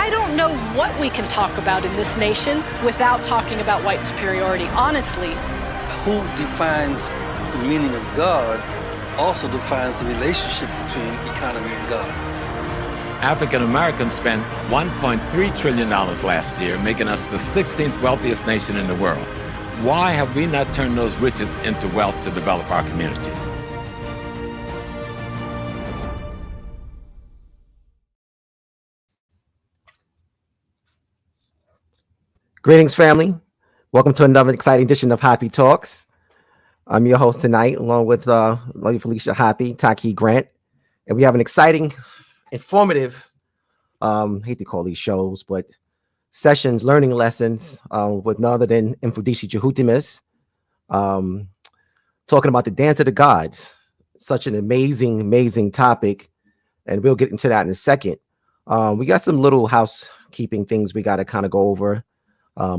I don't know what we can talk about in this nation without talking about white superiority, honestly. Who defines the meaning of God also defines the relationship between economy and God. African Americans spent $1.3 trillion last year, making us the 16th wealthiest nation in the world. Why have we not turned those riches into wealth to develop our community? Greetings, family. Welcome to another exciting edition of Hoppy Talks. I'm your host tonight, along with Lady Felicia Hoppy, Taki Grant, and we have an exciting, informative, hate to call these shows, but sessions, learning lessons with none other than Mfundishi Jhutyms, talking about the dance of the gods. Such an amazing, amazing topic, and we'll get into that in a second. We got some little housekeeping things we got to kind of go over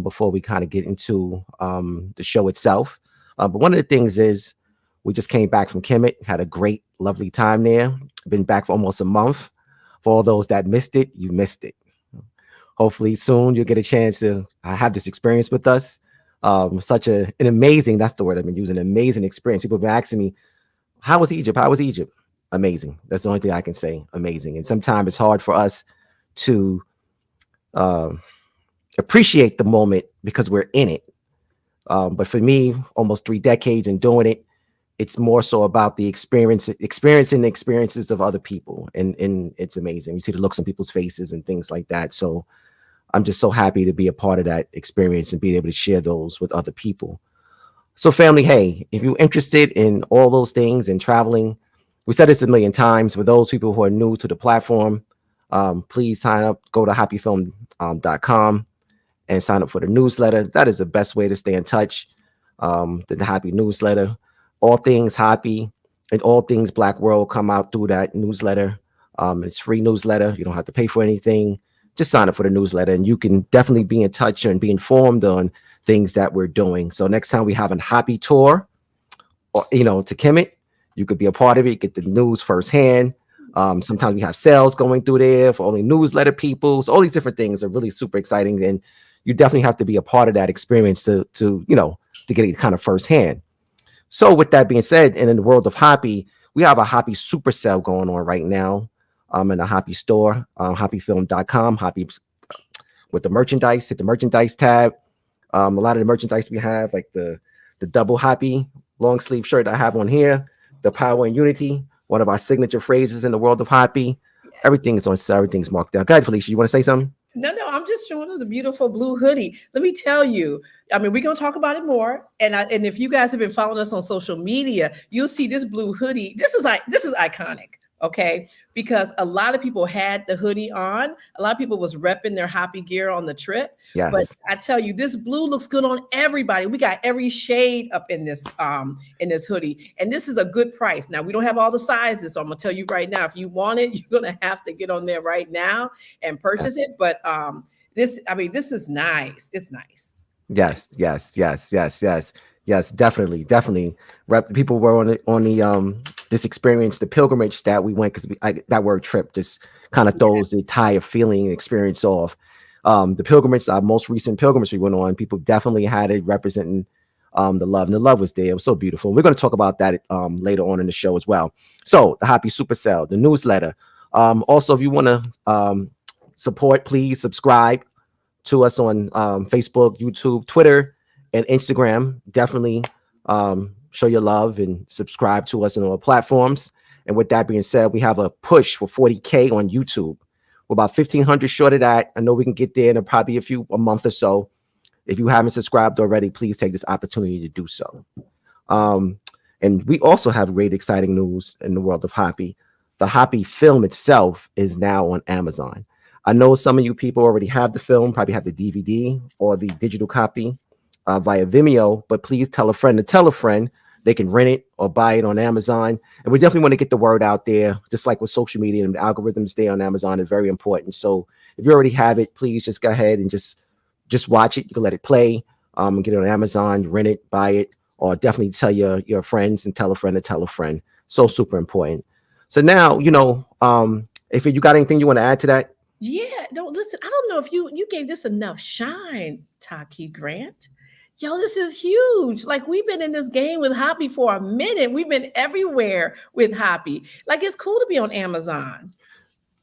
before we kind of get into the show itself. But one of the things is we just came back from Kemet, had a great, lovely time there. Been back for almost a month. For all those that missed it, you missed it. Hopefully soon you'll get a chance to have this experience with us. Such an amazing, that's the word I've been using, amazing experience. People have been asking me, how was Egypt? How was Egypt? Amazing. That's the only thing I can say, amazing. And sometimes it's hard for us to appreciate the moment because we're in it. But for me, almost 3 decades in doing it, it's more so about the experiencing the experiences of other people. And it's amazing. You see the looks on people's faces and things like that. So I'm just so happy to be a part of that experience and being able to share those with other people. So family, hey, if you're interested in all those things and traveling, we said this a million times. For those people who are new to the platform, please sign up, go to hoppyfilm.com and sign up for the newsletter. That is the best way to stay in touch. The Hoppy newsletter, all things Hoppy and all things Black World come out through that newsletter. It's free newsletter. You don't have to pay for anything. Just sign up for the newsletter and you can definitely be in touch and be informed on things that we're doing. So next time we have a Hoppy tour, or, to Kemet, you could be a part of it, get the news firsthand. Sometimes we have sales going through there for only newsletter people. So all these different things are really super exciting. And you definitely have to be a part of that experience to get it kind of firsthand. So with that being said, and in the world of Hoppy, we have a Hoppy super sale going on right now in the Hoppy store, hoppyfilm.com, Hoppy with the merchandise, hit the merchandise tab. A lot of the merchandise we have, like the double Hoppy long sleeve shirt I have on here, the power and unity, one of our signature phrases in the world of Hoppy. Everything is on sale, everything's marked out. Go ahead, Felicia, you want to say something? No, I'm just showing us a beautiful blue hoodie. Let me tell you, I mean, we're going to talk about it more. And if you guys have been following us on social media, you'll see this blue hoodie. This is iconic. Okay, because a lot of people had the hoodie on. A lot of people was repping their Hoppy gear on the trip. Yes. But I tell you, this blue looks good on everybody. We got every shade up in this hoodie, and this is a good price. Now we don't have all the sizes, so I'm gonna tell you right now, if you want it, you're gonna have to get on there right now and purchase it. But this is nice. It's nice. Yes, definitely. People were on the this experience, the pilgrimage that we went, because that word trip just kind of throws the entire feeling and experience off. The pilgrimage, our most recent pilgrimage we went on, people definitely had it representing the love, and the love was there. It was so beautiful. We're going to talk about that later on in the show as well. So the Hoppy Super Cell, the newsletter. Also, if you want to support, please subscribe to us on Facebook, YouTube, Twitter, and Instagram. Definitely show your love and subscribe to us on all platforms. And with that being said, we have a push for 40K on YouTube. We're about 1,500 short of that. I know we can get there in probably a month or so. If you haven't subscribed already, please take this opportunity to do so. And we also have great, exciting news in the world of Hoppy. The Hoppy film itself is now on Amazon. I know some of you people already have the film, probably have the DVD or the digital copy via Vimeo, but please tell a friend to tell a friend. They can rent it or buy it on Amazon. And we definitely want to get the word out there, just like with social media and the algorithms there on Amazon is very important. So if you already have it, please just go ahead and just watch it. You can let it play, get it on Amazon, rent it, buy it, or definitely tell your friends and tell a friend to tell a friend. So super important. So now, if you got anything you want to add to that, Yeah, no, listen, I don't know if you gave this enough shine, Taki Grant. Yo, this is huge. Like, we've been in this game with Hoppy for a minute. We've been everywhere with Hoppy. Like, it's cool to be on Amazon.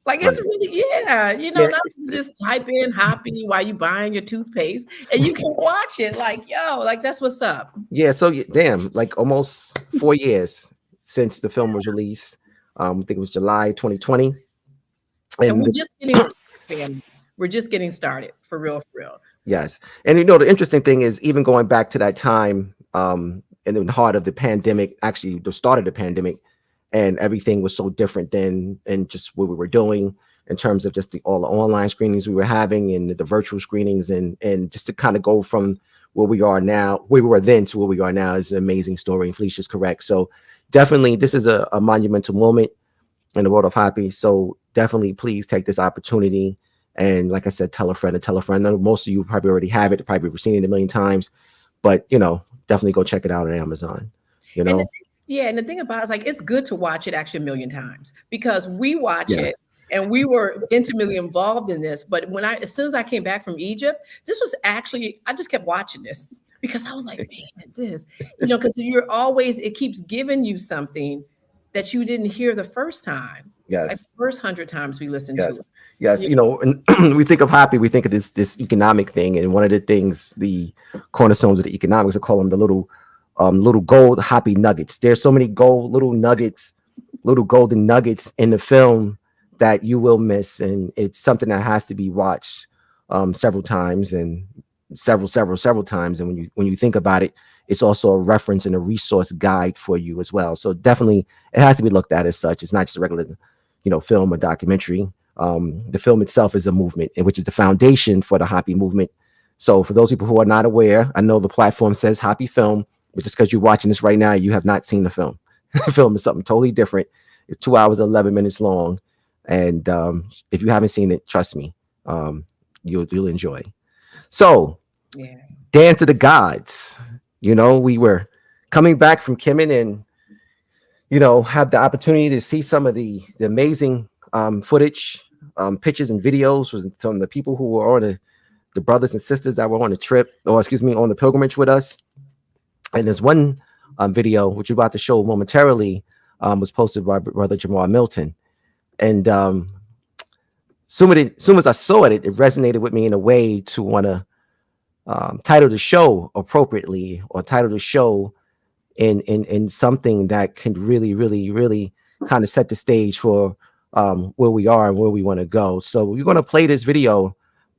Like, it's Right. really, yeah, Yeah, now just type in Hoppy while you buying your toothpaste and you can watch it. Like, yo, like, that's what's up. yeah. So damn, like almost 4 years since the film was released. I think it was July 2020. And we're And just getting started, family. We're just getting started, for real, for real. yes, and the interesting thing is, even going back to that time, in the heart of the pandemic, actually the start of the pandemic, and everything was so different then, and just what we were doing in terms of just all the online screenings we were having and the virtual screenings, and just to kind of go from where we are now, where we were then to where we are now, is an amazing story. And Felicia's correct. So definitely, this is a monumental moment in the world of Hoppy. So definitely, please take this opportunity. And like I said, tell a friend and tell a friend. I know most of you probably already have it, probably seen it a million times, but definitely go check it out on Amazon. And the thing about it is, like, it's good to watch it actually a million times, because we watch it and we were intimately involved in this. But as soon as I came back from Egypt, this was actually, I just kept watching this because I was like, man, this, because it keeps giving you something that you didn't hear the first time. Yes. Like the first 100 times we listened to it. Yes. And we think of Hoppy, we think of this economic thing. And one of the things, the cornerstones of the economics, I call them the little gold Hoppy nuggets. There's so many little golden nuggets in the film that you will miss. And it's something that has to be watched several times, and several times. And when you think about it, it's also a reference and a resource guide for you as well. So definitely it has to be looked at as such. It's not just a regular, film or documentary. The film itself is a movement, which is the foundation for the Hoppy movement. So for those people who are not aware, I know the platform says Hoppy Film, but just because you're watching this right now, you have not seen the film. The film is something totally different. It's 2 hours, 11 minutes long. And if you haven't seen it, trust me, you'll enjoy. So Dance of the Gods. We were coming back from Kemet, and have the opportunity to see some of the amazing footage, pictures and videos from the people who were on the brothers and sisters that were on the trip, or on the pilgrimage with us. And there's one video which we're about to show momentarily, was posted by Brother Jamaar Milton. And soon as I saw it, it resonated with me in a way to want to title the show appropriately, or title the show in something that can really, really, really kind of set the stage for where we are and where we want to go. So we're going to play this video,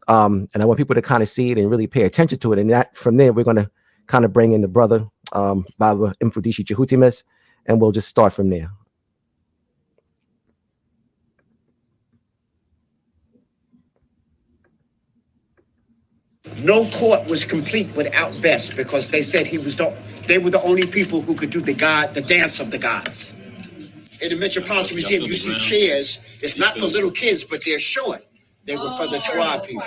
and I want people to kind of see it and really pay attention to it. And from there, we're going to kind of bring in the brother, Baba Mfundishi Jhutyms, and we'll just start from there. No court was complete without Best, because they said they were the only people who could do the dance of the gods. In the Metropolitan Museum, you see chairs. It's not for little kids, but they're short. They were for the tribe people.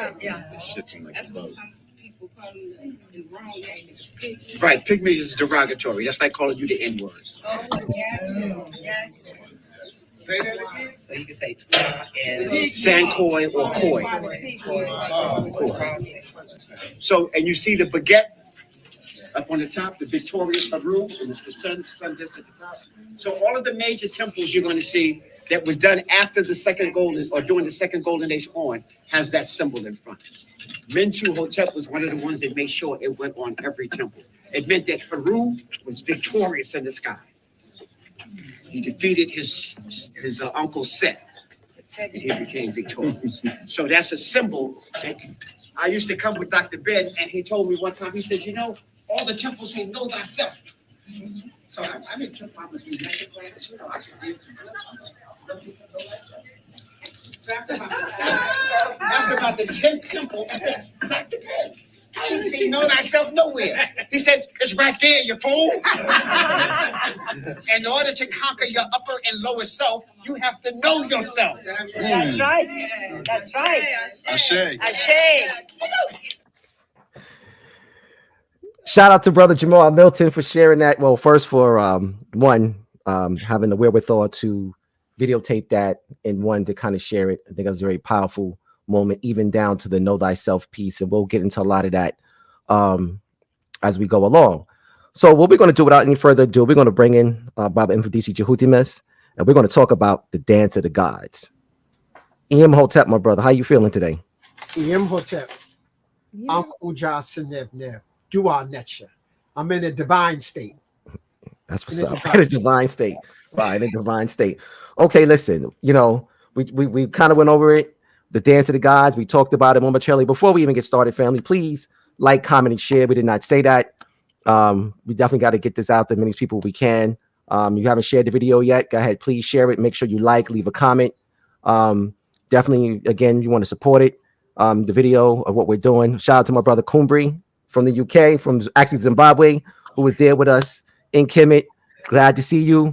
Right, pygmies is derogatory. That's like calling you the N-word. Say that again. So you can say Sankoi or Koi. So, and you see the baguette up on the top, the victorious Haru, and it's the sun disk at the top. So all of the major temples you're going to see that was done after the second golden, or during the second golden age on, has that symbol in front. Menchu Hotep was one of the ones that made sure it went on every temple. It meant that Haru was victorious in the sky. He defeated his uncle Set, and he became victorious. So that's a symbol. That I used to come with Dr. Ben, and he told me one time, he said, all the temples say know thyself. So I didn't took my magic class, I could read some books. So after about the 10th temple, I said, Dr. Ben, I didn't see know thyself nowhere. He said, it's right there, you fool. In order to conquer your upper and lower self, you have to know yourself. That's right. That's right. Ashe. Ashe. Shout out to Brother Jamaar Milton for sharing that. Well, first for having the wherewithal to videotaped that and wanted to kind of share it. I think it was a very powerful moment, even down to the know thyself piece. And we'll get into a lot of that as we go along. So what we're going to do without any further ado, we're going to bring in Baba Mfundishi Jhutyms, and we're going to talk about the dance of the gods. Hotep, my brother, how you feeling today? Hotep. Dua Netcha. I'm in a divine state. That's what's up. In a divine state. Right, in a divine state. Okay, listen, you know, we kind of went over it. The dance of the gods. We talked about it momentarily. Before we even get started, family, please like, comment, and share. We did not say that. We definitely got to get this out to as many people we can. You haven't shared the video yet, go ahead, please share it. Make sure you like, leave a comment. Definitely, again, you want to support it. The video of what we're doing. Shout out to my brother Kumbri from the UK, from actually Zimbabwe, who was there with us in Kemet. Glad to see you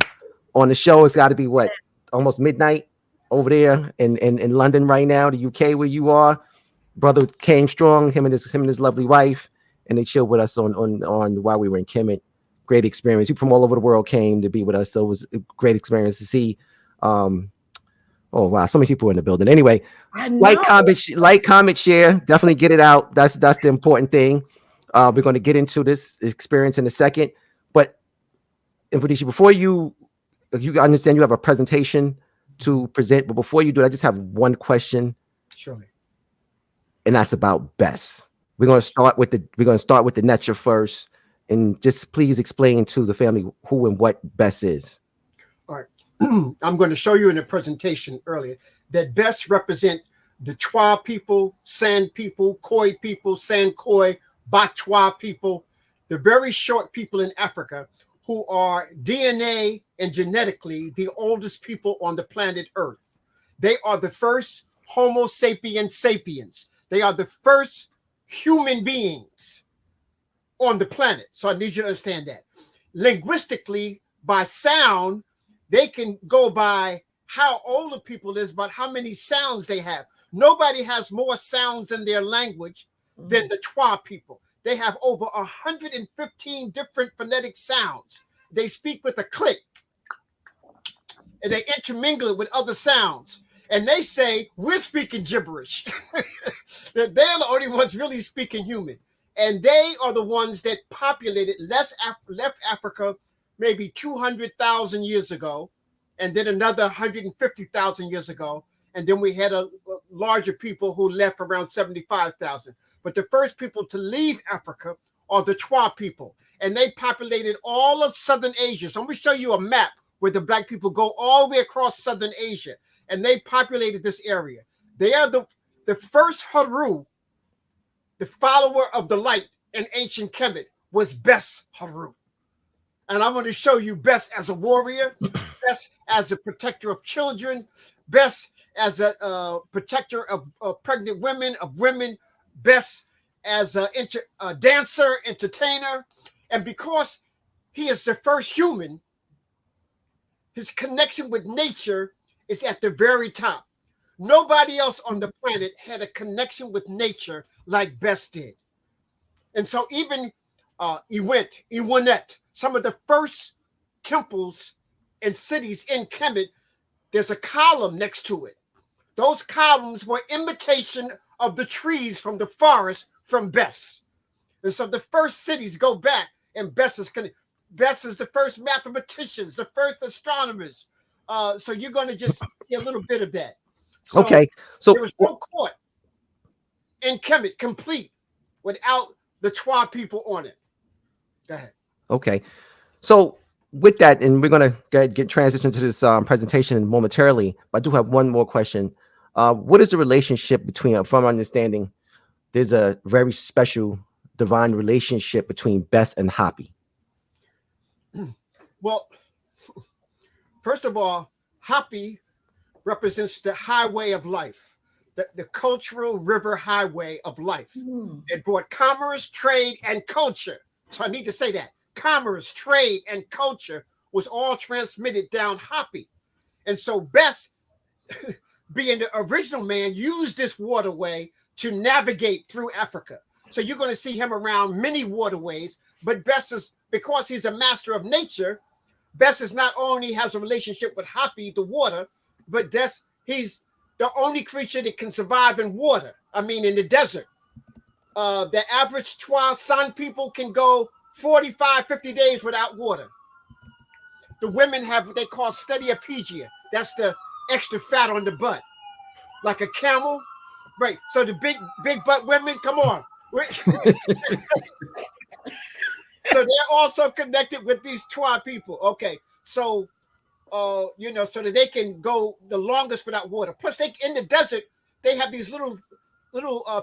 on the show. It's got to be what, almost midnight over there in London right now, the UK where you are. Brother came strong, him and his lovely wife, and they chilled with us on while we were in Kemet. Great experience. People from all over the world came to be with us, so it was a great experience to see. Oh wow, so many people in the building. Anyway, like, comment, share. Definitely get it out. That's the important thing. We're going to get into this experience in a second, but Mfundishi, before you understand you have a presentation to present, but before you do, I just have one question. Surely. And that's about Bess. We're going to start with the Netcha first, and just please explain to the family who and what Bess is. All right. I'm going to show you in the presentation earlier that Bess represent the Chwa people, San people, Khoi people, San Khoi, Batwa people, the very short people in Africa who are DNA and genetically the oldest people on the planet Earth. They are the first Homo sapiens sapiens. They are the first human beings on the planet. So I need you to understand that. Linguistically, by sound, they can go by how old the people is, but how many sounds they have. Nobody has more sounds in their language than the Chwa people. They have over 115 different phonetic sounds. They speak with a click, and they intermingle it with other sounds. And they say, we're speaking gibberish. That they're the only ones really speaking human. And they are the ones that populated left Africa maybe 200,000 years ago, and then another 150,000 years ago. And then we had a larger people who left around 75,000. But the first people to leave Africa are the Chwa people. And they populated all of Southern Asia. So I'm going to show you a map where the black people go all the way across Southern Asia. And they populated this area. They are the first Haru, the follower of the light in ancient Kemet, was Bess Haru. And I'm going to show you Bess as a warrior, Bess as a protector of children, Bess as a protector of pregnant women, Bess as a dancer, entertainer. And because he is the first human, his connection with nature is at the very top. Nobody else on the planet had a connection with nature like Bess did. And so even Iwanet, some of the first temples and cities in Kemet, there's a column next to it. Those columns were imitation of the trees from the forest from Bess. And so the first cities go back, and Bess is the first mathematicians, the first astronomers. So you're going to just see a little bit of that. So okay. So there was no court in Kemet complete without the Chwa people on it. Go ahead. Okay. So with that, and we're going to get transition to this presentation momentarily, but I do have one more question. What is the relationship between, from my understanding, there's a very special divine relationship between Bess and Hoppy? Well, first of all, Hoppy represents the highway of life, the cultural river highway of life. It brought commerce, trade, and culture. So I need to say that. Commerce, trade, and culture was all transmitted down Hoppy. And so Bess, being the original man, used this waterway to navigate through Africa. So you're going to see him around many waterways, but Bess is, because he's a master of nature, Best is not only has a relationship with Hoppy, the water, but he's the only creature that can survive in water. I mean, in the desert. The average Twa San people can go 45, 50 days without water. The women have what they call stediopegia. That's the extra fat on the butt, like a camel. Right. So the big butt women, come on. So they're also connected with these Twa people. Okay. So, so that they can go the longest without water. Plus, in the desert, they have these little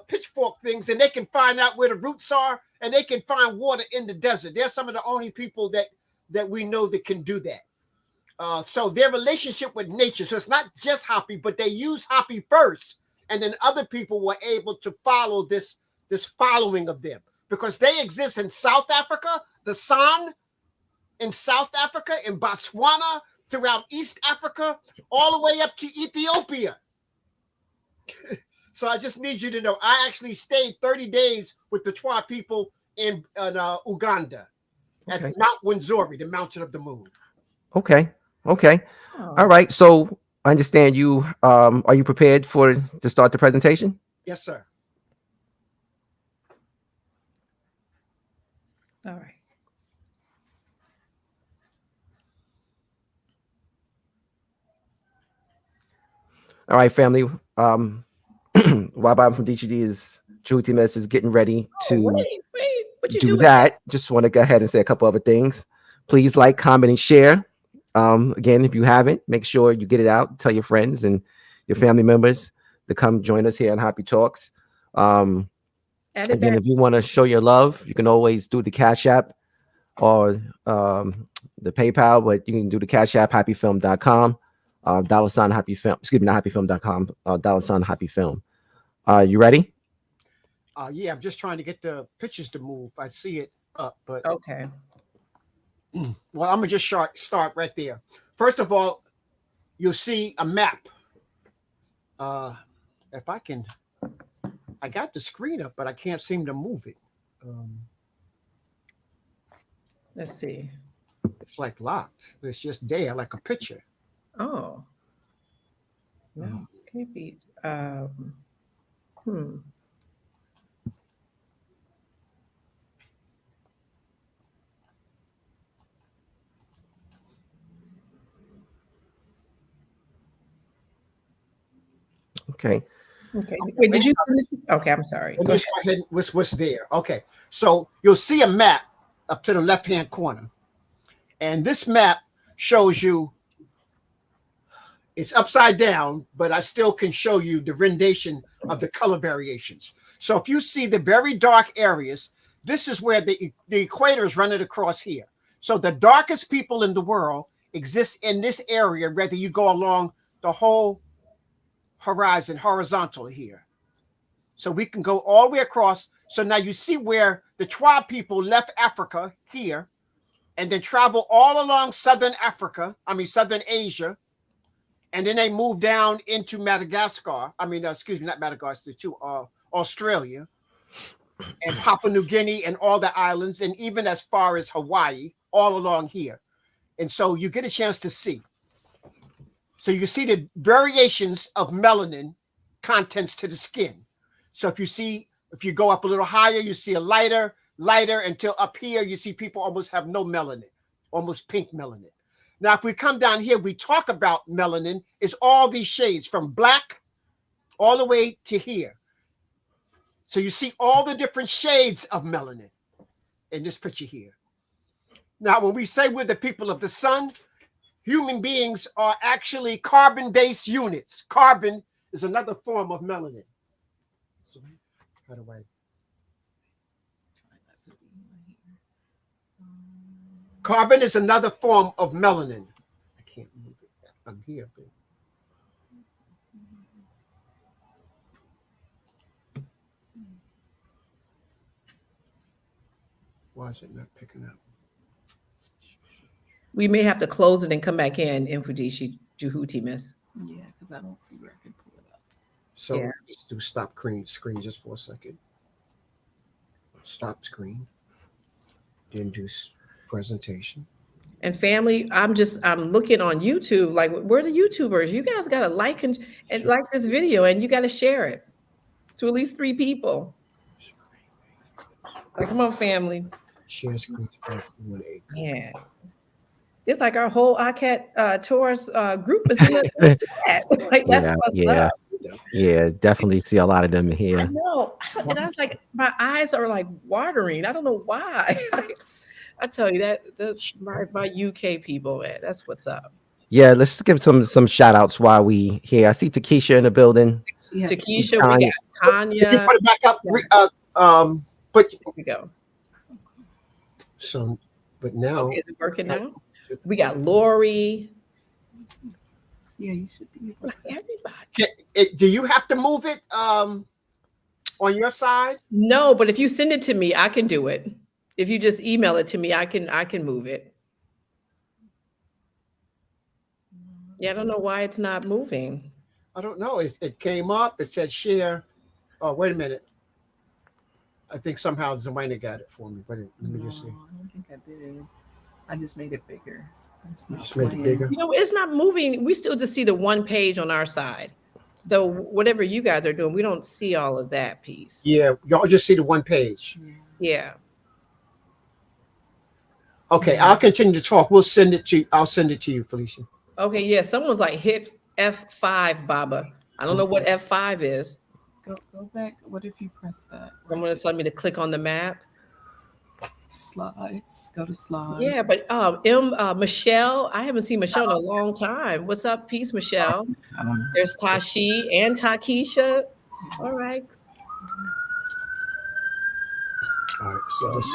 pitchfork things, and they can find out where the roots are, and they can find water in the desert. They're some of the only people that we know that can do that. So their relationship with nature. So it's not just Hoppy, but they use Hoppy first, and then other people were able to follow this following of them because they exist in South Africa, the San in South Africa, in Botswana, throughout East Africa, all the way up to Ethiopia. So I just need you to know, I actually stayed 30 days with the Twa people in Uganda at Mount Winzori, the mountain of the moon. Okay. All right. So I understand you. Are you prepared to start the presentation? Yes, sir. All right. All right, family. While Mfundishi Jhutyms is getting ready to what you do doing? that, just want to go ahead and say a couple other things. Please like, comment, and share. Again, if you haven't, make sure you get it out. Tell your friends and your family members to come join us here on Hoppy Talks. Again, if you want to show your love, you can always do the Cash App or the PayPal, but you can do the Cash App, happyfilm.com. $ Happyfilm, excuse me, not happyfilm.com, $ Happyfilm. You ready? Yeah, I'm just trying to get the pictures to move. I see it up, but okay. Well, I'm gonna just start right there. First of all, you'll see a map. If I can, I got the screen up, but I can't seem to move it. Let's see. It's like locked. It's just there, like a picture. Oh. No, can't be. Okay. Wait, did you send it? Okay, I'm sorry. Go ahead. What's there? Okay. So you'll see a map up to the left-hand corner. And this map shows you, it's upside down, but I still can show you the rendition of the color variations. So if you see the very dark areas, this is where the equator is running across here. So the darkest people in the world exist in this area, whether you go along the whole horizon, horizontal here. So we can go all the way across. So now you see where the Twa people left Africa here, and then travel all along southern Asia, and then they moved down into Madagascar. Excuse me, not Madagascar, to Australia and Papua New Guinea and all the islands, and even as far as Hawaii, all along here. And so you get a chance to see. So you see the variations of melanin contents to the skin. So if you go up a little higher, you see a lighter, until up here, you see people almost have no melanin, almost pink melanin. Now, if we come down here, we talk about melanin, it's all these shades from black all the way to here. So you see all the different shades of melanin in this picture here. Now, when we say we're the people of the sun, human beings are actually carbon-based units. Carbon is another form of melanin. So how do I? Carbon is another form of melanin. I can't move it. I'm here. But... Why is it not picking up? We may have to close it and come back in, Mfundishi Jhutyms. Yeah, because I don't see where I can pull it up. So Yeah. let's do stop screen just for a second. Stop screen. Then do presentation. And family, I'm looking on YouTube, like, where are the YouTubers? You guys got to like and like this video, and you got to share it to at least 3 people. Like, come on, family. Share screen. Yeah. It's like our whole ICAT Taurus group is in the chat. Like, that's what's up. Yeah, definitely see a lot of them here. I know. And I was like, my eyes are like watering. I don't know why. I tell you that's my UK people, man. That's what's up. Yeah, let's give some shout outs while we here. I see Takesha in the building. Takesha, we got Tanya. Can you put it back up? But Here we go. So, but now Okay, is it working now? We got Lori. Yeah, you should be able to. Everybody. Do you have to move it on your side? No, but if you send it to me, I can do it. If you just email it to me, I can move it. Yeah, I don't know why it's not moving. I don't know. It came up. It said share. Oh, wait a minute. I think somehow Zawina got it for me. But let me just see. I don't think I did. I just made it bigger. Just made it bigger. You know, it's not moving. We still just see the one page on our side. So whatever you guys are doing, we don't see all of that piece. Yeah, y'all just see the one page. Yeah. Okay, I'll continue to talk. I'll send it to you, Felicia. Okay, yeah. Someone's like, hit F5, Baba. I don't know what F5 is. Go back. What if you press that? Someone's telling me to click on the map. Slides. Go to slides. Yeah, but Michelle, I haven't seen Michelle in a long time. What's up, peace, Michelle? There's Tashi and Takesha. All right. All right, so let's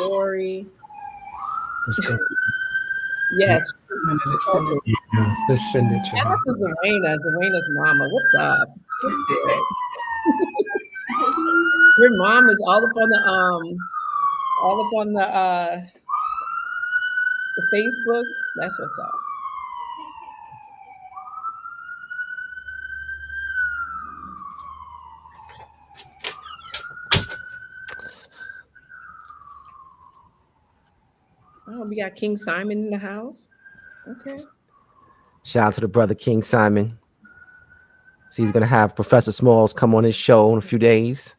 go. Yes. Let's send it to Shout her. out to Zawena's mama. What's up? What's good? Your mom is all up on the Facebook. That's what's up. Oh, we got King Simon in the house. Okay. Shout out to the brother King Simon. So he's gonna have Professor Smalls come on his show in a few days.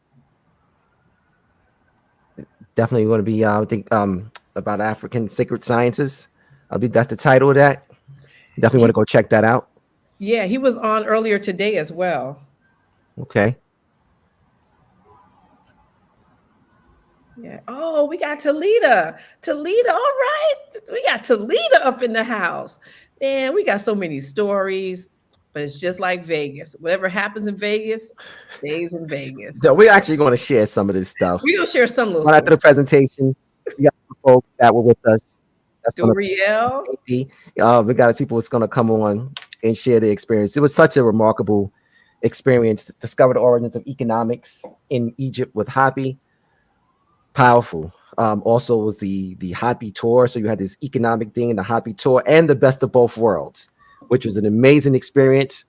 Definitely going to be, I think, about African sacred sciences. That's the title of that. Definitely want to go check that out. Yeah, he was on earlier today as well. Okay. Yeah. Oh, we got Talita. Talita, all right. We got Talita up in the house. Man, we got so many stories, but it's just like Vegas. Whatever happens in Vegas, stays in Vegas. So we're actually going to share some of this stuff. We're going to share some of those. Right after the presentation, we got some folks that were with us. Doriel. We got people that's going to come on and share the experience. It was such a remarkable experience. Discover the origins of economics in Egypt with Hoppy. Powerful. Also was the Hoppy tour. So you had this economic thing in the Hoppy tour and the best of both worlds, which was an amazing experience.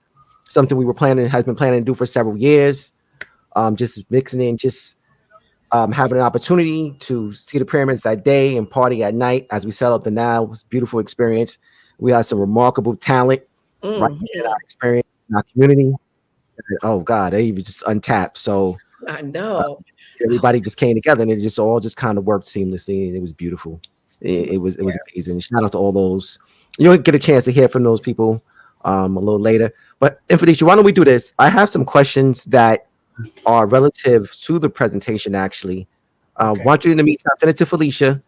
Something we has been planning to do for several years. Just mixing in, having an opportunity to see the pyramids that day and party at night as we set up the Nile. It was a beautiful experience. We had some remarkable talent right in our experience in our community. Oh God, they were just untapped. So I know. Everybody just came together and it just all kind of worked seamlessly. And it was beautiful. It was amazing. Shout out to all those. You'll get a chance to hear from those people a little later. But Mfundishi, why don't we do this? I have some questions that are relative to the presentation, actually. Okay. Why don't you, in the meantime, send it to Felicia,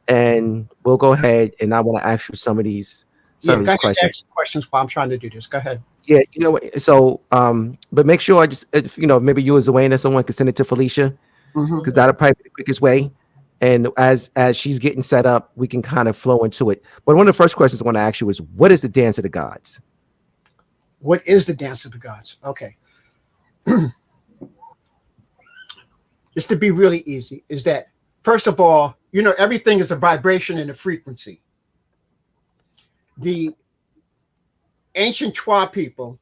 and we'll go ahead. And I want to ask you some of these questions. Ask questions while I'm trying to do this. Go ahead. Yeah, you know what? So, but make sure maybe you as Zawayne or someone can send it to Felicia, because that'll probably be the quickest way. And as she's getting set up, we can kind of flow into it. But one of the first questions I want to ask you is, what is the dance of the gods? What is the dance of the gods? Okay. Just to be really easy, is that, first of all, everything is a vibration and a frequency. The ancient Twa people,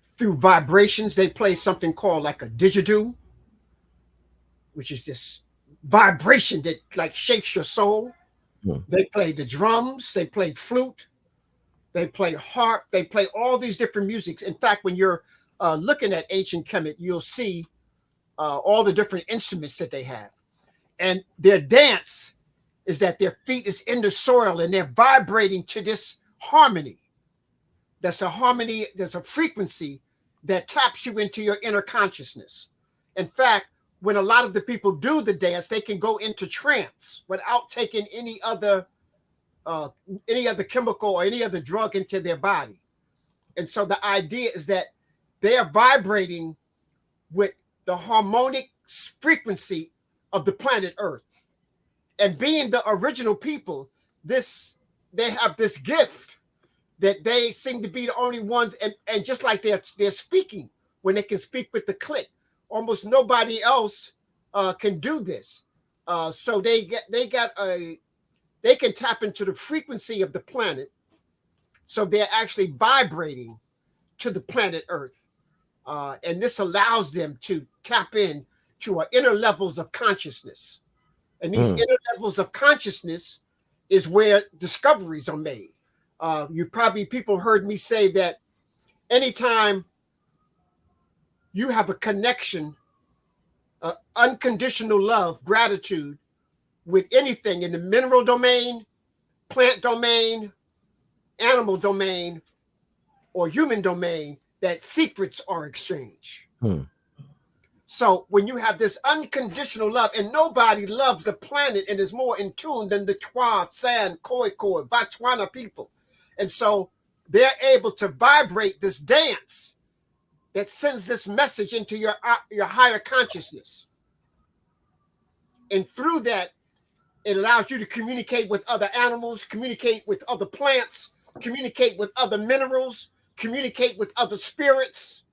through vibrations, they play something called like a didgeridoo, which is this vibration that like shakes your soul. They play the drums, they play flute, they play harp, they play all these different musics. In fact, when you're looking at ancient Kemet, you'll see all the different instruments that they have. And their dance is that their feet is in the soil and they're vibrating to this harmony. That's a harmony, there's a frequency that taps you into your inner consciousness. In fact, when a lot of the people do the dance, they can go into trance without taking any other chemical or any other drug into their body. And so the idea is that they are vibrating with the harmonic frequency of the planet Earth. And being the original people, they have this gift that they seem to be the only ones, and just like they're speaking, when they can speak with the click, almost nobody else can do this. So they can tap into the frequency of the planet. So they're actually vibrating to the planet Earth. And this allows them to tap in to our inner levels of consciousness. And these inner levels of consciousness is where discoveries are made. People heard me say that anytime you have a connection, unconditional love, gratitude with anything in the mineral domain, plant domain, animal domain, or human domain, that secrets are exchanged. So when you have this unconditional love, and nobody loves the planet and is more in tune than the Twa, San, Khoi, Botswana people. And so they're able to vibrate this dance that sends this message into your higher consciousness. And through that, it allows you to communicate with other animals, communicate with other plants, communicate with other minerals, communicate with other spirits.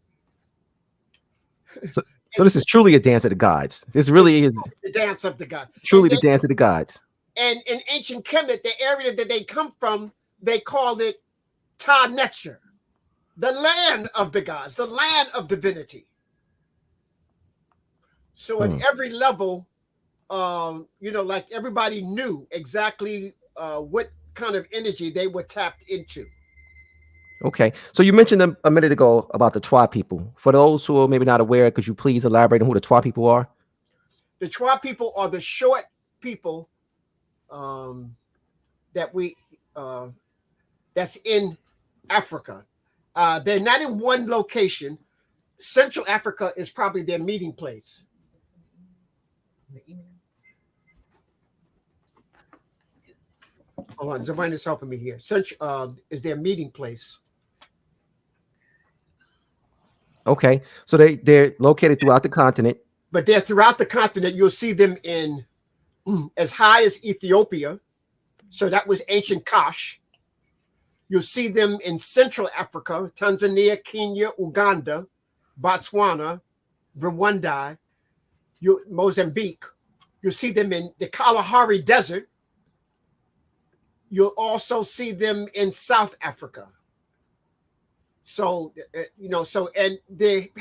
So this is truly a dance of the gods. This really is the dance of the gods. Truly the dance of the gods. And in ancient Kemet, the area that they come from, they called it Ta Netcher, the land of the gods, the land of divinity. So at every level, like everybody knew exactly what kind of energy they were tapped into. Okay. So you mentioned a minute ago about the Twa people. For those who are maybe not aware, could you please elaborate on who the Twa people are? The Twa people are the short people that's in Africa. They're not in one location. Central Africa is probably their meeting place. Hold on, Zavaina's helping me here. Central is their meeting place. Okay, so they're located throughout the continent. But they're throughout the continent. You'll see them in as high as Ethiopia. So that was ancient Kash. You'll see them in Central Africa, Tanzania, Kenya, Uganda, Botswana, Rwanda, Mozambique. You'll see them in the Kalahari Desert. You'll also see them in South Africa. So, and they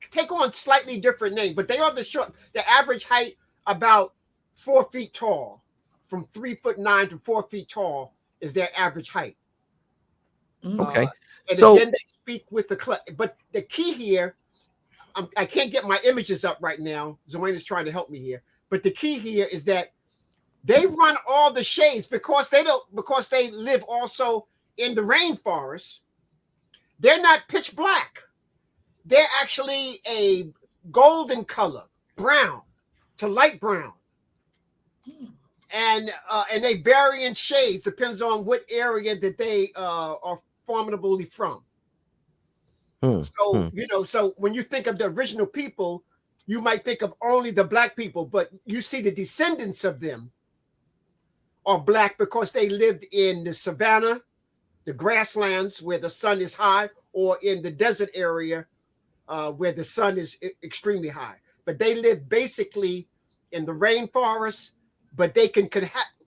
take on slightly different names, but they are the average height about 4 feet tall, from 3'9" to 4 feet tall is their average height. Okay. And so then they speak with but the key here, I can't get my images up right now. Zoena's trying to help me here. But the key here is that they run all the shades because they live also in the rainforest. They're not pitch black. They're actually a golden color, brown to light brown. And they vary in shades, depends on what area that they are formidably from. So when you think of the original people, you might think of only the black people, but you see the descendants of them are black because they lived in the savannah, the grasslands where the sun is high, or in the desert area where the sun is extremely high. But they live basically in the rainforest, but they can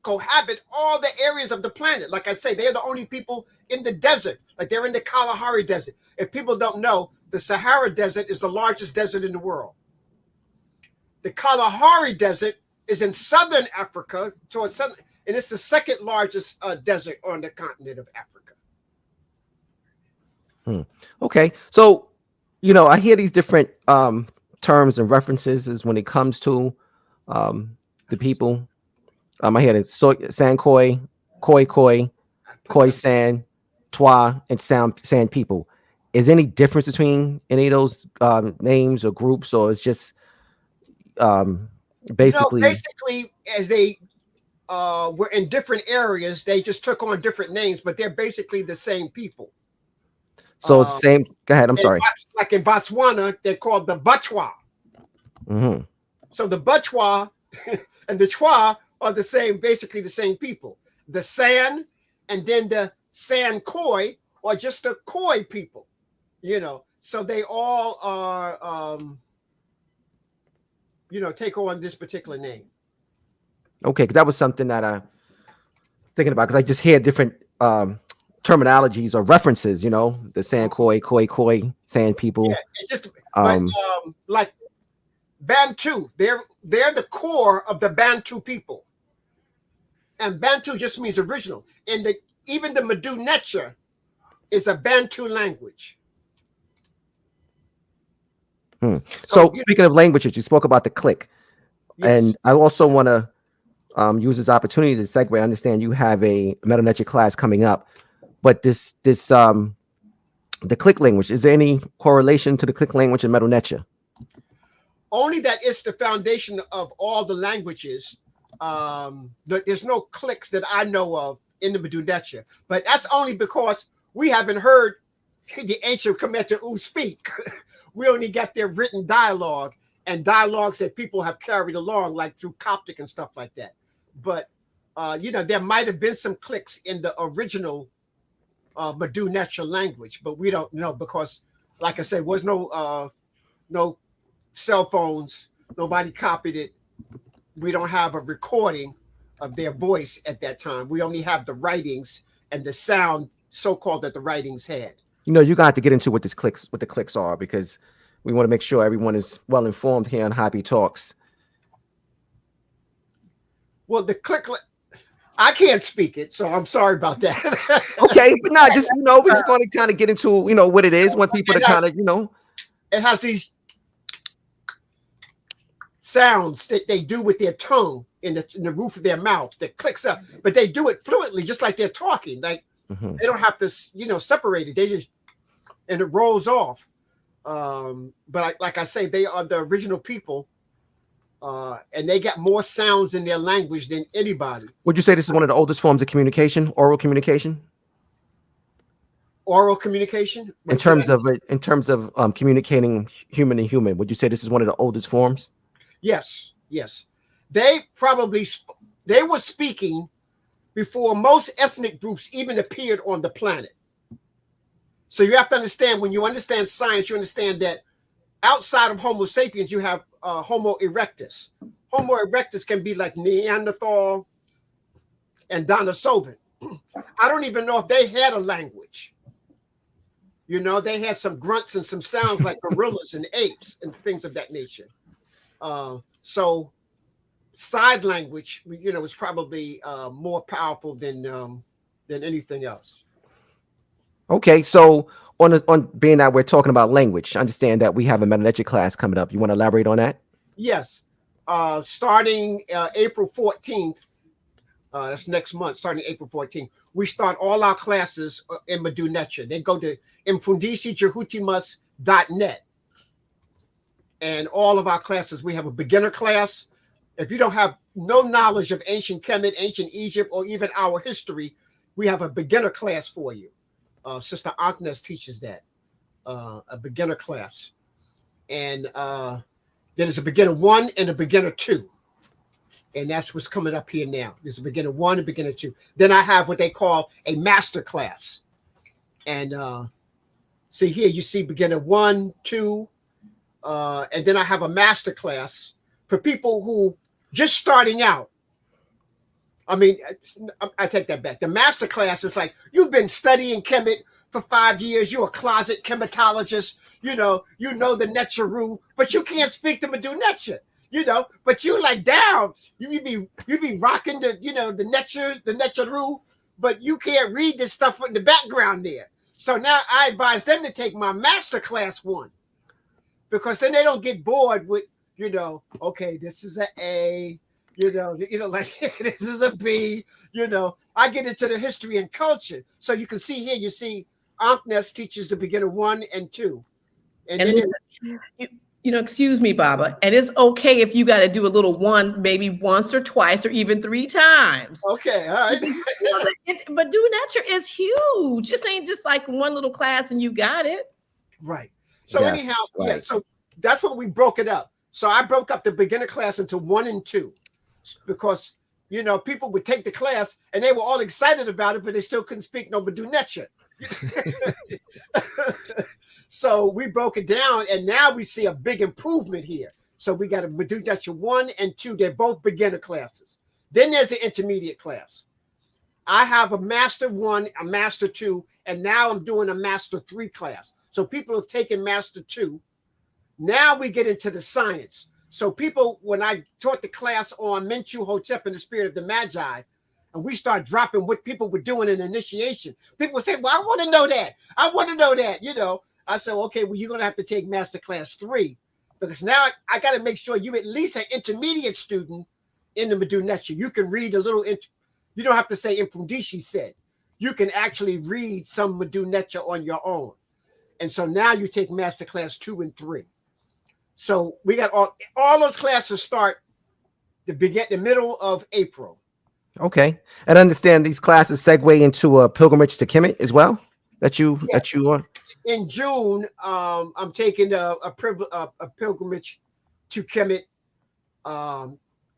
cohabit all the areas of the planet. Like I say, they're the only people in the desert, like they're in the Kalahari Desert. If people don't know, the Sahara Desert is the largest desert in the world. The Kalahari Desert is in southern Africa, and it's the second largest desert on the continent of Africa. Okay, so I hear these different terms and references as when it comes to the people. I hear it San Khoi, Khoi San, Twa, and San people. Is there any difference between any of those names or groups, or it's just basically as they were in different areas, they just took on different names, but they're basically the same people. So same. Go ahead. I'm sorry. Like in Botswana, they're called the Bachwa. Mm-hmm. So the Bachwa and the Chwa are the same, basically the same people. The San and then the San Khoi are just the Khoi people. So they all are, take on this particular name. Okay, because that was something that I'm thinking about, because I just hear different terminologies or references, the San Khoi, San people. Yeah, it's just like Bantu, they're the core of the Bantu people. And Bantu just means original. And even the Medu Neter is a Bantu language. So speaking of languages, you spoke about the click. Yes. And I also want to use this opportunity to segue. I understand you have a Medu Neter class coming up, but the click language, is there any correlation to the click language in Medu Neter? Only that it's the foundation of all the languages. There's no clicks that I know of in the Medu Neter, but that's only because we haven't heard the ancient Kemet speak. We only got their written dialogue and dialogues that people have carried along, like through Coptic and stuff like that. But there might have been some clicks in the original Medu Neter language, but we don't know because, like I said, was no cell phones. Nobody copied it. We don't have a recording of their voice at that time. We only have the writings and the sound, so-called, that the writings had. You got to get into what the clicks are, because we want to make sure everyone is well informed here on Hoppy Talks. Well, the click, I can't speak it, so I'm sorry about that. Okay, but not just we're just going to kind of get into what it is. Want people to kind of It has these sounds that they do with their tongue in the roof of their mouth that clicks up, but they do it fluently, just like they're talking. Like they don't have to separate it. They just, and it rolls off. But like I say, they are the original people, and they got more sounds in their language than anybody. Would you say this is one of the oldest forms of communication, oral communication? Oral communication? In terms of communicating human to human, would you say this is one of the oldest forms? Yes. They were speaking before most ethnic groups even appeared on the planet. So you have to understand, when you understand science, you understand that outside of Homo sapiens, you have Homo erectus. Homo erectus can be like Neanderthal and Denisovan. I don't even know if they had a language. They had some grunts and some sounds like gorillas and apes and things of that nature. So side language, is probably more powerful than anything else. Okay, so on being that we're talking about language, understand that we have a Medu Neter class coming up. You want to elaborate on that? Yes. Starting April 14th, that's next month, starting April 14th, we start all our classes in Medu Neter. They go to Mfundishi Jhutyms.net. And all of our classes, we have a beginner class. If you don't have no knowledge of ancient Kemet, ancient Egypt, or even our history, we have a beginner class for you. Sister Agnes teaches that, a beginner class. And there's a beginner 1 and a beginner 2. And that's what's coming up here now. There's a beginner 1 and beginner 2. Then I have what they call a master class. And see here, you see beginner 1, 2, and then I have a master class for people who just starting out. I mean, I take that back. The master class is like, you've been studying Kemet for 5 years. You're a closet chematologist. You know the Neteru, but you can't speak the Medu Neter. you know, but you like down, you be rocking the, you know, the Netcheru, but you can't read this stuff in the background there. So now I advise them to take my master class 1, because then they don't get bored with, you know, okay, this is an A, you know, like this is a B, you know. I get into the history and culture. So you can see here, you see Anknes teaches the beginner 1 and 2. And then listen, you know, excuse me, Baba, and it's okay if you got to do a little one, maybe once or twice or even 3 times. Okay, all right. But do Nature is huge. This ain't just like one little class and you got it. Right. So Yes, anyhow, right. yeah, so that's what we broke it up. So I broke up the beginner class into 1 and 2, because, you know, people would take the class and they were all excited about it, but they still couldn't speak no Badunecha. So we broke it down, and now we see a big improvement here. So we got a Badunecha 1 and 2. They're both beginner classes. Then there's an intermediate class. I have a master 1, a master 2, and now I'm doing a master 3 class. So people have taken master 2. Now we get into the science. So people, when I taught the class on Menchu Hotep and the Spirit of the Magi, and we start dropping what people were doing in initiation, people would say, well, I want to know that. I want to know that, you know. I said, okay, well, you're going to have to take master class 3, because now I got to make sure you at least an intermediate student in the Badunecha. You can read a little, you don't have to say Mfundishi said. You can actually read some Badunecha on your own. And so now you take master class 2 and 3. So we got all those classes start the middle of April. Okay. And I understand these classes segue into a pilgrimage to Kemet as well, that you are. In June, I'm taking a pilgrimage to Kemet,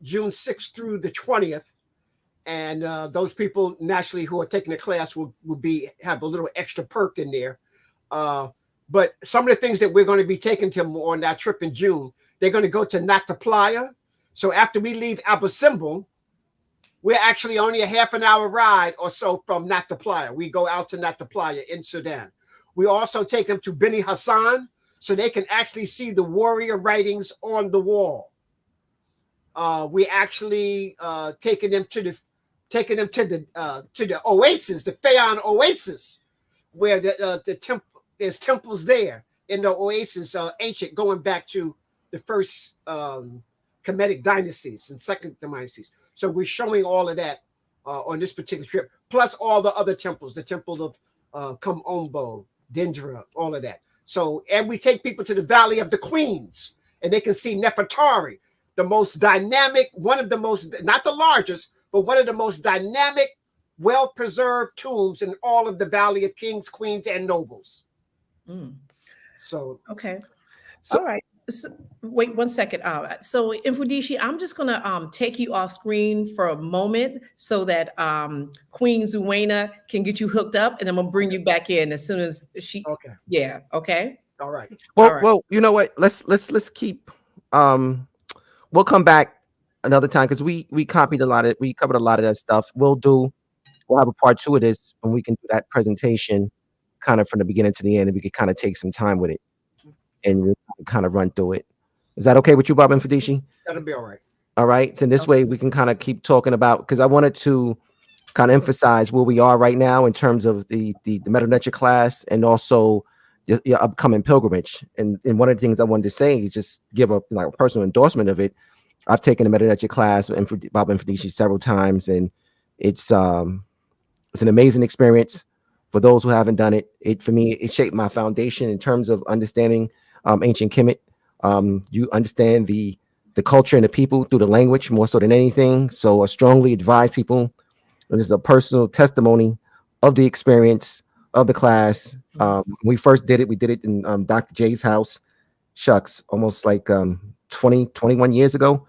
June 6th through the 20th. And those people naturally who are taking the class will have a little extra perk in there. But some of the things that we're going to be taking to them on that trip in June, they're going to go to Nata Playa. So after we leave Abu Simbel, we're actually only a half an hour ride or so from Nata Playa. We go out to Nata Playa in Sudan. We also take them to Beni Hassan, so they can actually see the warrior writings on the wall. We actually taking them to the oasis, the Fayon Oasis, where the temple, there's temples there in the oasis, ancient, going back to the first Kemetic dynasties and second dynasties. So we're showing all of that on this particular trip, plus all the other temples, the temple of Kumombo, Dendra, all of that. So, and we take people to the Valley of the Queens, and they can see Nefertari, the most dynamic, one of the most, not the largest, but one of the most dynamic, well-preserved tombs in all of the Valley of Kings, Queens, and Nobles. So, okay. So, all right. So, wait 1 second. So Mfundishi, I'm just gonna take you off screen for a moment so that Queen Zuena can get you hooked up, and I'm gonna bring you back in as soon as she. Okay. Yeah. Okay. All right. Well, All right. well, you know what? Let's keep. We'll come back another time, because we covered a lot of that stuff. We'll have a part 2 of this, and we can do that presentation kind of from the beginning to the end, and we could kind of take some time with it and we'll kind of run through it. Is that okay with you, Bob and Mfundishi? That'll be all right. All right. So this way we can kind of keep talking about, because I wanted to kind of emphasize where we are right now in terms of the Badunecha class, and also the upcoming pilgrimage. And one of the things I wanted to say is just give a personal endorsement of it. I've taken the Badunecha class and for Bob and Mfundishi several times, and it's an amazing experience. For those who haven't done it, for me, it shaped my foundation in terms of understanding ancient Kemet. You understand the culture and the people through the language more so than anything. So I strongly advise people, and this is a personal testimony of the experience of the class. We first did it. We did it in Dr. J's house. Shucks, almost like 21 years ago.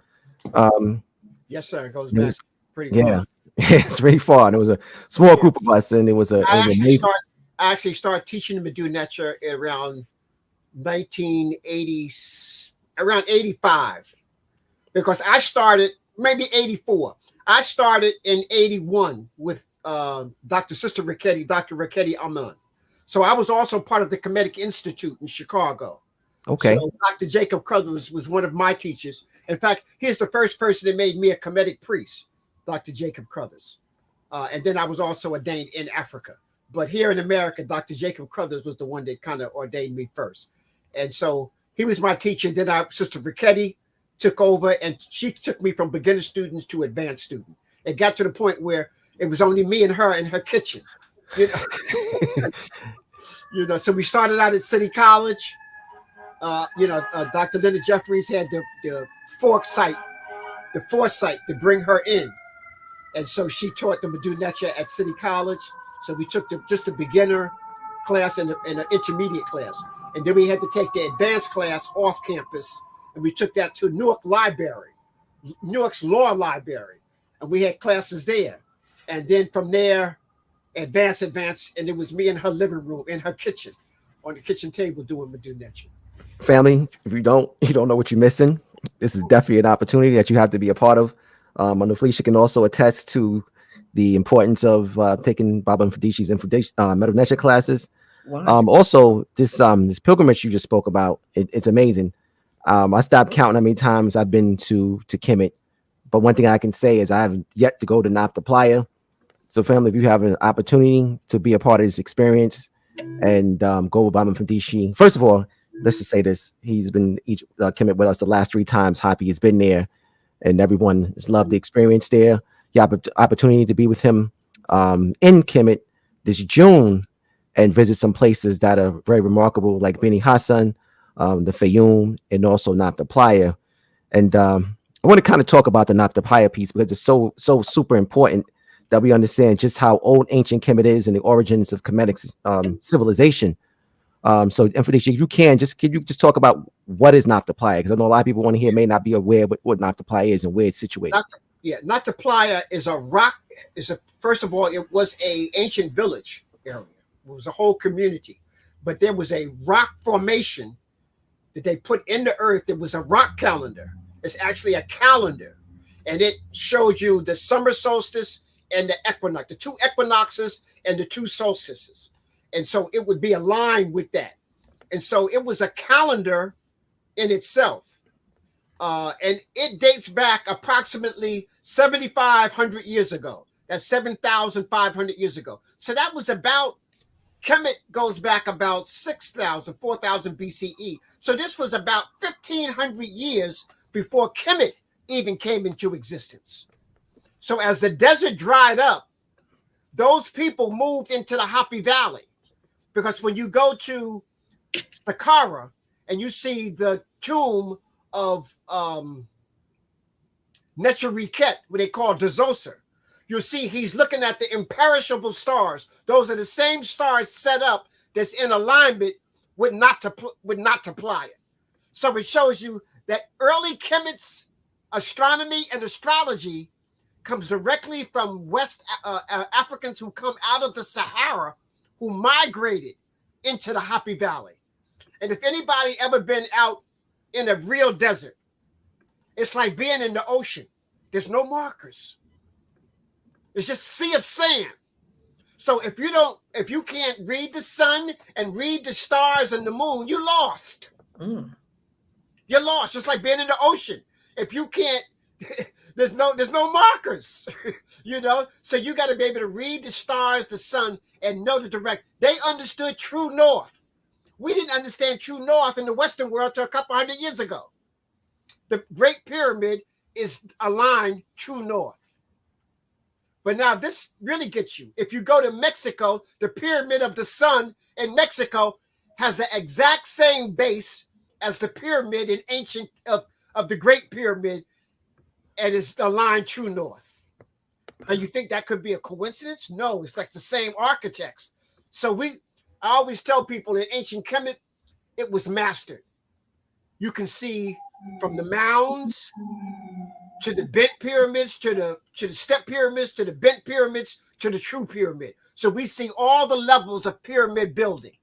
Yes, sir. It goes back pretty far. Yeah. It's really far, and it was a small group of us, and it was I actually started teaching the Badunecha around 1980, around 85, because I started maybe 84. I started in 81 with Dr. Sister Dr. Raketti Aman. So I was also part of the Kemetic Institute in Chicago. Okay. So Dr. Jacob Crothers was one of my teachers. In fact, he's the first person that made me a Kemetic priest, Dr. Jacob Crothers. And then I was also ordained in Africa. But here in America, Dr. Jacob Crothers was the one that kind of ordained me first. And so he was my teacher. Then Sister Richetti took over, and she took me from beginner students to advanced student. It got to the point where it was only me and her in her kitchen. You know, so we started out at City College. Dr. Linda Jeffries had the foresight to bring her in. And so she taught the Medunetia at City College. So we took just a beginner class and an intermediate class. And then we had to take the advanced class off campus. And we took that to Newark's Law Library. And we had classes there. And then from there, advanced. And it was me in her living room, in her kitchen, on the kitchen table doing Medunetia. Family, if you don't know what you're missing, this is definitely an opportunity that you have to be a part of. I know Felicia can also attest to the importance of taking Baba Mfundishi's Medunetia classes. Wow. Also, this pilgrimage you just spoke about, it's amazing. I stopped counting how many times I've been to Kemet, but one thing I can say is I haven't yet to go to Nabta Playa. So, family, if you have an opportunity to be a part of this experience and go with Baba Mfundishi, first of all, let's just say this: he's been Kemet with us the last 3 times. Hoppy has been there, and everyone has loved the experience there. You have an opportunity to be with him in Kemet this June and visit some places that are very remarkable, like Beni Hassan, the Fayoum, and also Nabta Playa. And I want to kind of talk about the Nabta Playa piece because it's so super important that we understand just how old ancient Kemet is and the origins of Kemetic civilization. So, Mfundishi, if you can you just talk about what is Nabta Playa? Because I know a lot of people want to hear may not be aware what Nabta Playa is and where it's situated. Nabta Playa is a rock. First of all, it was a ancient village area. It was a whole community, but there was a rock formation that they put in the earth. It was a rock calendar. It's actually a calendar, and it shows you the summer solstice and the equinox, the 2 equinoxes and the 2 solstices. And so it would be aligned with that. And so it was a calendar in itself. And it dates back approximately 7,500 years ago. That's 7,500 years ago. So that was about, Kemet goes back about 4,000 BCE. So this was about 1,500 years before Kemet even came into existence. So as the desert dried up, those people moved into the Hoppy Valley. Because when you go to Saqqara and you see the tomb of Necherikhet, what they call Dzoser, you'll see he's looking at the imperishable stars. Those are the same stars set up that's in alignment with Nabta Playa. So it shows you that early Kemet's astronomy and astrology comes directly from West Africans who come out of the Sahara, who migrated into the Hoppy Valley. And if anybody ever been out in a real desert, it's like being in the ocean. There's no markers. It's just a sea of sand. So if you can't read the sun and read the stars and the moon, you're lost. You're lost. Just like being in the ocean. If you can't, there's no markers, So you got to be able to read the stars, the sun, and know the direct. They understood true north. We didn't understand true north in the Western world till a couple hundred years ago. The Great Pyramid is aligned true north. But now this really gets you. If you go to Mexico, the Pyramid of the Sun in Mexico has the exact same base as the pyramid in ancient of the Great Pyramid, and is aligned true north. And you think that could be a coincidence? No, it's like the same architects. So I always tell people in ancient Kemet, it was mastered. You can see from the mounds to the bent pyramids, to the step pyramids, to the bent pyramids, to the true pyramid. So we see all the levels of pyramid building.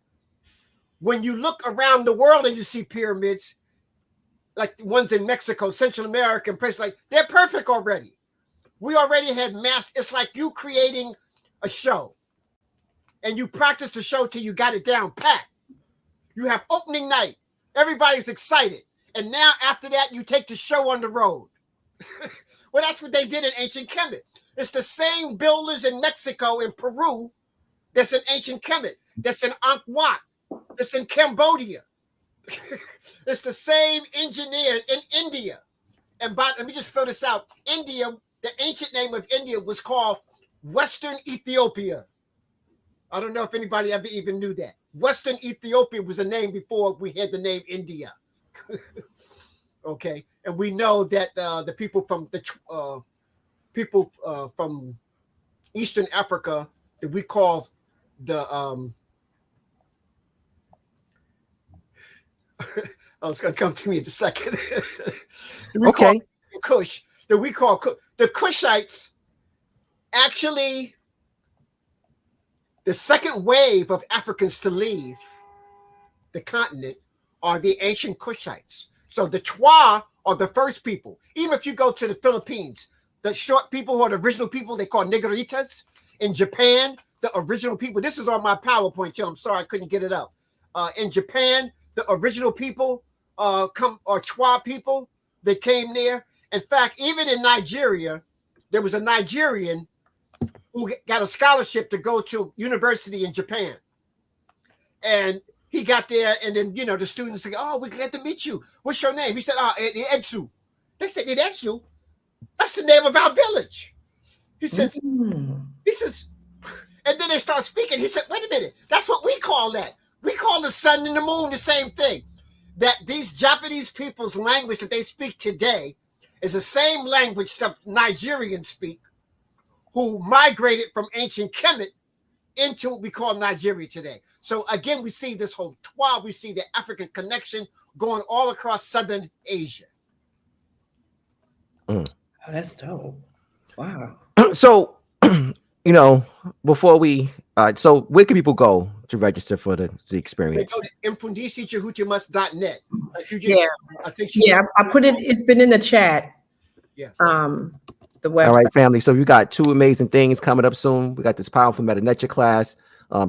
When you look around the world and you see pyramids, like the ones in Mexico, Central America, and places like, they're perfect already. We already had it's like you creating a show. And you practice the show till you got it down pat. You have opening night, Everybody's excited. And now after that, you take the show on the road. Well, that's what they did in ancient Kemet. It's the same builders in Mexico and Peru that's in ancient Kemet, that's in Angkor Wat, that's in Cambodia. It's the same engineers in India. And let me just throw this out. India, the ancient name of India was called Western Ethiopia. I don't know if anybody ever even knew that. Western Ethiopia was a name before we had the name India. Okay, and we know that the people from Eastern Africa that we call the oh, it's going to come to me in a second. Okay. Kush, that we call the Kushites. Actually, the second wave of Africans to leave the continent are the ancient Kushites. So the Twa are the first people. Even if you go to the Philippines, the short people who are the original people, they call Negritas. In Japan, the original people, this is on my PowerPoint too. I'm sorry I couldn't get it up. In Japan, the original people are Twa people that came there. In fact, even in Nigeria, there was a Nigerian who got a scholarship to go to university in Japan. And he got there, and then, you know, the students say, oh, we're glad to meet you. What's your name? He said, Edsu. They said, Edsu? That's the name of our village. He says, and then they start speaking. He said, wait a minute. That's what we call that. We call the sun and the moon the same thing. That these Japanese people's language that they speak today is the same language that Nigerians speak, who migrated from ancient Kemet into what we call Nigeria today. So again, we see this whole Twa, we see the African connection going all across Southern Asia. Oh, that's dope. Wow. So, you know, before we, so where can people go to register for the experience? They go to mfundishijhutyms.net. Yeah. I think I put it, it's been in the chat. Yes. The website. All right, family. So we got two amazing things coming up soon. We got this powerful meta nature class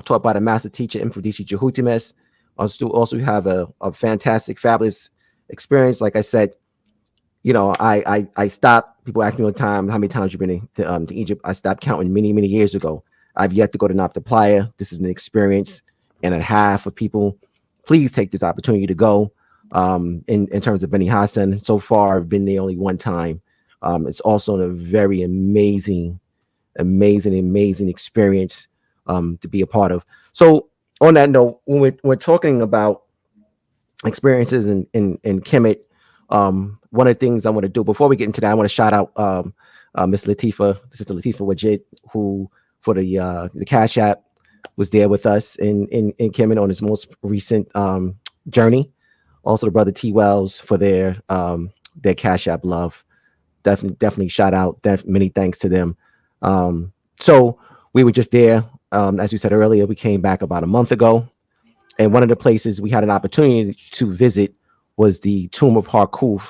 taught by the master teacher Mfundishi Jhutyms. Also have a fantastic, fabulous experience. Like I said, you know, I stopped. People ask me all the time, how many times you've been to Egypt? I stopped counting many years ago. I've yet to go to Nabta Playa. This is an experience and a half for people. Please take this opportunity to go. In terms of Beni Hassan, so far I've been there only one time. It's also a very amazing experience to be a part of. So on that note, when we're talking about experiences in Kemet, one of the things I want to do before we get into that, I want to shout out Miss Latifa, Sister Latifa Wajid, who for the Cash App was there with us in Kemet on his most recent journey. Also the brother T Wells for their Cash App love. Definitely shout out. Many thanks to them. So we were just there. As we said earlier, we came back about a month ago. And one of the places we had an opportunity to visit was the tomb of Harkuf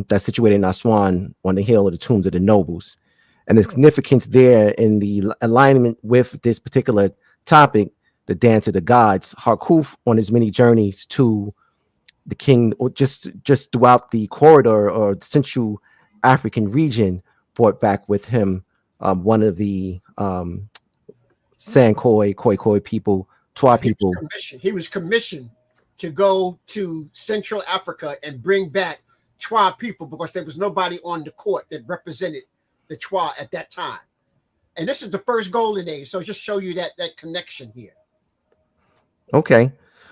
that's situated in Aswan on the hill of the tombs of the nobles. And the significance there in the alignment with this particular topic, the dance of the gods, Harkuf on his many journeys to the king, or just throughout the corridor or the Central African region, brought back with him one of the Sankoi, Khoikhoi people, Twa people. He was commissioned to go to Central Africa and bring back Twa people because there was nobody on the court that represented the Twa at that time. And this is the first golden age. So just show you that connection here.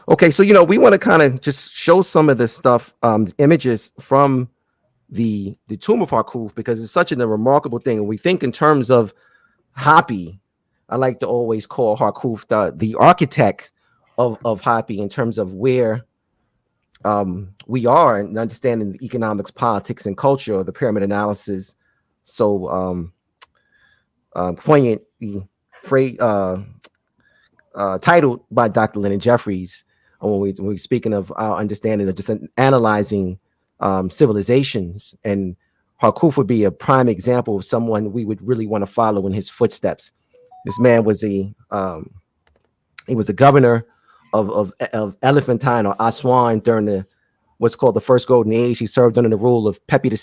Okay, so, you know, we want to kind of just show some of the stuff, images from the tomb of Harkuf, because it's such a remarkable thing. And we think in terms of Hoppy. I like to always call Harkuf the architect of Hoppy in terms of where we are and understanding the economics, politics, and culture of the pyramid analysis. So poignantly titled by Dr. Lennon Jeffries. When we're speaking of our understanding of just analyzing civilizations, and Harkuf would be a prime example of someone we would really want to follow in his footsteps. This man was he was the governor of Elephantine or Aswan during the what's called the First Golden Age. He served under the rule of Pepi the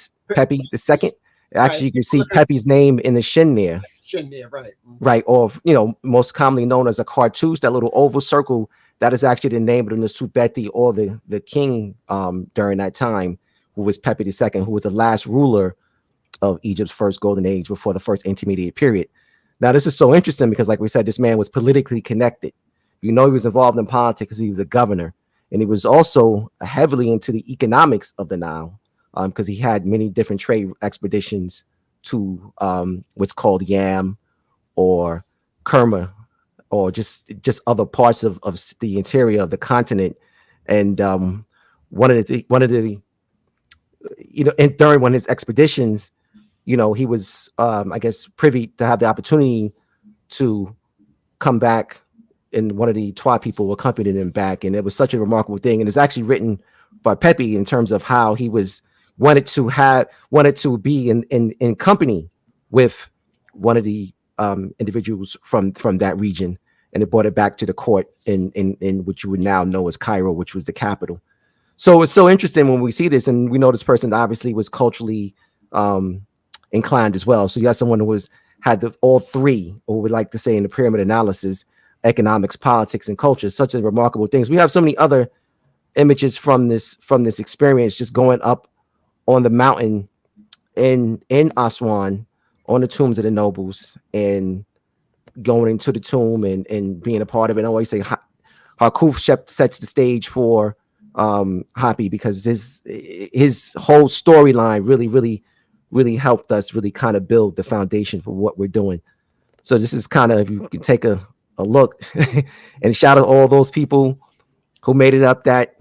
Second. Actually, you can see Pepi's name in the shin there. Shin there, right? Right, or most commonly known as a cartouche, that little oval circle. That is actually the name of the Nusubeti, or the king during that time, who was Pepi II, who was the last ruler of Egypt's first golden age before the first intermediate period. Now, this is so interesting because, like we said, this man was politically connected. He was involved in politics because he was a governor, and he was also heavily into the economics of the Nile because he had many different trade expeditions to what's called Yam or Kerma, or just other parts of the interior of the continent. And one of the and during one of his expeditions, he was I guess privy to have the opportunity to come back, and one of the Twa people accompanied him back, and it was such a remarkable thing. And it's actually written by Pepi in terms of how he wanted to be in company with one of the individuals from that region, and it brought it back to the court in what you would now know as Cairo, which was the capital. So it's so interesting when we see this, and we know this person obviously was culturally inclined as well. So you got someone who had all three, or would like to say in the pyramid analysis, economics, politics, and culture. Such a remarkable things. We have so many other images from this experience, just going up on the mountain in Aswan, on the tombs of the nobles, and going into the tomb and being a part of it. I always say Harkuf sets the stage for Hoppy, because his whole storyline really helped us really kind of build the foundation for what we're doing. So this is kind of, if you can take a look and shout out all those people who made it up that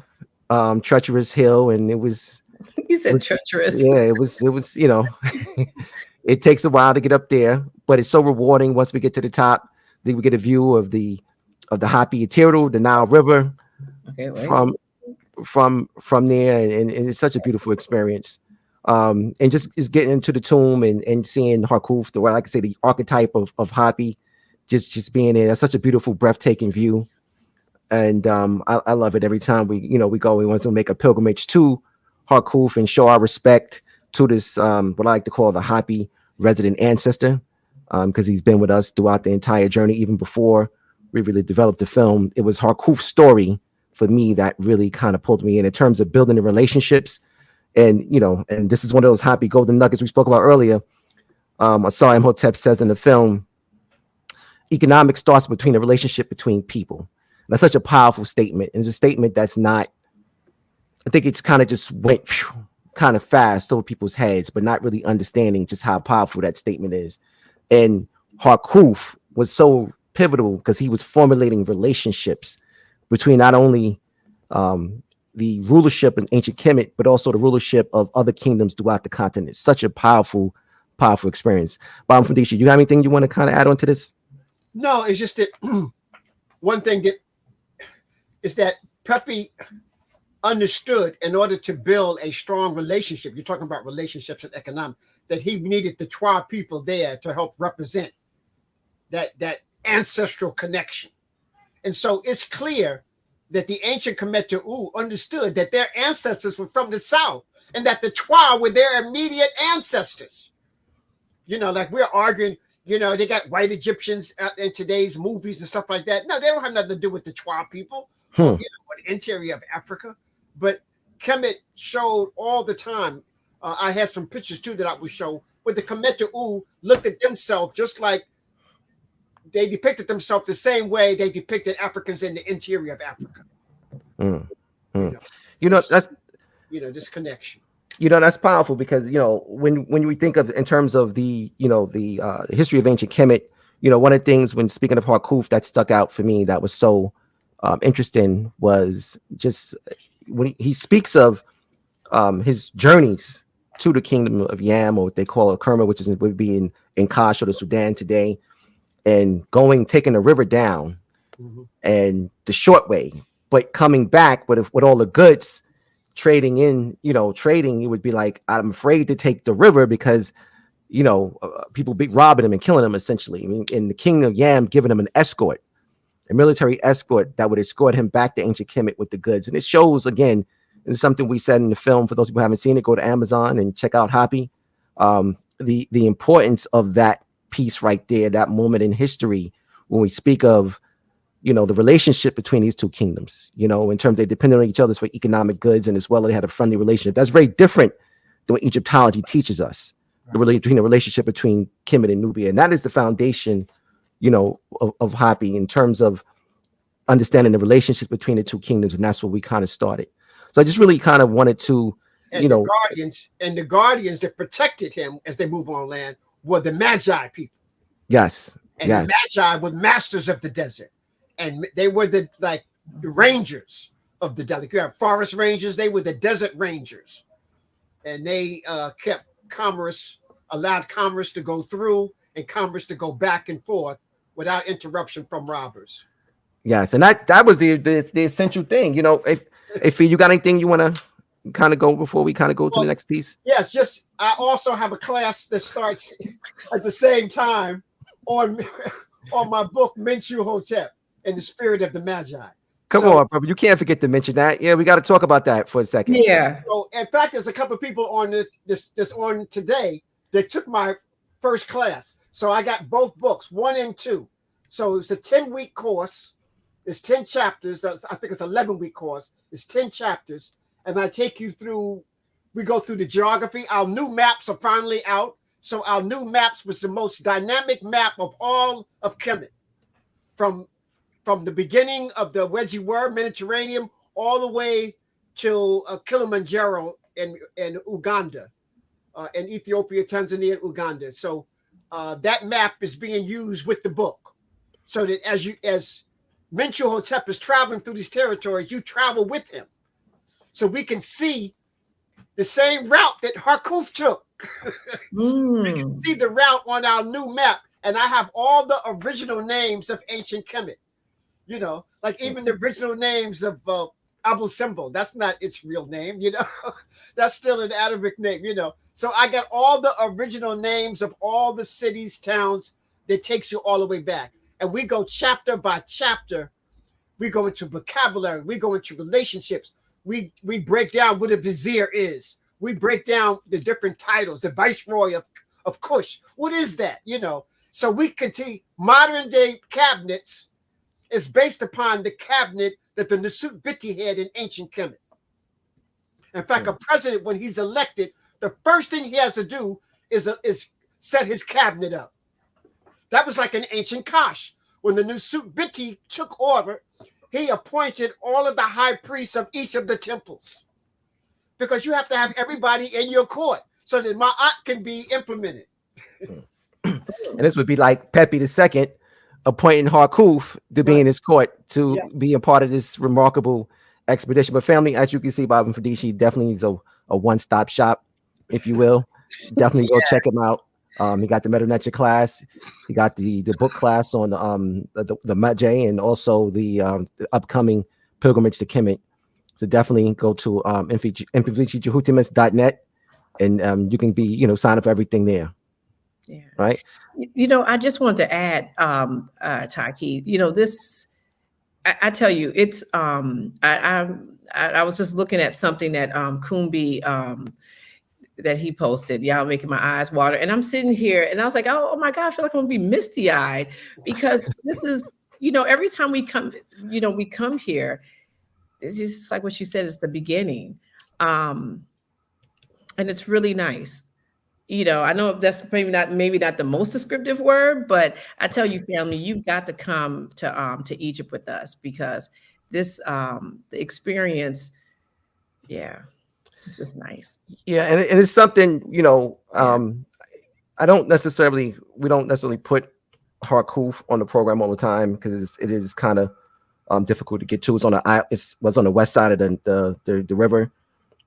treacherous hill. And it was, you said treacherous. Yeah, it was it takes a while to get up there, but it's so rewarding once we get to the top. Then we get a view of the Hoppy Atiru, the Nile River, from there, and it's such a beautiful experience. And just is getting into the tomb and seeing Harkuf, like I say, the archetype of Hoppy, just being there. That's such a beautiful, breathtaking view. And I love it every time we go. We want to make a pilgrimage to Harkuf and show our respect to this what I like to call the Hoppy resident ancestor, because he's been with us throughout the entire journey, even before we really developed the film. It was Harkuf's story for me that really kind of pulled me in terms of building the relationships. And and this is one of those Hoppy golden nuggets we spoke about earlier. Asar Imhotep says in the film, economics starts between a relationship between people. And that's such a powerful statement. And it's a statement that's not, I think it's kind of just went kind of fast over people's heads, but not really understanding just how powerful that statement is. And Harkuf was so pivotal because he was formulating relationships between not only the rulership in ancient Kemet, but also the rulership of other kingdoms throughout the continent. Such a powerful experience. Bob Mfundishi, you have anything you want to kind of add on to this? No, it's just that one thing that is that Pepi understood, in order to build a strong relationship, you're talking about relationships and economics, that he needed the Twa people there to help represent that ancestral connection. And so it's clear that the ancient Kemet understood that their ancestors were from the south, and that the Twa were their immediate ancestors. Like we're arguing, they got white Egyptians in today's movies and stuff like that. No, they don't have nothing to do with the Twa people, or the interior of Africa. But Kemet showed all the time. I had some pictures too that I would show, where the Kemet looked at themselves just like they depicted themselves the same way they depicted Africans in the interior of Africa. That's this connection. That's powerful because when we think of in terms of the the history of ancient Kemet, one of the things when speaking of Harkuf that stuck out for me that was so interesting was just when he speaks of his journeys to the kingdom of Yam, or what they call Kerma, which would be in Kash or the Sudan today, and taking the river down and the short way, but coming back with all the goods, trading, it would be like, I'm afraid to take the river because people be robbing him and killing him essentially. I mean, in the kingdom of Yam, giving him an escort. a military escort that would escort him back to ancient Kemet with the goods. And it shows, again, it's something we said in the film. For those people who haven't seen it, go to Amazon and check out Hoppy. The importance of that piece right there, that moment in history when we speak of, you know, the relationship between these two kingdoms, you know, in terms they depended on each other for economic goods, and as well they had a friendly relationship. That's very different than what Egyptology teaches us, the relationship between Kemet and Nubia. And that is the foundation, you know, of Hoppy in terms of understanding the relationship between the two kingdoms. And that's where we kind of started. So I just really kind of wanted to, and the guardians that protected him as they move on land were the Magi people. Yes. And the Magi were masters of the desert. And they were the rangers of the desert. You have forest rangers, they were the desert rangers. And they kept commerce, allowed commerce to go through and commerce to go back and forth without interruption from robbers. Yes, and that was the essential thing. You know, if you got anything you want to kind of go before we kind of go to the next piece? Yes, just I also have a class that starts at the same time on my book, Mfundishi Jhutyms and the Spirit of the Magi. Come on, brother. You can't forget to mention that. Yeah, we got to talk about that for a second. Yeah. So, in fact, there's a couple of people on this on today that took my first class. So I got both books, 1 and 2. So it's a 10-week course. It's 10 chapters. I think it's an 11-week course. It's 10 chapters. And I take you through, we go through the geography. Our new maps are finally out. So our new maps was the most dynamic map of all of Kemet. From the beginning of the Wedgie Mediterranean, all the way to Kilimanjaro and Uganda, and Ethiopia, Tanzania, and Uganda. So that map is being used with the book, so that as Mfundishi Jhutyms is traveling through these territories, you travel with him, so we can see the same route that Harkuf took. We can see the route on our new map, and I have all the original names of ancient Kemet. You know, like even the original names of Abu Simbel, that's not its real name, you know, that's still an Arabic name, you know. So I got all the original names of all the cities, towns that takes you all the way back. And we go chapter by chapter. We go into vocabulary. We go into relationships. We break down what a vizier is. We break down the different titles, the viceroy of Kush. What is that, you know? So we continue. Modern day cabinets is based upon the cabinet that the Nasut Biti had in ancient Kemet. In fact, a president, when he's elected, the first thing he has to do is set his cabinet up. That was like an ancient Kosh. When the Nasut Biti took over, he appointed all of the high priests of each of the temples, because you have to have everybody in your court so that Ma'at can be implemented. And this would be like Pepi II appointing Harkuf to be in his court to be a part of this remarkable expedition. But family, as you can see, Bob Mfundishi definitely is a one-stop shop, if you will. Definitely go check him out. He got the Meta class, he got the book class on the Magi, and also the upcoming pilgrimage to Kemet. So definitely go to MfundiShiJhutyms.net, and you can be, you know, sign up for everything there. Yeah. Right. You know, I just want to add, Taki, you know, this, I tell you, it's, I was just looking at something that Kumbi, that he posted. Y'all making my eyes water. And I'm sitting here and I was like, oh my God, I feel like I'm gonna be misty eyed, because this is, you know, every time we come, you know, we come here, it's just like what you said, it's the beginning. And it's really nice. You know, I know that's maybe not the most descriptive word, but I tell you, family, you've got to come to Egypt with us, because this the experience, it's just nice. Yeah, and it's something, you know, we don't necessarily put Harkuf on the program all the time, because it is kind of difficult to get to. It was on the west side of the river.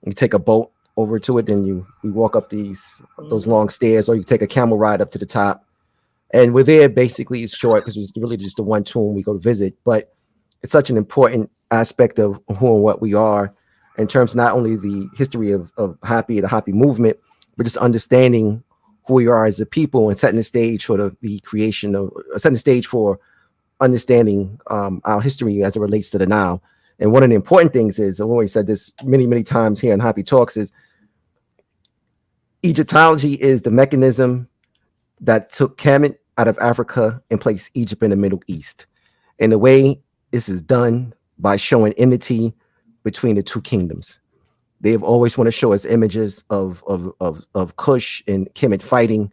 You take a boat over to it, then we walk up those long stairs, or you take a camel ride up to the top, and we're there. Basically, it's short because it's really just the one tomb we go to visit, but it's such an important aspect of who and what we are, in terms of not only the history of Hoppy, the Hoppy movement, but just understanding who we are as a people, and setting the stage for the creation of, setting the stage for understanding our history as it relates to the Nile. And one of the important things is, I've always said this many times here in Hoppy Talks, is Egyptology is the mechanism that took Kemet out of Africa and placed Egypt in the Middle East. And the way this is done by showing enmity between the two kingdoms. They have always want to show us images of Kush and Kemet fighting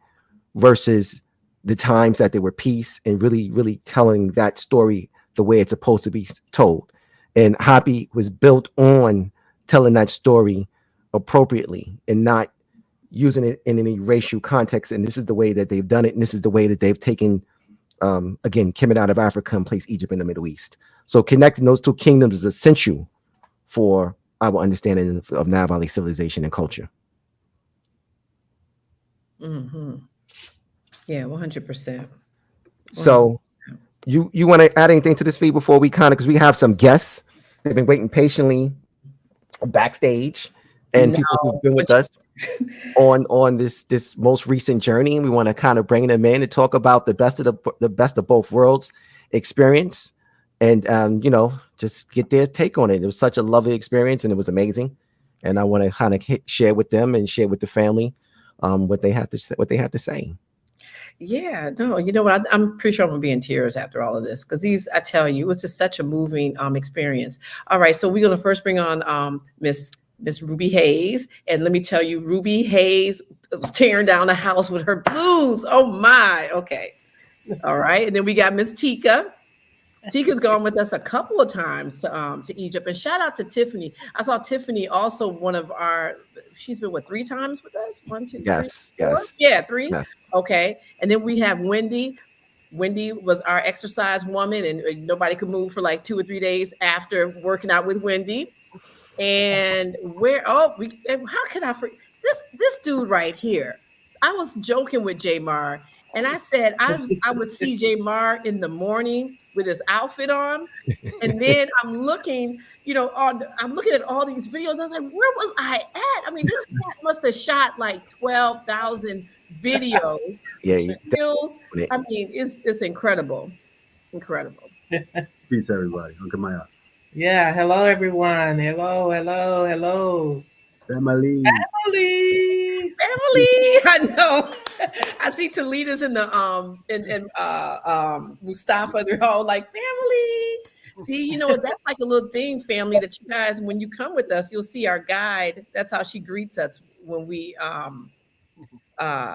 versus the times that they were peace, and really telling that story the way it's supposed to be told. And Hoppy was built on telling that story appropriately and not using it in any racial context. And this is the way that they've done it. And this is the way that they've taken, again, Kemet out of Africa and placed Egypt in the Middle East. So connecting those two kingdoms is essential for our understanding of Nile Valley civilization and culture. Mm-hmm. Yeah, 100%. So you want to add anything to this feed before we because we have some guests. They've been waiting patiently backstage, and people who've been with us on this most recent journey. We want to kind of bring them in and talk about the best of both worlds experience, and just get their take on it. It was such a lovely experience, and it was amazing. And I want to kind of share with them and share with the family what they have to say. Yeah, no, you know what? I'm pretty sure I'm gonna be in tears after all of this, because I tell you, it was just such a moving experience. All right, so we're gonna first bring on Miss Ruby Hayes, and let me tell you, Ruby Hayes was tearing down the house with her blues. Oh my, okay, all right, and then we got Miss Tika. Tika's gone with us a couple of times to Egypt, and shout out to Tiffany. I saw Tiffany also she's been 3 times with us? 1, 2, 3, yes, 4? yes. Yeah, 3. Yes. Okay, and then we have Wendy. Wendy was our exercise woman, and nobody could move for like 2 or 3 days after working out with Wendy. And how could I forget this dude right here? I was joking with Jamar, and I said I would see Jamar in the morning with his outfit on, and then I'm looking at all these videos. I was like, where was I at? I mean, this cat must have shot like 12,000 videos. Yeah, Skills. I mean, it's incredible. Peace, everybody. Uncle Yeah, hello everyone. Hello. Family. I know. I see Talita's in the Mustafa. They're all like family. See, that's like a little thing, family, that you guys, when you come with us, you'll see our guide. That's how she greets us when we when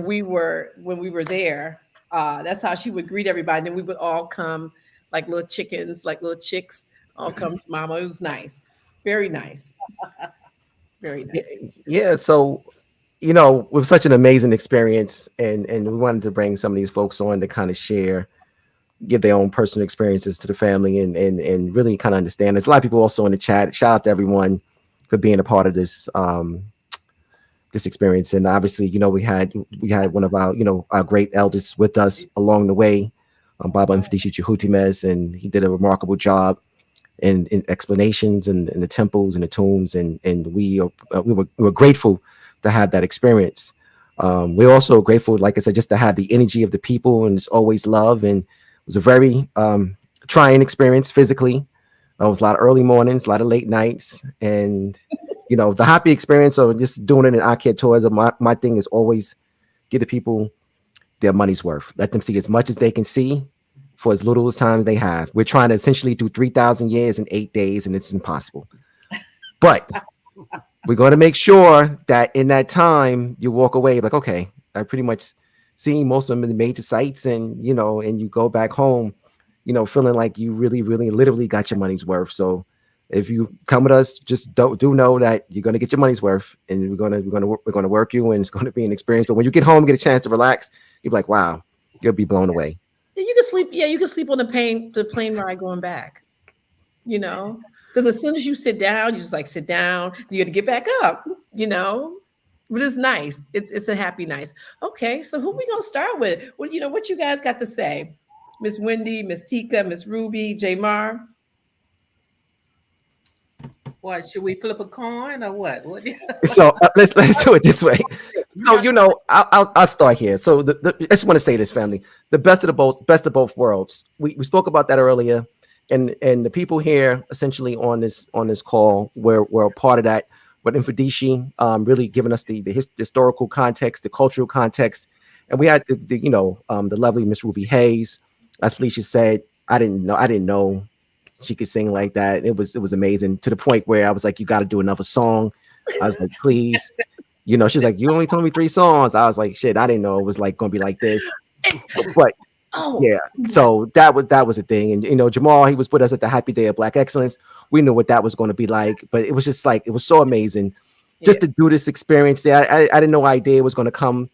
we were there. That's how she would greet everybody. And then we would all come like little chickens, like little chicks, all come to Mama. It was nice. Very nice. Very nice. Yeah. So, it was such an amazing experience, and we wanted to bring some of these folks on to kind of give their own personal experiences to the family and really kind of understand. There's a lot of people also in the chat. Shout out to everyone for being a part of this this experience. And obviously, we had one of our great elders with us along the way, Baba Mfundishi Jhutyms, and he did a remarkable job in explanations and the temples and the tombs, and we were grateful to have that experience. We're also grateful, like I said, just to have the energy of the people, and it's always love. And it was a very trying experience physically. It was a lot of early mornings, a lot of late nights, and the Hoppy experience of just doing it in arcade tours. My thing is always give the people their money's worth. Let them see as much as they can see for as little as time as they have. We're trying to essentially do 3,000 years in 8 days, and it's impossible. But we're going to make sure that in that time you walk away like, okay, I pretty much seen most of them in the major sites, and and you go back home, feeling like you really, really, literally got your money's worth. So if you come with us, just do know that you're going to get your money's worth, and we're going to work you, and it's going to be an experience. But when you get home, get a chance to relax, you'll be like, wow, you'll be blown away. You can sleep. Yeah, you can sleep on the plane ride going back. Because as soon as you sit down, you just like sit down. You got to get back up. But it's nice. It's a happy nice. Okay, so who we gonna start with? What you guys got to say, Miss Wendy, Miss Tika, Miss Ruby, Jamar? What, should we flip a coin or what? So let's do it this way. So I'll start here. So I just want to say this, family, the best of both worlds. We spoke about that earlier, and the people here essentially on this call were a part of that. But Mfundishi really giving us the historical context, the cultural context, and we had the lovely Miss Ruby Hayes. As Felicia said, I didn't know she could sing like that. It was amazing, to the point where I was like, you got to do another song. I was like, please. She's like, you only told me 3 songs. I was like, shit, I didn't know it was like going to be like this. But yeah, so that was a thing. And Jamaar, he was with us at the Happy Day of Black Excellence. We knew what that was going to be like, but it was just like, it was so amazing just to do this experience there. I didn't know idea it was going to come.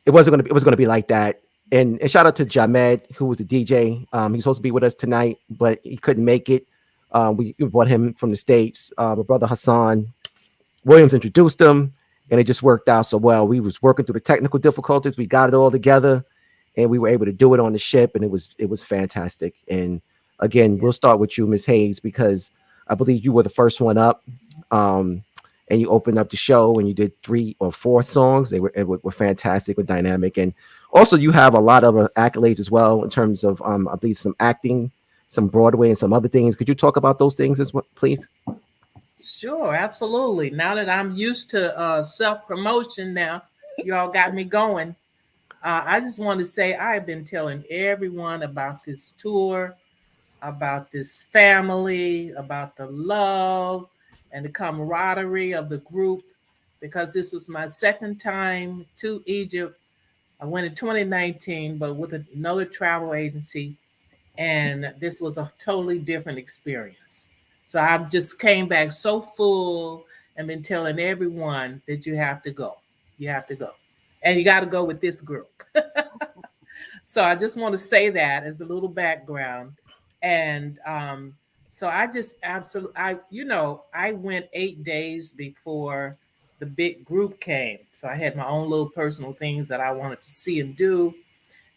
It was going to be like that. And shout out to Jamed, who was the DJ. He's supposed to be with us tonight, but he couldn't make it. We brought him from the States. My brother Hassan Williams introduced him, and it just worked out so well. We was working through the technical difficulties. We got it all together, and we were able to do it on the ship, and it was fantastic. And again, we'll start with you, Miss Hayes, because I believe you were the first one up, and you opened up the show, and you did 3 or 4 songs. They were fantastic and dynamic, and also you have a lot of accolades as well in terms of I believe some acting, some Broadway, and some other things. Could you talk about those things as well, please? Sure, absolutely. Now that I'm used to self-promotion now, you all got me going. I just want to say I've been telling everyone about this tour, about this family, about the love and the camaraderie of the group, because this was my second time to Egypt. I went in 2019, but with another travel agency, and this was a totally different experience. So I just came back so full and been telling everyone that you have to go. You have to go. And you got to go with this group. So I just want to say that as a little background. And so I just I went 8 days before the big group came. So I had my own little personal things that I wanted to see and do.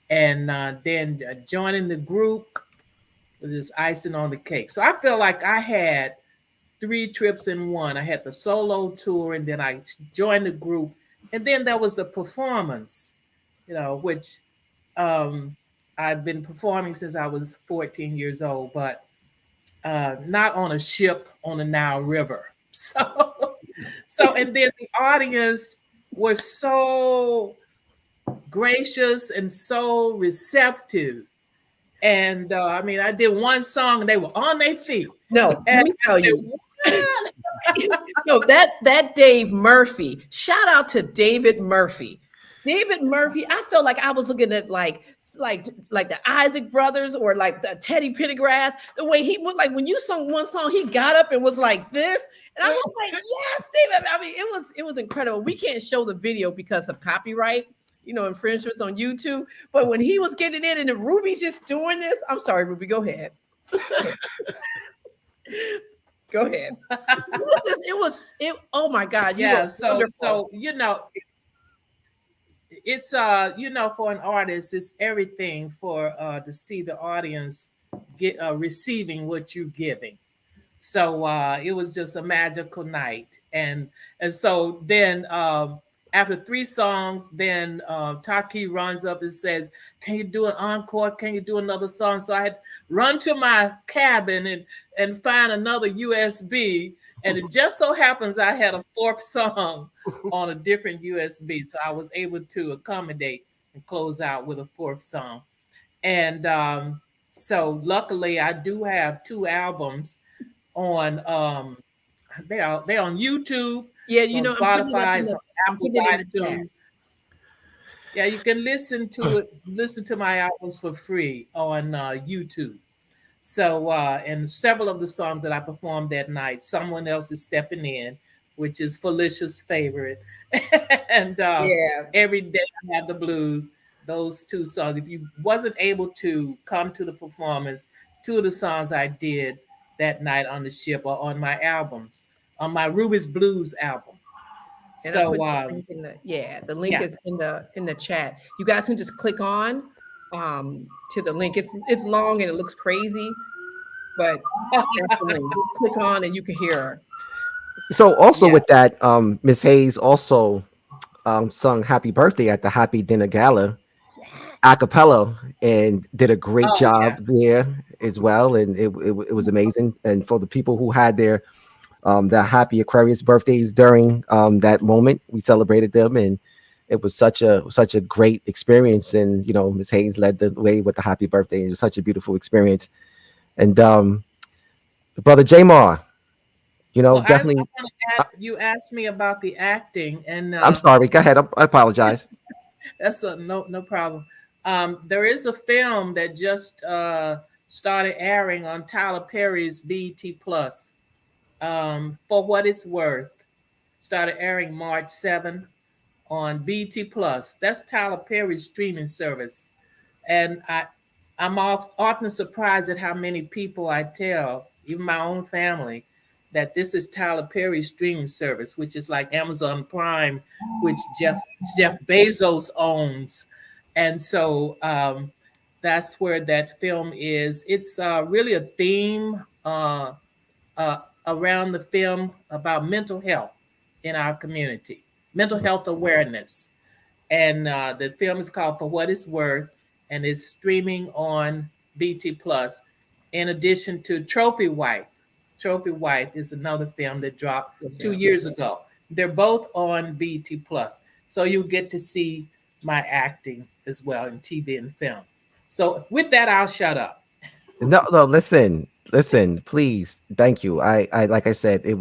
And then joining the group was just icing on the cake. So I feel like I had 3 trips in one. I had the solo tour, and then I joined the group. And then there was the performance, which I've been performing since I was 14 years old, but not on a ship on the Nile River. So and then the audience was so gracious and so receptive. And I did one song and they were on their feet. No, and let me tell you. No, that Dave Murphy. Shout out to David Murphy. David Murphy, I felt like I was looking at like the Isaac Brothers or like the Teddy Pendergrass. The way he was, like when you sung one song, he got up and was like this, and I was like, "Yes, David." I mean, it was incredible. We can't show the video because of copyright, infringements on YouTube. But when he was getting in and the Ruby just doing this, I'm sorry, Ruby, go ahead. Go ahead. Oh my God. Yeah. So it's for an artist, it's everything for to see the audience get receiving what you're giving. So it was just a magical night. And so then after 3 songs, then Taki runs up and says, "Can you do an encore? Can you do another song?" So I had run to my cabin and find another USB. And it just so happens I had a 4th song on a different USB. So I was able to accommodate and close out with a 4th song. And so luckily I do have 2 albums on, they're on YouTube. Yeah, on Spotify, it's on Apple, iTunes. Yeah, you can listen to my albums for free on YouTube. So, and several of the songs that I performed that night, Someone Else Is Stepping In, which is Felicia's favorite. And Every Day I Have the Blues, those 2 songs. If you wasn't able to come to the performance, 2 of the songs I did that night on the ship are on my albums, on my Ruby's Blues album. And so the link is in the chat. You guys can just click on to the link. It's long and it looks crazy, but that's the link. Just click on and you can hear her. So also with that, Ms. Hayes, also sung "Happy Birthday" at the Happy Dinner Gala a cappella and did a great Oh yeah. job there as well, and it was amazing. And for the people who had their happy Aquarius birthdays during that moment, we celebrated them, and it was such a great experience. And Miss Hayes led the way with the happy birthday. It was such a beautiful experience. And brother Jamar, Well, I definitely. want to add, you asked me about the acting, and I'm sorry. Go ahead. I apologize. that's no problem. There is a film that just started airing on Tyler Perry's BET Plus. For what it's worth, started airing March 7 on BET Plus. That's Tyler Perry's streaming service, and I'm often surprised at how many people I tell, even my own family, that this is Tyler Perry's streaming service, which is like Amazon Prime, which Jeff Bezos owns, and so that's where that film is. It's really a theme around the film about mental health in our community, mental health awareness. And the film is called For What It's Worth, and is streaming on BT Plus. In addition to Trophy Wife. Trophy Wife is another film that dropped 2 years ago. They're both on BT Plus. So you get to see my acting as well in TV and film. So with that, I'll shut up. No, no, listen, please. Thank you. I like I said, we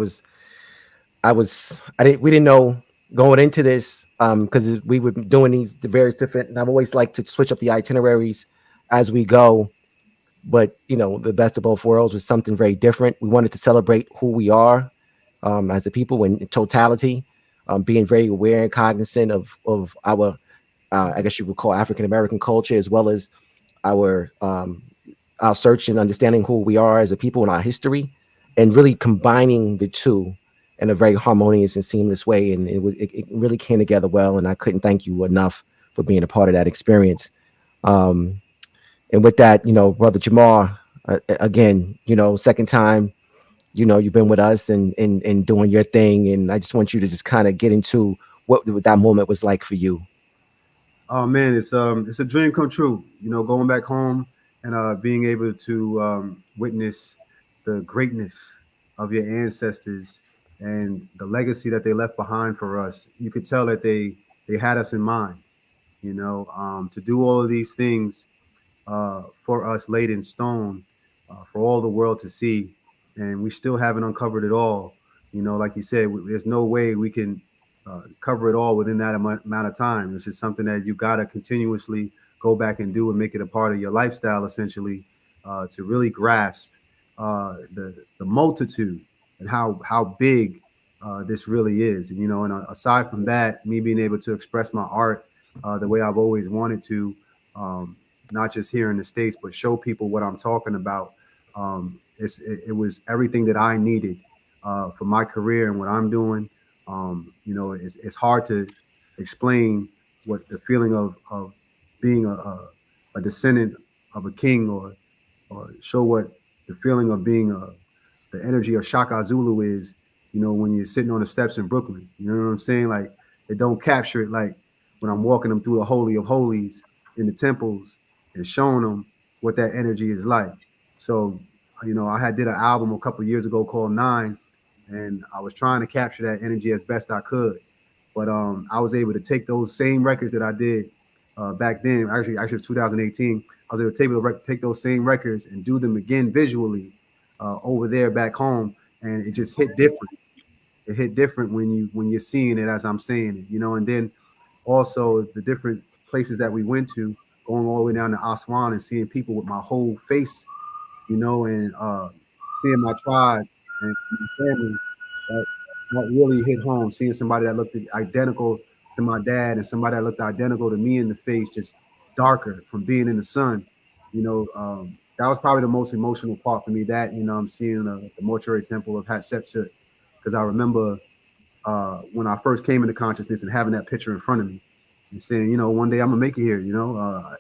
didn't know going into this, because we were doing the various different, and I've always liked to switch up the itineraries as we go. But the best of both worlds was something very different. We wanted to celebrate who we are, as a people in totality, being very aware and cognizant of our, I guess you would call African American culture, as well as our search and understanding who we are as a people in our history, and really combining the two in a very harmonious and seamless way. And it really came together well. And I couldn't thank you enough for being a part of that experience. And with that, brother Jamar, again, second time, you've been with us and doing your thing. And I just want you to just kind of get into what that moment was like for you. Oh man, it's a dream come true. Going back home and being able to witness the greatness of your ancestors and the legacy that they left behind for us. You could tell that they had us in mind. To do all of these things for us laid in stone, for all the world to see, and we still haven't uncovered it all. Like you said, there's no way we can cover it all within that amount of time. This is something that you got to continuously go back and do and make it a part of your lifestyle, essentially, to really grasp the multitude and how big this really is. And aside from that, me being able to express my art the way I've always wanted to, not just here in the States, but show people what I'm talking about. It was everything that I needed for my career and what I'm doing. It's hard to explain what the feeling of being a descendant of a king, or show what the feeling of being the energy of Shaka Zulu is, when you're sitting on the steps in Brooklyn. You know what I'm saying? Like, it don't capture it like when I'm walking them through the Holy of Holies in the temples and showing them what that energy is like. So, I did an album a couple years ago called 9, and I was trying to capture that energy as best I could. But I was able to take those same records that I did back then. Actually, it was 2018. I was able to take those same records and do them again visually over there back home, and it just hit different. It hit different when you're seeing it as I'm saying it, And then also the different places that we went to, going all the way down to Aswan and seeing people with my whole face, and seeing my tribe and my family. That really hit home. Seeing somebody that looked identical to my dad and somebody that looked identical to me in the face, just darker from being in the sun. That was probably the most emotional part for me. That I'm seeing the mortuary temple of Hatshepsut, because I remember when I first came into consciousness and having that picture in front of me and saying, one day I'm gonna make it here. I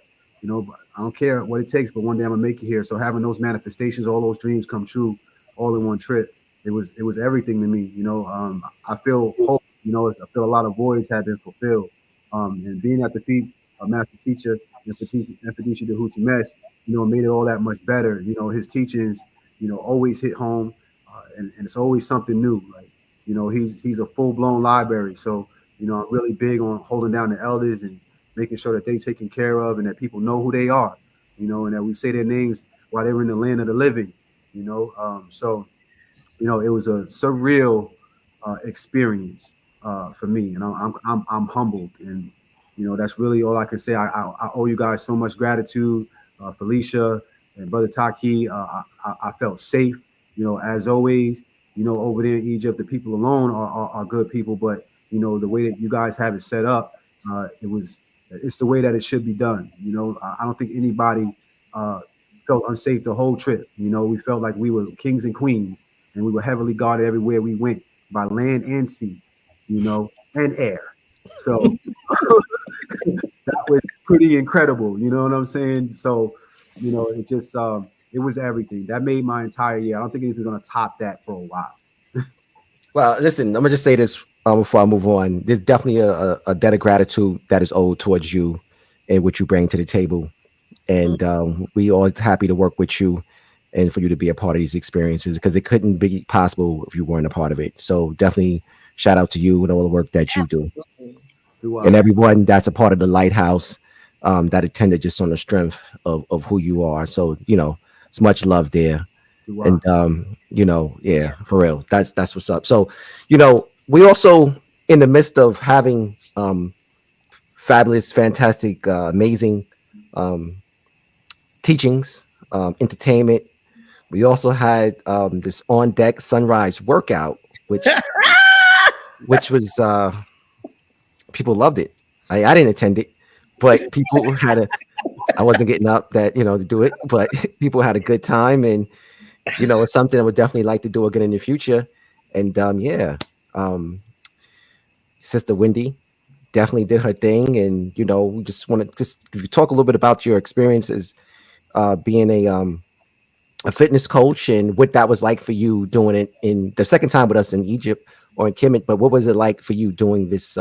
don't care what it takes, but one day I'm gonna make it here. So having those manifestations, all those dreams come true, all in one trip. It was everything to me. I feel hope You know, I feel a lot of voids have been fulfilled. And being at the feet of Master Teacher Mfundishi Jhutyms, you know, made it all that much better. You know, his teachings, you know, always hit home, and it's always something new. Like, you know, he's a full blown library. So, you know, I'm really big on holding down the elders and making sure that they're taken care of and that people know who they are. You know, and that we say their names while they were in the land of the living. You know, so you know, it was a surreal experience for me, and I'm humbled, and you know, that's really all I can say. I owe you guys so much gratitude, Felicia and Brother Taki. I felt safe, you know, as always. You know, over there in Egypt, the people alone are good people, but you know, the way that you guys have it set up, it's the way that it should be done. You know, I don't think anybody felt unsafe the whole trip. You know, we felt like we were kings and queens, and we were heavily guarded everywhere we went by land and sea, you know, and air. So that was pretty incredible. You know what I'm saying? So, you know, it just it was everything that made my entire year. I don't think anything's gonna top that for a while. Well, listen, I'm gonna just say this before I move on. There's definitely a debt of gratitude that is owed towards you and what you bring to the table, and we always happy to work with you and for you to be a part of these experiences, because it couldn't be possible if you weren't a part of it. So definitely shout out to you and all the work that you do, and everyone that's a part of the Lighthouse that attended just on the strength of who you are. So, you know, it's much love there. And you know, yeah, for real, that's what's up. So, you know, we also in the midst of having fabulous, fantastic, amazing teachings, entertainment. We also had this on deck sunrise workout, which was people loved it. I didn't attend it, but people had a. I wasn't getting up that, you know, to do it, but people had a good time, and you know, it's something I would definitely like to do again in the future. And Sister Wendy definitely did her thing, and you know, we just want to just talk a little bit about your experiences being a fitness coach and what that was like for you doing it in the second time with us in Egypt or in Kemet. But what was it like for you doing this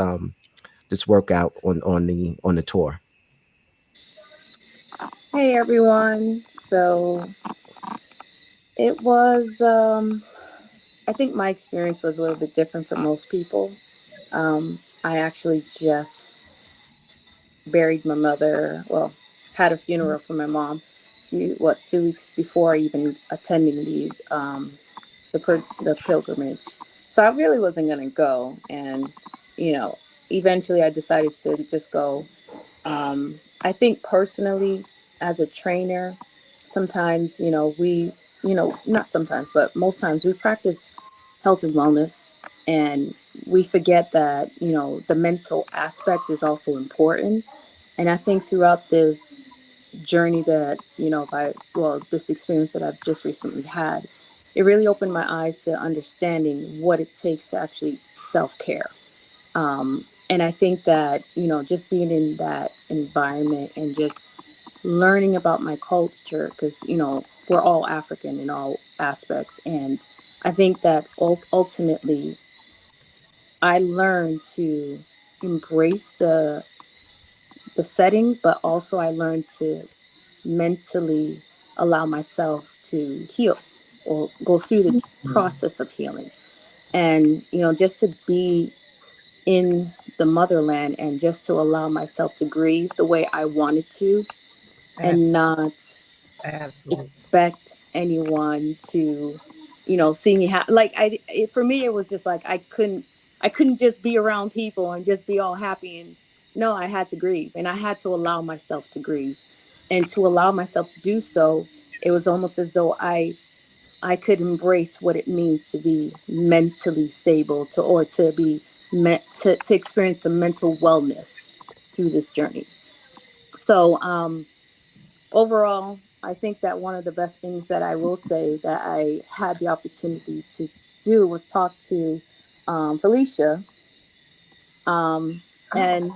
this workout on the tour? Hey everyone. So it was I think my experience was a little bit different from most people. I actually just buried my mother, well, had a funeral for my mom 2 weeks before even attending the pilgrimage. So I really wasn't gonna go, and you know, eventually I decided to just go. I think personally, as a trainer, sometimes, you know, not sometimes, but most times we practice health and wellness, and we forget that, you know, the mental aspect is also important. And I think throughout this journey that, you know, this experience that I've just recently had, it really opened my eyes to understanding what it takes to actually self-care. And I think that, you know, just being in that environment and just learning about my culture, because, you know, we're all African in all aspects. And I think that ultimately I learned to embrace the setting, but also I learned to mentally allow myself to heal or go through the process of healing. And, you know, just to be in the motherland and just to allow myself to grieve the way I wanted to, and not expect anyone to, you know, see me for me it was just like I couldn't just be around people and just be all happy. And no, I had to grieve, and I had to allow myself to grieve. And to allow myself to do so, it was almost as though I could embrace what it means to be mentally stable, to be to experience some mental wellness through this journey. So overall, I think that one of the best things that I will say that I had the opportunity to do was talk to Felicia, and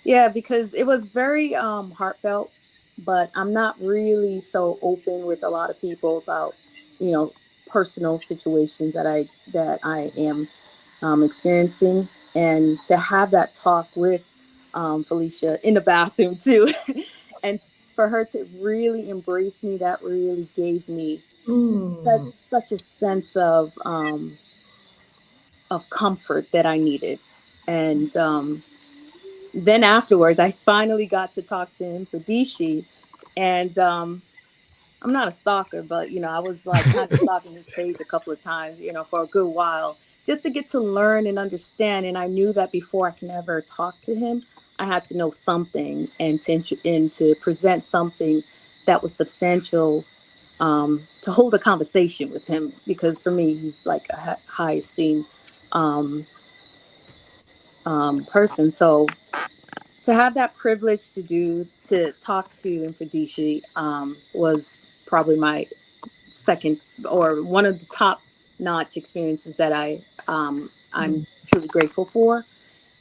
yeah, because it was very heartfelt. But I'm not really so open with a lot of people about, personal situations that I am experiencing. And to have that talk with Felicia in the bathroom too, and for her to really embrace me, that really gave me such a sense of comfort that I needed. And then afterwards, I finally got to talk to Mfundishi, and I'm not a stalker, but I was like kind of stalking his page a couple of times, for a good while, just to get to learn and understand. And I knew that before I can ever talk to him, I had to know something and to present something that was substantial, to hold a conversation with him, because for me, he's like a high esteemed person. So to have that privilege to talk to Mfundishi was probably my second or one of the top notch experiences that I'm truly grateful for.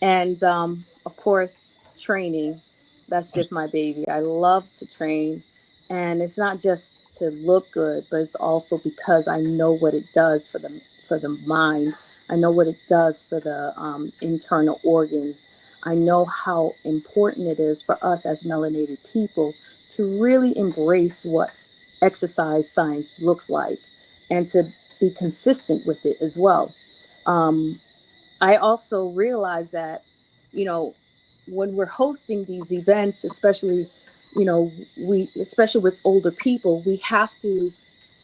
And of course, training, that's just my baby. I love to train, and it's not just to look good, but it's also because I know what it does for the mind. I know what it does for the internal organs. I know how important it is for us as melanated people to really embrace what exercise science looks like and to be consistent with it as well. I also realize that, when we're hosting these events, especially, especially with older people, we have to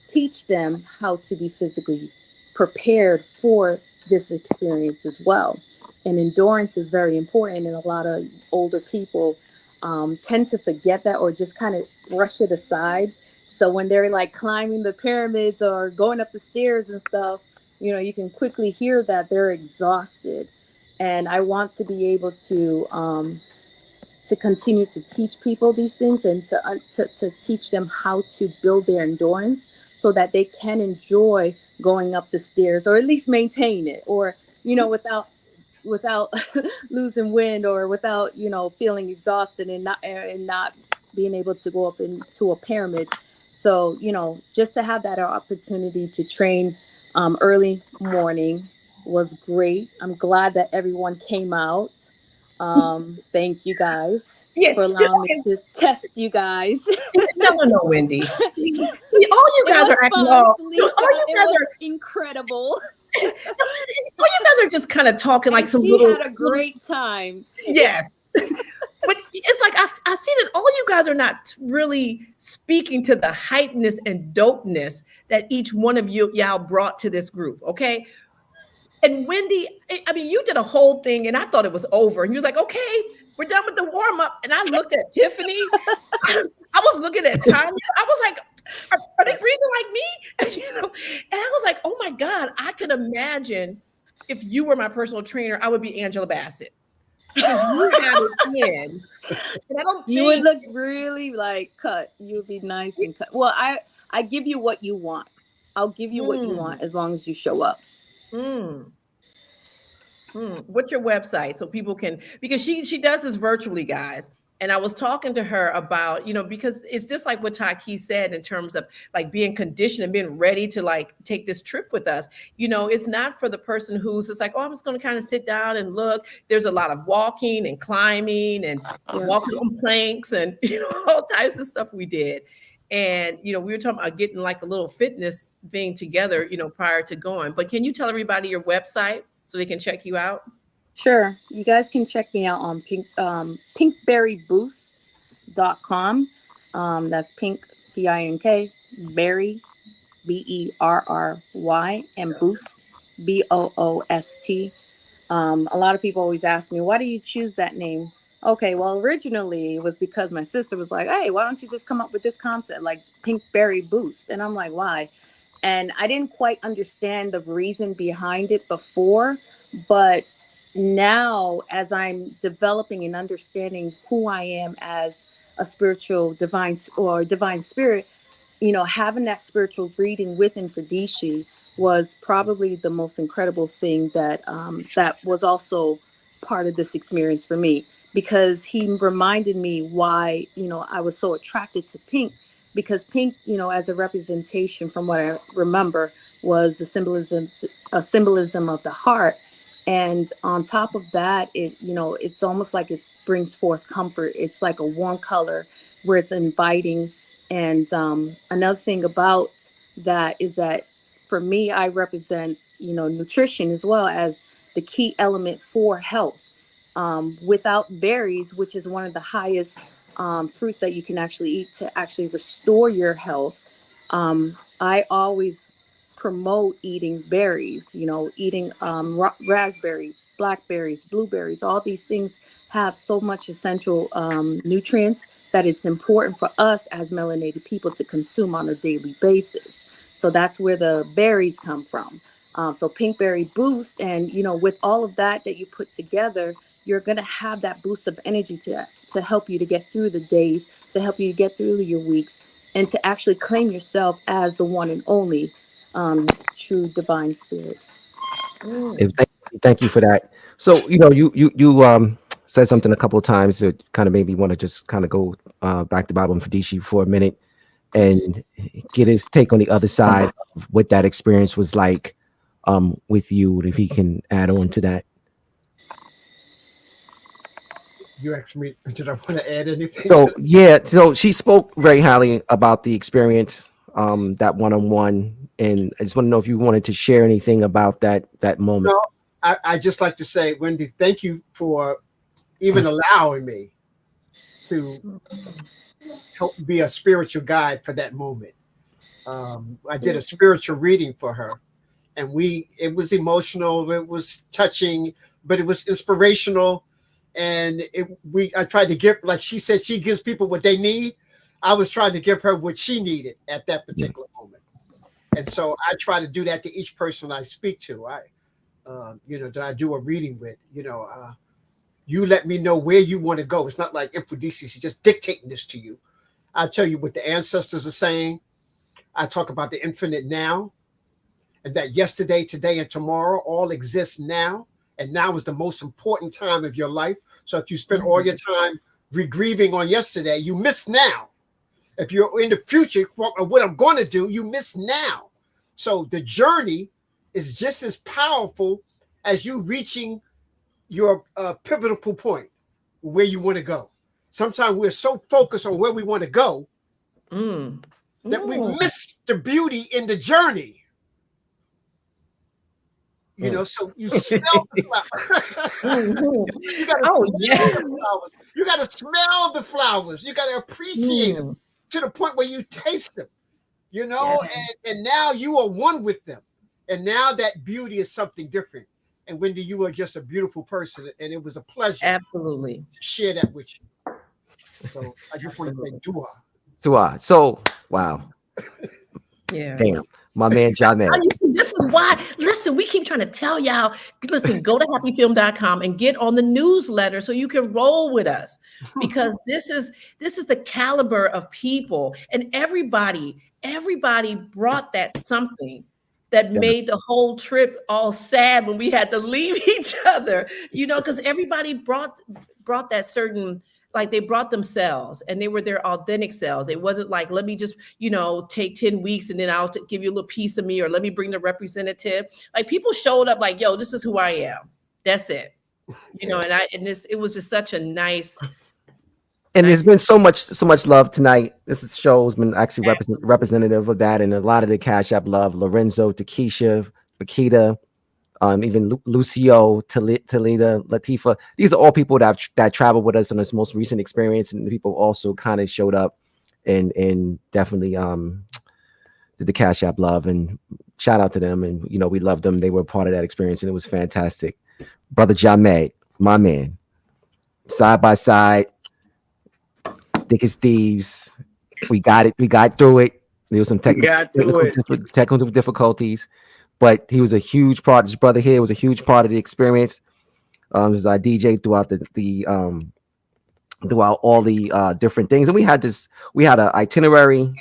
teach them how to be physically prepared for this experience as well. And endurance is very important, and a lot of older people tend to forget that or just kind of brush it aside. So when they're like climbing the pyramids or going up the stairs and stuff, you can quickly hear that they're exhausted. And I want to be able to continue to teach people these things and to teach them how to build their endurance so that they can enjoy going up the stairs, or at least maintain it, or without losing wind, or without feeling exhausted and not being able to go up into a pyramid. So just to have that opportunity to train early morning was great. I'm glad that everyone came out. Thank you guys for allowing me to test you guys. No, Wendy. See, all you guys are acting all you guys are incredible. All you guys are just kind of talking like some little. Had a great time. Yes. But it's like I see that all you guys are not really speaking to the hypeness and dopeness that each one of y'all brought to this group, okay? And Wendy, I mean, you did a whole thing, and I thought it was over. And you was like, "Okay, we're done with the warm up." And I looked at Tiffany. I was looking at Tanya. I was like, "Are they breathing like me?" And I was like, "Oh my God!" I could imagine if you were my personal trainer, I would be Angela Bassett. Because you got it in. And I don't you would look really like cut. You would be nice and cut. Well, I give you what you want. I'll give you what you want as long as you show up. What's your website so people can, because she does this virtually, guys. And I was talking to her about, because it's just like what Taki said in terms of like being conditioned and being ready to like take this trip with us. It's not for the person who's just like, oh, I'm just going to kind of sit down and look. There's a lot of walking and climbing and walking on planks and, all types of stuff we did. And, we were talking about getting like a little fitness thing together, prior to going. But can you tell everybody your website so they can check you out? Sure. You guys can check me out on pinkberryboost.com. That's pink, P-I-N-K, berry, B-E-R-R-Y, and boost, B-O-O-S-T. A lot of people always ask me, why do you choose that name? Okay, well, originally it was because my sister was like, hey, why don't you just come up with this concept, like Pink Berry Boost? And I'm like, why? And I didn't quite understand the reason behind it before, but now as I'm developing and understanding who I am as a spiritual divine spirit, having that spiritual reading with Mfundishi was probably the most incredible thing that was also part of this experience for me, because he reminded me why, I was so attracted to pink, because pink, as a representation from what I remember was a symbolism of the heart. And on top of that, it's almost like it brings forth comfort. It's like a warm color where it's inviting. And another thing about that is that for me, I represent, nutrition as well as the key element for health. Without berries, which is one of the highest fruits that you can actually eat to actually restore your health, I always promote eating berries, eating raspberry, blackberries, blueberries. All these things have so much essential nutrients that it's important for us as melanated people to consume on a daily basis. So that's where the berries come from. So Pinkberry Boost, and with all of that you put together, you're gonna have that boost of energy to help you to get through the days, to help you get through your weeks, and to actually claim yourself as the one and only true divine spirit. And thank you for that. So you said something a couple of times that kind of made me want to just kind of go back to Bible Mfundishi for a minute and get his take on the other side of what that experience was like with you, if he can add on to that. You asked me, did I want to add anything? So she spoke very highly about the experience, that one-on-one, and I just want to know if you wanted to share anything about that moment. No, I just like to say, Wendy, thank you for even allowing me to help be a spiritual guide for that moment. I did a spiritual reading for her, and it was emotional, it was touching, but it was inspirational. And I tried to give, like she said, she gives people what they need. I was trying to give her what she needed at that particular moment. And so I try to do that to each person I speak to. That I do a reading with, you let me know where you want to go. It's not like Mfundishi is just dictating this to you. I tell you what the ancestors are saying. I talk about the infinite now, and that yesterday, today, and tomorrow all exist now. And now is the most important time of your life. So if you spend all your time grieving on yesterday, you miss now. If you're in the future, what I'm going to do, you miss now. So the journey is just as powerful as you reaching your pivotal point where you want to go. Sometimes we're so focused on where we want to go that we miss the beauty in the journey. So you smell the flowers. You gotta smell the flowers. You gotta smell the flowers. You gotta appreciate them to the point where you taste them. And now you are one with them. And now that beauty is something different. And Wendy, you are just a beautiful person, and it was a pleasure, absolutely, to share that with you. So I just want to say dua. So wow. Yeah. Damn. My man Jamaar. This is why, listen, we keep trying to tell y'all, listen, go to happyfilm.com and get on the newsletter so you can roll with us, because this is the caliber of people, and everybody brought that something that made the whole trip all sad when we had to leave each other, because everybody brought that certain, like they brought themselves, and they were their authentic selves. It wasn't like, let me just, take 10 weeks and then I'll give you a little piece of me, or let me bring the representative. Like people showed up like, yo, this is who I am. That's it. It was just such a nice. And there's been so much love tonight. This show has been actually representative of that, and a lot of the Cash App love. Lorenzo, Takesha, Bakita, even Lucio, Talita, Latifa. These are all people that traveled with us on this most recent experience, and the people also kind of showed up and definitely did the Cash App love, and shout out to them. And we loved them. They were part of that experience, and it was fantastic. Brother Jamaar, my man, side by side, thick as thieves. We got it. We got through it. There was some technical difficulties. But he was a huge part. His brother here was a huge part of the experience. He was our DJ throughout throughout all the different things. And we had an itinerary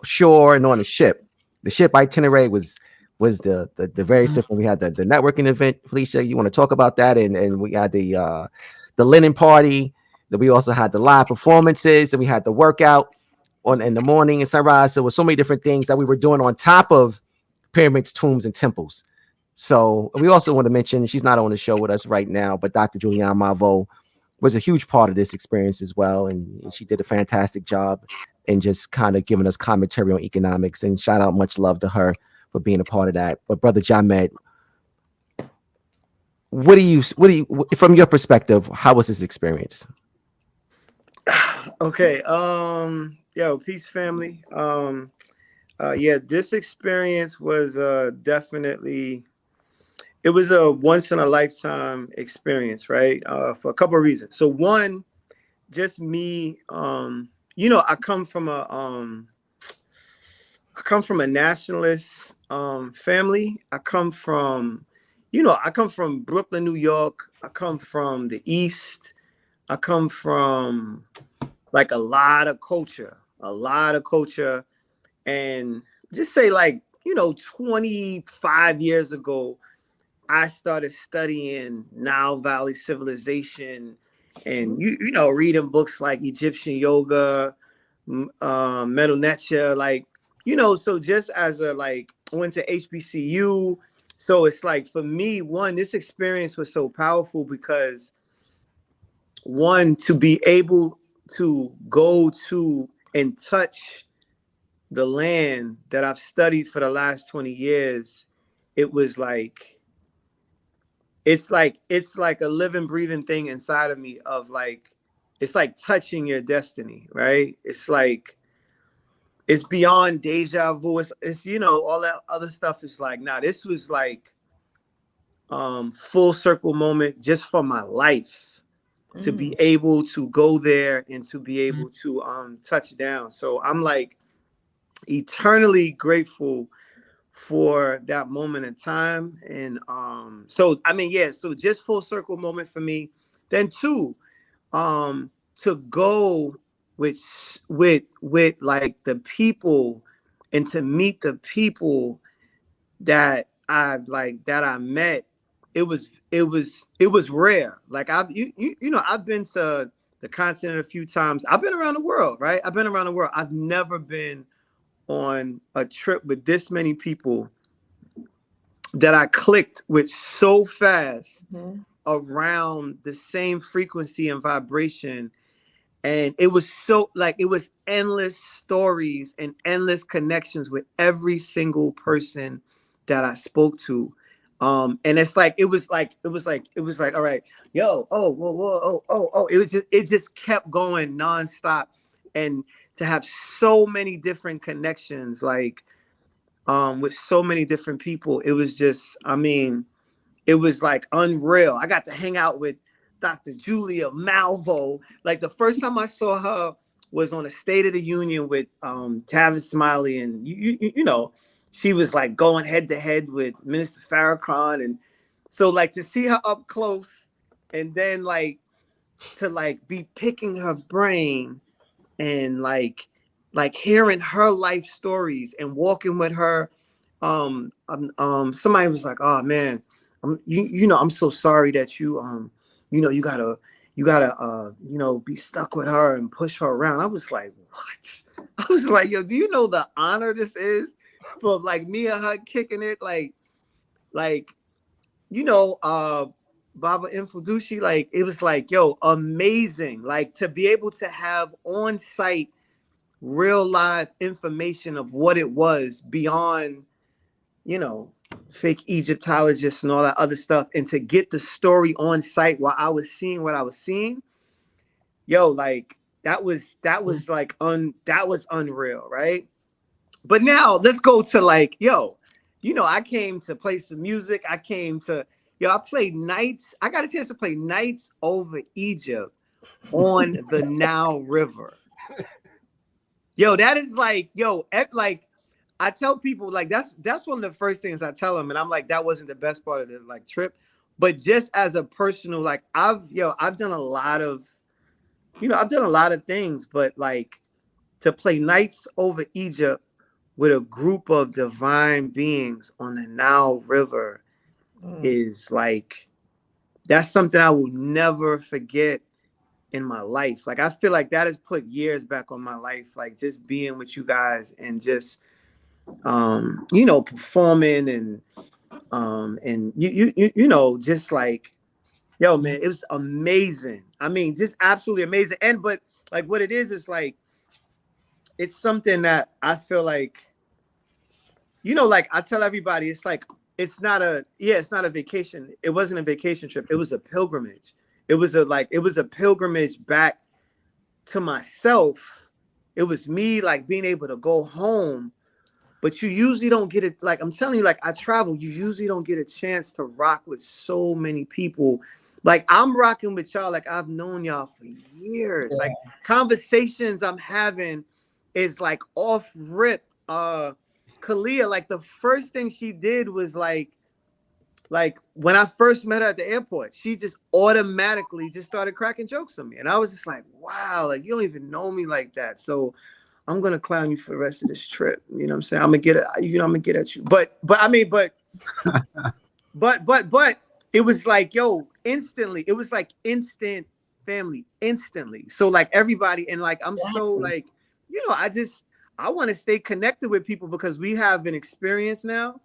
shore and on the ship. The ship itinerary was the various different. We had the networking event. Felicia, you want to talk about that? And we had the linen party. That we also had the live performances, and we had the workout in the morning and sunrise. So there were so many different things that we were doing on top of pyramids, tombs, and temples. So we also want to mention, she's not on the show with us right now, but Dr. Julianne Mavo was a huge part of this experience as well. And she did a fantastic job in just kind of giving us commentary on economics, and shout out, much love to her for being a part of that. But Brother Jamed, what do you, from your perspective, how was this experience? Okay. Yo, peace, family. Yeah, this experience was definitely, it was a once in a lifetime experience, right? For a couple of reasons. So one, just me, you know, I come from a nationalist family. I come from Brooklyn, New York. I come from the East. I come from like a lot of culture, and just say, like, 25 years ago, I started studying Nile Valley civilization, and reading books like Egyptian yoga, Metal Netia, like, so just as a, like, went to HBCU. So it's like, for me, one, this experience was so powerful because, one, to be able to go to and touch the land that I've studied for the last 20 years, it was like, it's like a living, breathing thing inside of me of, like, it's like touching your destiny, right? It's like, it's beyond deja vu. It's all that other stuff is like, nah, this was like full circle moment just for my life, to be able to go there and to be able to touch down. So I'm like eternally grateful for that moment in time. And so I mean, yeah, so just full circle moment for me. Then two, to go with like the people, and to meet the people that I met. It was rare. Like, I've been to the continent a few times. I've been around the world, right? I've never been on a trip with this many people that I clicked with so fast around the same frequency and vibration. And it was so, like, it was endless stories and endless connections with every single person that I spoke to. And it's like, it was like, all right, yo, oh, whoa, whoa, oh. It just kept going nonstop. And to have so many different connections, like, with so many different people, it was just, I mean, it was like unreal. I got to hang out with Dr. Julia Malvo. Like, the first time I saw her was on a State of the Union with Tavis Smiley, and you know, she was like going head to head with Minister Farrakhan, and so, like, to see her up close, and then, like, to, like, be picking her brain, and like hearing her life stories and walking with her. Somebody was like, "Oh man, I'm so sorry that you you gotta be stuck with her and push her around." I was like, what? I was like, yo, do you know the honor this is for, like, me and her kicking it, like Baba Mfundishi, like, it was like, yo, amazing, like, to be able to have on site real live information of what it was beyond, fake Egyptologists and all that other stuff, and to get the story on site while I was seeing what I was seeing. Yo, like, that was unreal, right? But now let's go to, like, I came to play some music. I played nights. I got a chance to play nights over Egypt on the Nile River. Yo, that is like, like, I tell people, like, that's one of the first things I tell them, and I'm like, that wasn't the best part of the, like, trip, but just as a personal, like, I've done a lot of things, but, like, to play nights over Egypt with a group of divine beings on the Nile River is like, that's something I will never forget in my life. Like, I feel like that has put years back on my life, like, just being with you guys and just performing and And you know, just like, yo, man, it was amazing. I mean, just absolutely amazing. And but like what it is like, it's something that I feel like, you know, like I tell everybody, it's like, it's not a vacation. It wasn't a vacation trip. It was a pilgrimage. It was a pilgrimage back to myself. It was me like being able to go home. But you usually don't get it. Like I'm telling you, like I travel, you usually don't get a chance to rock with so many people. Like I'm rocking with y'all, like I've known y'all for years. Yeah. Like conversations I'm having is like off rip. Kalia, like the first thing she did was like when I first met her at the airport, she just automatically just started cracking jokes on me. And I was just like, wow, like you don't even know me like that. So I'm gonna clown you for the rest of this trip. You know what I'm saying? I'm gonna get at you. But I mean, but it was like, yo, instantly, it was like instant family, instantly. So like everybody, and like I'm so like, you know, I want to stay connected with people because we have an experience now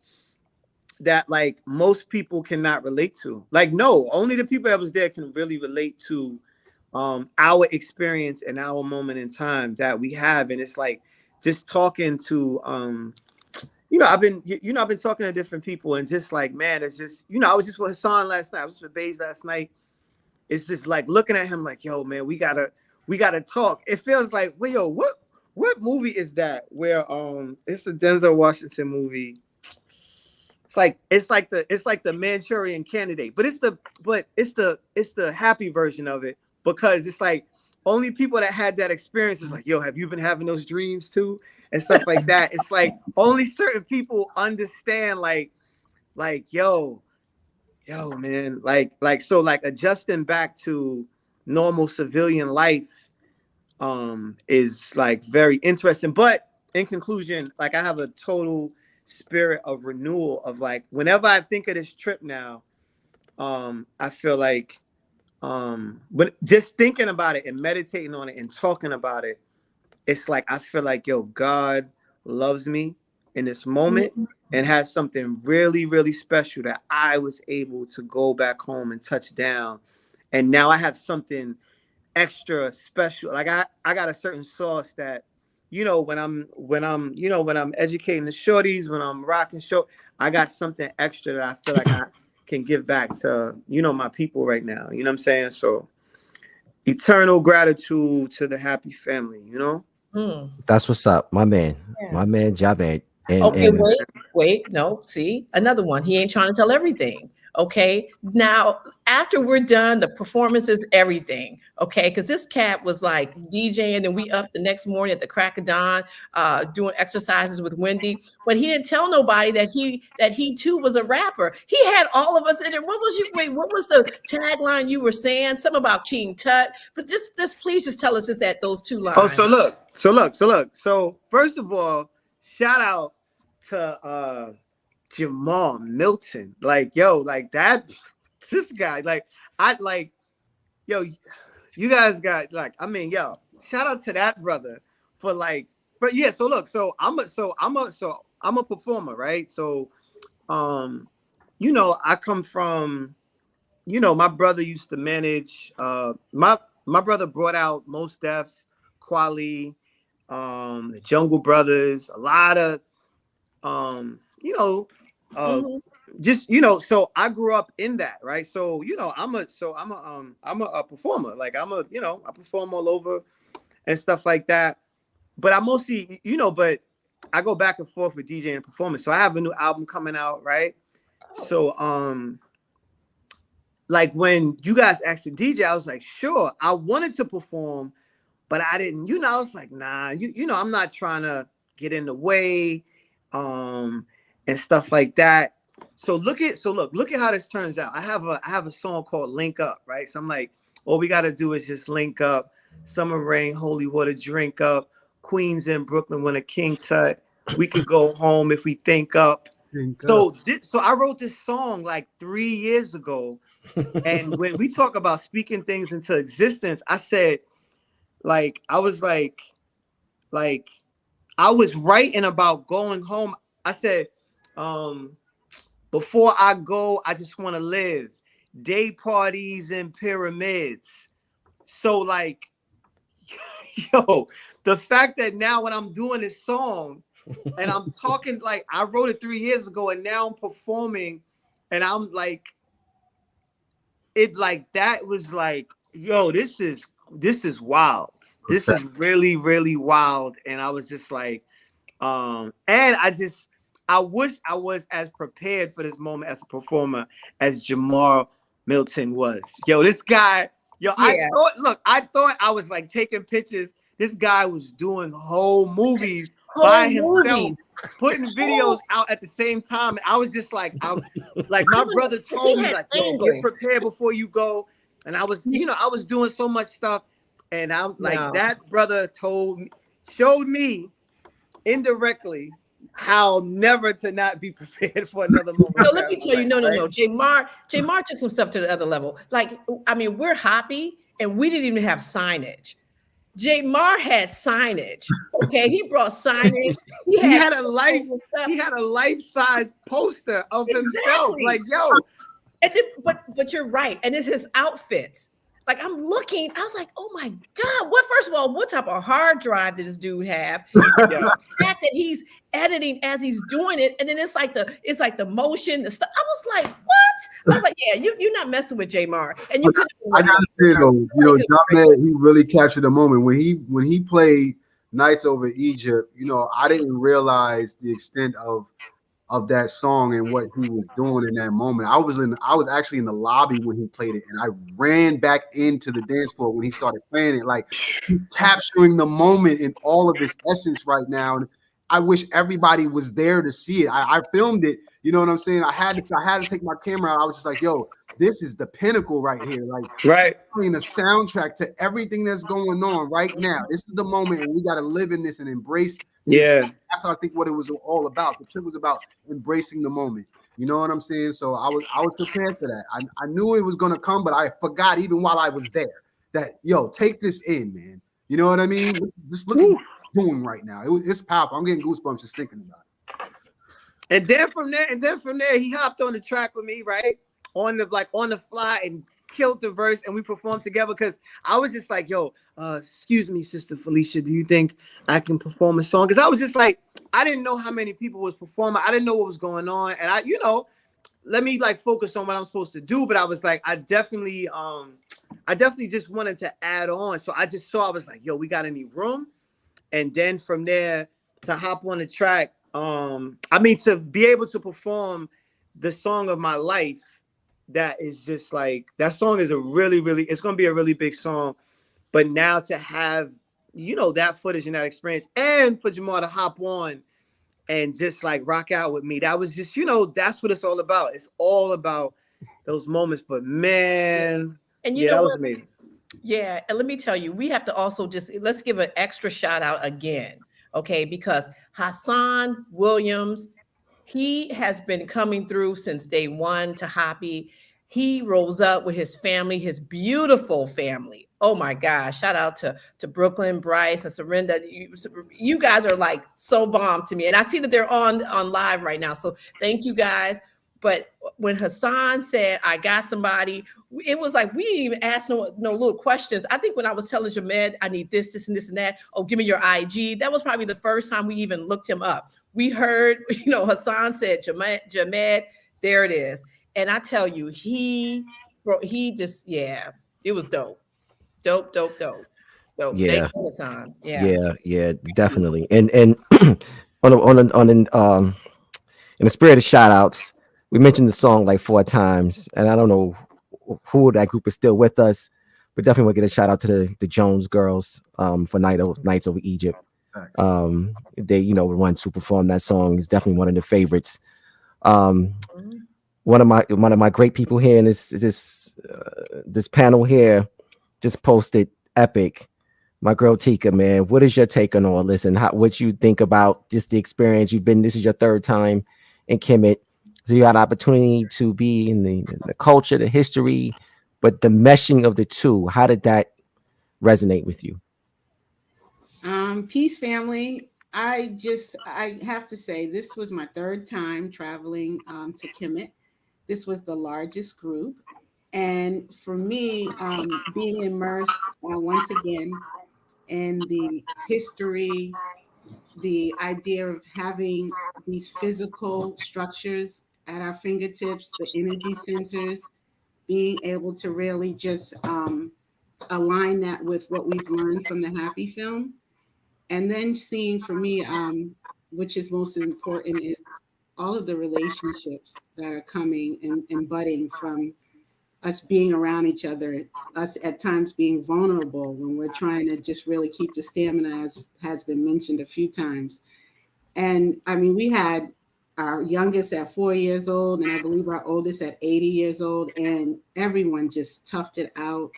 that like most people cannot relate to. Like, no, only the people that was there can really relate to our experience and our moment in time that we have. And it's like just talking to you know, I've been talking to different people and just like, man, it's just, you know, I was just with Hassan last night. I was just with Beige last night. It's just like looking at him like, yo, man, we gotta talk. It feels like, well, yo, what movie is that where it's a Denzel Washington movie. It's like the Manchurian Candidate, but it's the happy version of it, because it's like only people that had that experience is like, yo, have you been having those dreams too? And stuff like that. It's like only certain people understand like yo, man, like so like adjusting back to normal civilian life is like very interesting. But in conclusion, like I have a total spirit of renewal of like whenever I think of this trip now, I feel like but just thinking about it and meditating on it and talking about it, it's like I feel like, yo, God loves me in this moment and has something really, really special that I was able to go back home and touch down. And now I have something extra special. Like I got a certain sauce that, you know, when I'm educating the shorties, when I'm rocking show, I got something extra that I feel like I can give back to, you know, my people right now. You know what I'm saying? So eternal gratitude to the Happy family, you know? That's what's up, my man. Yeah. My man Javed. Okay, wait, no, see, another one. He ain't trying to tell everything. Okay, now after we're done, the performances, everything. Okay, because this cat was like DJing, and we up the next morning at the crack of dawn, doing exercises with Wendy. But he didn't tell nobody that he too was a rapper. He had all of us in it. What was the tagline you were saying? Something about King Tut. But just please just tell us just that those two lines. Oh, so look. So first of all, shout out to Jamaar Milton. Like, yo, like that, this guy, like, I like, yo, you guys got like, I mean, yo, shout out to that brother for like, but yeah, so look, so I'm a performer, right? So you know, I come from, you know, my brother used to manage my brother brought out Mos Def, Kweli, the Jungle Brothers, a lot of you know, just, you know, so I grew up in that, right? So, you know, I'm a performer. Like I perform all over and stuff like that. But I mostly, you know, but I go back and forth with DJ and performance. So I have a new album coming out, right? So like when you guys asked the DJ, I was like, sure, I wanted to perform, but I didn't, you know, I was like, nah, you know, I'm not trying to get in the way. And stuff like that. So look at how this turns out. I have a song called Link Up, right? So I'm like, all we gotta do is just link up. Summer rain, holy water, drink up. Queens in Brooklyn when a king tut. We could go home if we think up. So I wrote this song like 3 years ago. And when we talk about speaking things into existence, I said, like, I was writing about going home. I said, Before I go, I just want to live. Day parties and pyramids. So like, yo, the fact that now when I'm doing this song and I'm talking, like I wrote it 3 years ago and now I'm performing and I'm like, it like that was like, yo, this is wild. This is really, really wild. And I was just like, and I wish I was as prepared for this moment as a performer as Jamaar Milton was. Yo, this guy, yo, Yeah. I thought I was like taking pictures. This guy was doing whole movies Whole by himself, movies. putting videos out at the same time. And I was just like, like my brother told me, like, yo, get prepared before you go. And I was, you know, I was doing so much stuff. And I'm like, that brother showed me indirectly how never to not be prepared for another moment. No, let me tell you, no. Jamaar took some stuff to the other level. Like, I mean, we're Hoppy and we didn't even have signage. Jamaar had signage. Okay, he brought signage. He had a life-size poster of himself. Like, yo. And then, but you're right. And it's his outfits. Like I'm looking, I was like, oh my God, first of all, what type of hard drive does this dude have? The fact that he's editing as he's doing it, and then it's like the motion, the stuff. I was like, what? I was like, yeah, you're not messing with Jamaar. And you could I gotta say though, you know, Kemet, he really captured the moment when he played Nights Over Egypt. You know, I didn't realize the extent of that song and what he was doing in that moment. I was actually in the lobby when he played it, and I ran back into the dance floor when he started playing it. Like he's capturing the moment in all of its essence right now. And I wish everybody was there to see it. I filmed it, you know what I'm saying? I had to take my camera out. I was just like, yo, this is the pinnacle right here. Like playing a soundtrack to everything that's going on right now. This is the moment, and we got to live in this and embrace. Yeah, that's what I think what it was all about. The trip was about embracing the moment. You know what I'm saying? So I was prepared for that. I knew it was gonna come, but I forgot even while I was there that yo, take this in, man. You know what I mean? Just look at what you're doing right now. It's powerful. I'm getting goosebumps just thinking about it. And then from there, he hopped on the track with me, right? On the fly and killed the verse, and we performed together because I was just like, yo, excuse me, Sister Felicia, do you think I can perform a song? Because I was just like, I didn't know how many people was performing. I didn't know what was going on. And I, you know, let me like focus on what I'm supposed to do. But I was like, I definitely just wanted to add on. So I was like, yo, we got any room? And then from there to hop on the track, I mean, to be able to perform the song of my life, that is just like, that song is it's going to be a really big song. But now to have, you know, that footage and that experience, and for Jamaar to hop on and just like rock out with me, that was just, you know, that's what it's all about. It's all about those moments. But man, and you know that what? was amazing. Yeah, and let me tell you, we have to also let's give an extra shout out again, okay? Because Hassan Williams, he has been coming through since day one to Hoppy. He rolls up with his family, his beautiful family. Oh my gosh! Shout out to Brooklyn, Bryce, and Serinda. You guys are like so bomb to me, and I see that they're on live right now. So thank you guys. But when Hassan said, I got somebody, it was like, we didn't even ask no little questions. I think when I was telling Jamed, I need this, and this, and that. Oh, give me your IG. That was probably the first time we even looked him up. We heard, you know, Hassan said, Jamed, there it is. And I tell you, he just, yeah, it was dope. Dope. Yeah. Thank you, Hassan. Yeah, Definitely. And in the spirit of shout outs, we mentioned the song like 4 times, and I don't know who that group is still with us, but definitely want to get a shout out to the Jones girls for Nights Over Egypt. They, you know, were ones who performed that song. Is definitely one of the favorites. One of my great people here in this panel here just posted epic. My girl Tika, man, what is your take on all this, and what you think about just the experience? This is your 3rd time in Kemet, so you had an opportunity to be in the culture, the history, but the meshing of the two. How did that resonate with you? Peace, family. I have to say, this was my third time traveling to Kemet. This was the largest group. And for me, being immersed once again in the history, the idea of having these physical structures at our fingertips, the energy centers, being able to really just align that with what we've learned from the Happy film. And then seeing for me, which is most important, is all of the relationships that are coming and budding from us being around each other, us at times being vulnerable when we're trying to just really keep the stamina, as has been mentioned a few times. And I mean, we had our youngest at 4 years old, and I believe our oldest at 80 years old, and everyone just toughed it out.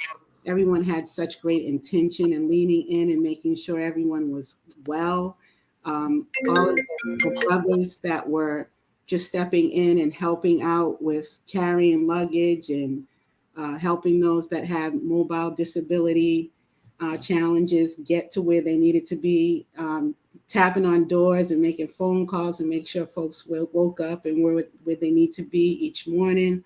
Everyone had such great intention and leaning in and making sure everyone was well. All of the brothers that were just stepping in and helping out with carrying luggage and helping those that have mobile disability challenges get to where they needed to be, tapping on doors and making phone calls and make sure folks woke up and were where they need to be each morning.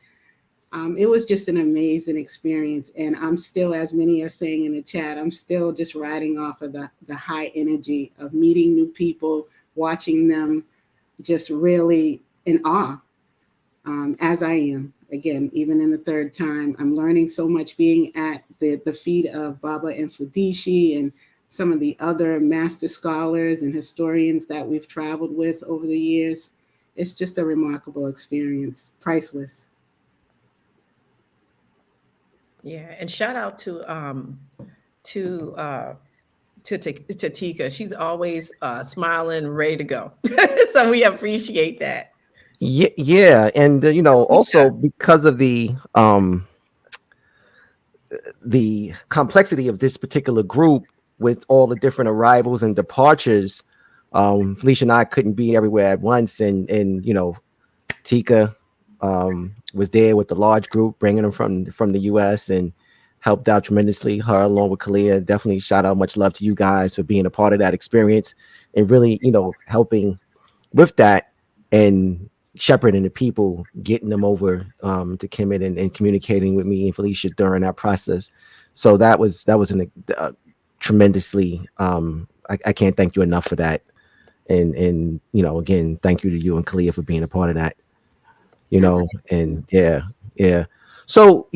It was just an amazing experience. And I'm still, as many are saying in the chat, I'm still just riding off of the high energy of meeting new people, watching them just really in awe, as I am. Again, even in the third time, I'm learning so much being at the feet of Baba and Mfundishi and some of the other master scholars and historians that we've traveled with over the years. It's just a remarkable experience, priceless. Yeah, and shout out to Tika. She's always smiling, ready to go. So we appreciate that. Yeah, and also because of the complexity of this particular group with all the different arrivals and departures, Felicia and I couldn't be everywhere at once, and Tika was there with the large group, bringing them from the U.S. and helped out tremendously. Her along with Kalia, definitely shout out, much love to you guys for being a part of that experience and really helping with that and shepherding the people, getting them over to Kemet and communicating with me and Felicia during that process. So that was tremendously. I can't thank you enough for that. And again, thank you to you and Kalia for being a part of that. And yeah. So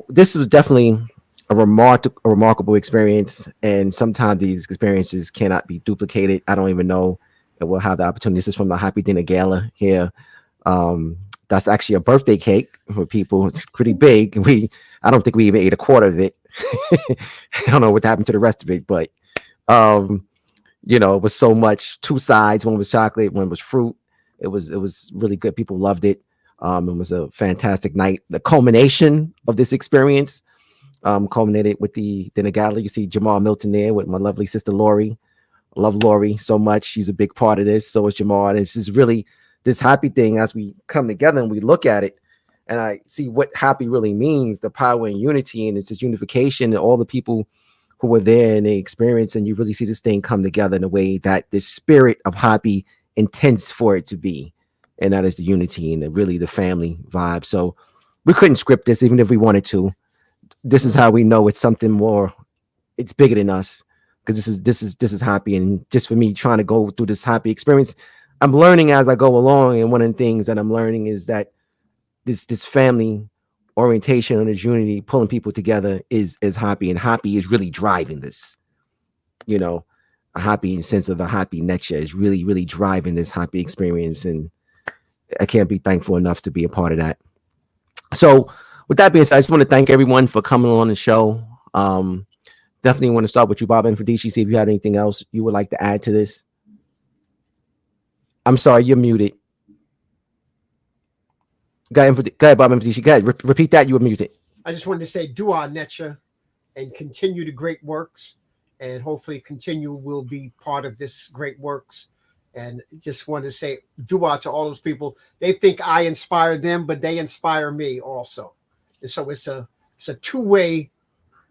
this was definitely a remarkable experience, and sometimes these experiences cannot be duplicated. I don't even know if we'll have the opportunity. This is from the Happy Dinner Gala here. That's actually a birthday cake for people. It's pretty big. I don't think we even ate a quarter of it. I don't know what happened to the rest of it, but it was so much. Two sides. One was chocolate, one was fruit. It was really good. People loved it. It was a fantastic night. The culmination of this experience culminated with the dinner gala. You see Jamaar Milton there with my lovely sister Lori. I love Lori so much. She's a big part of this. So is Jamaar. And this is really this happy thing as we come together and we look at it. And I see what happy really means, the power and unity, and it's this unification and all the people who were there and they experience, and you really see this thing come together in a way that the spirit of happy intends for it to be. And that is the unity and really the family vibe. So we couldn't script this even if we wanted to. This is how we know it's something more. It's bigger than us, because this is happy. And just for me trying to go through this happy experience, I'm learning as I go along. And one of the things that I'm learning is that this family orientation and this unity, pulling people together is happy, and happy is really driving this. A happy sense of the happy nature is really, really driving this happy experience. And I can't be thankful enough to be a part of that. So with that being said, I just want to thank everyone for coming on the show. Definitely want to start with you, Bob and Mfundishi, see if you had anything else you would like to add to this. I'm sorry, you're muted. Go ahead, Bob and Mfundishi. Go ahead, repeat that. You were muted. I just wanted to say dua necha and continue the great works, and hopefully continue will be part of this great works. And just wanted to say dua to all those people. They think I inspire them, but they inspire me also. And so it's a two-way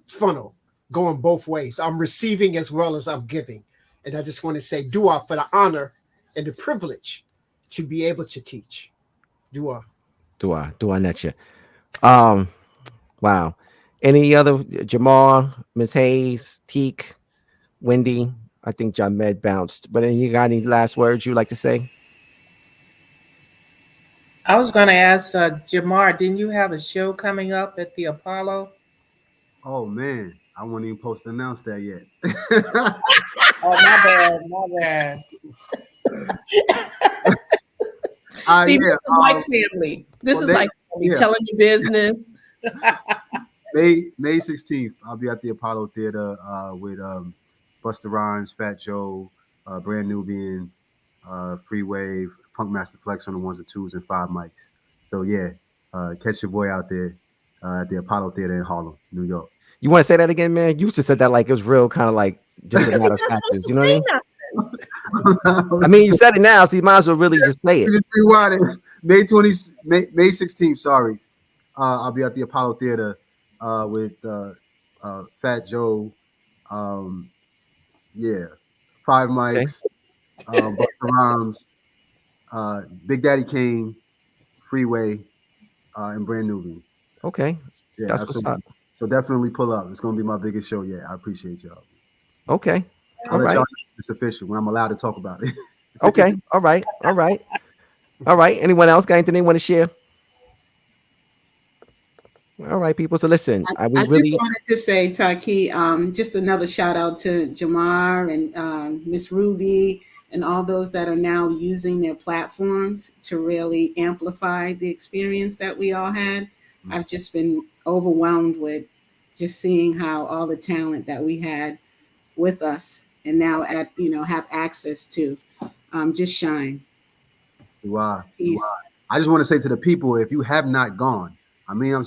funnel going both ways. I'm receiving as well as I'm giving. And I just want to say dua for the honor and the privilege to be able to teach. Dua. Dua Netcha. Wow. Any other, Jamar, Miss Hayes, Teak, Wendy? I think John Med bounced. But you got any last words you'd like to say? I was going to ask Jamar, didn't you have a show coming up at the Apollo? Oh man, I won't even post announce that yet. Oh, my bad, my bad. See, this is like family. This is like family, telling your business. May 16th, I'll be at the Apollo Theater with Busta Rhymes, Fat Joe, Brand Nubian, Free Wave, Punk Master Flex on the ones and twos, and 5 mics. So yeah, catch your boy out there at the Apollo Theater in Harlem, New York. You want to say that again, man? You just said that like it was real, kind of like just a matter of fact. You know what I mean? I mean, you said it now, so you might as well really just say it. May 16th. Sorry, I'll be at the Apollo Theater with Fat Joe. 5 mics, Busta Rhymes, Big Daddy Kane, Freeway, and Brand Nubian. Okay, yeah, that's what's up. So definitely pull up. It's gonna be my biggest show yet. I appreciate y'all. Okay, I'll let y'all know it's official when I'm allowed to talk about it. Okay, all right. Anyone else got anything they want to share? All right, people. So listen, I just wanted to say, Taki, just another shout out to Jamar and Miss Ruby and all those that are now using their platforms to really amplify the experience that we all had. I've just been overwhelmed with just seeing how all the talent that we had with us and now have access to just shine. Wow. I just want to say to the people, if you have not gone, I mean, I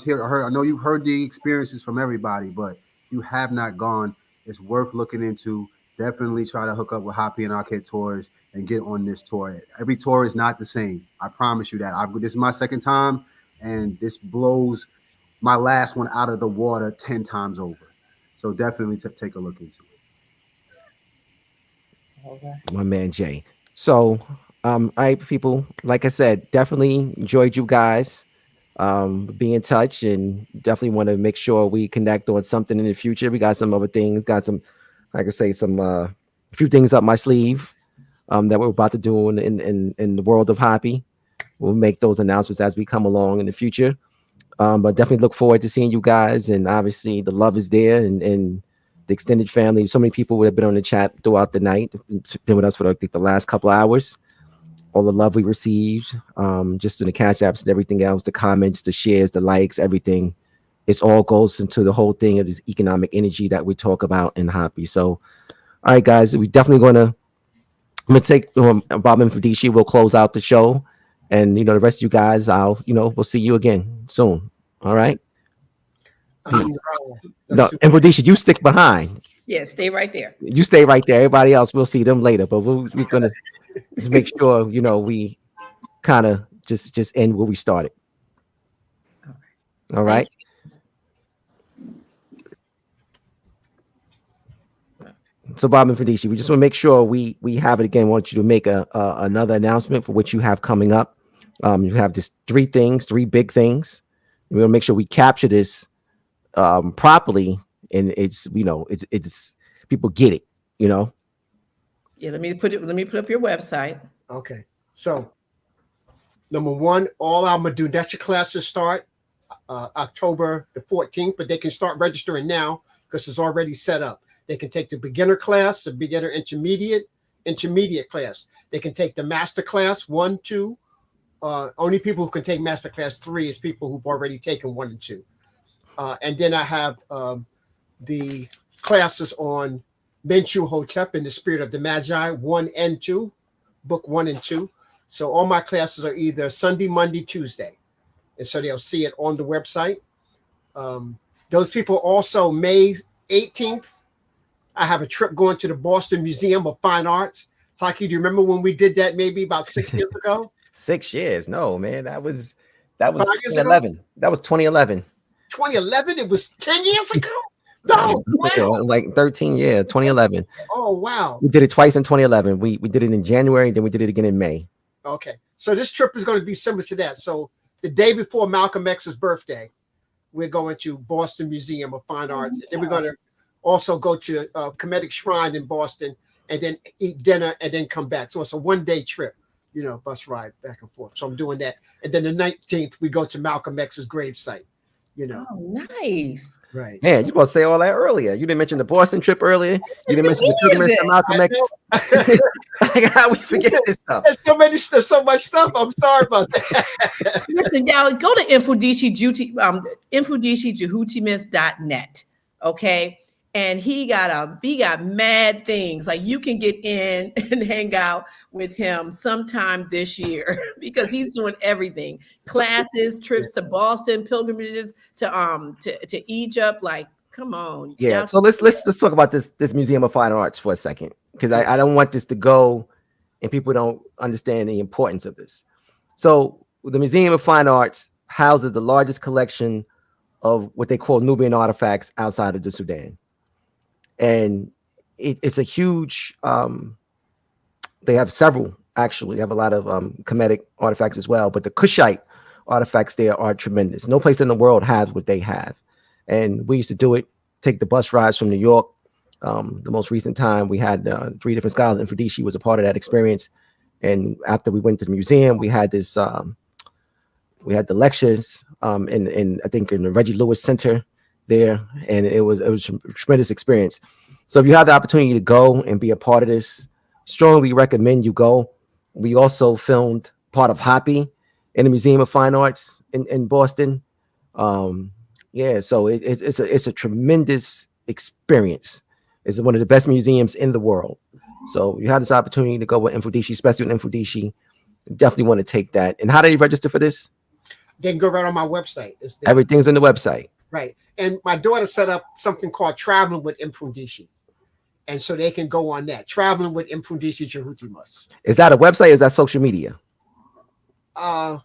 know you've heard the experiences from everybody, but you have not gone, it's worth looking into. Definitely try to hook up with Hoppy and Arcade Tours and get on this tour. Every tour is not the same. I promise you that. This is my second time, and this blows my last one out of the water 10 times over. So definitely take a look into it. Okay. My man Jay. So, all right, people. Like I said, definitely enjoyed you guys. Be in touch, and definitely want to make sure we connect on something in the future. We got some other things, got some, like I say, some a few things up my sleeve that we're about to do in the world of Hoppy. We'll make those announcements as we come along in the future. But definitely look forward to seeing you guys, and obviously the love is there, and the extended family. So many people would have been on the chat throughout the night, been with us for I think the last couple of hours. All the love we received, just in the cash apps and everything else, the comments, the shares, the likes, everything. It all goes into the whole thing of this economic energy that we talk about in Hoppy. So, all right, guys, we definitely I'm gonna take Bob and Mfundishi. We'll close out the show, and the rest of you guys, we'll see you again soon. All right. No, and Mfundishi, you stick behind. Yeah, stay right there. You stay right there. Everybody else, we'll see them later. But we're gonna just make sure we kind of just end where we started. All right. So Bob and Mfundishi, we just want to make sure we have it again. I want you to make another announcement for what you have coming up. You have just three big things. We want to make sure we capture this properly, and it's people get it. Yeah, let me put up your website. Okay. So, number one, all our Mfundishi classes start October the 14th, but they can start registering now because it's already set up. They can take the beginner class, the beginner intermediate class. They can take the master class 1, 2. Only people who can take master class 3 is people who've already taken 1 and 2. And then I have the classes on Mfundishi Hotep in the Spirit of the Magi 1 and 2, book 1 and 2. So all my classes are either Sunday, Monday, Tuesday. And so they'll see it on the website. Those people also, May 18th, I have a trip going to the Boston Museum of Fine Arts. Taki, do you remember when we did that maybe about 6 years ago? 6 years? No, man. That was 2011. That was 2011. 2011? It was 10 years ago? No, Yeah, wow. like 13, yeah, 2011. Oh, wow. We did it twice in 2011. We did it in January, then we did it again in May. Okay. So this trip is going to be similar to that. So the day before Malcolm X's birthday, we're going to Boston Museum of Fine Arts. And then we're going to also go to Kemet Shrine in Boston and then eat dinner and then come back. So it's a one-day trip, bus ride back and forth. So I'm doing that. And then the 19th, we go to Malcolm X's gravesite, Oh, nice. Right. Man, you supposed to say all that earlier. You didn't mention the Boston trip earlier. You didn't mention the pilgrimage to Malcolm X. Like, how we forget this stuff? There's so much stuff. I'm sorry about that. Listen, y'all, go to Mfundishi Jhutyms.net. Okay. And he got mad things. Like, you can get in and hang out with him sometime this year because he's doing everything. Classes, trips to Boston, pilgrimages to Egypt. Like, come on. Yeah. Y'all- So let's talk about this Museum of Fine Arts for a second, because I don't want this to go and people don't understand the importance of this. So the Museum of Fine Arts houses the largest collection of what they call Nubian artifacts outside of the Sudan. And it's a huge, they have several, actually. They have a lot of Kemetic artifacts as well, but the Kushite artifacts there are tremendous. No place in the world has what they have. And we used to do it, take the bus rides from New York. The most recent time we had 3 different scholars, and Mfundishi was a part of that experience. And after we went to the museum, we had this, we had the lectures in I think in the Reggie Lewis Center there, and it was a tremendous experience. So if you have the opportunity to go and be a part of this, strongly recommend you go. We also filmed part of Hoppy in the Museum of Fine Arts in Boston. Yeah, so it's a tremendous experience. It's one of the best museums in the world. So you have this opportunity to go with Mfundishi, especially with Mfundishi. Definitely want to take that. And how do you register for this? They can go right on my website. Everything's on the website. Right. And my daughter set up something called Traveling with Mfundishi. And so they can go on that. Traveling with Mfundishi Jhutyms. Is that a website or is that social media? I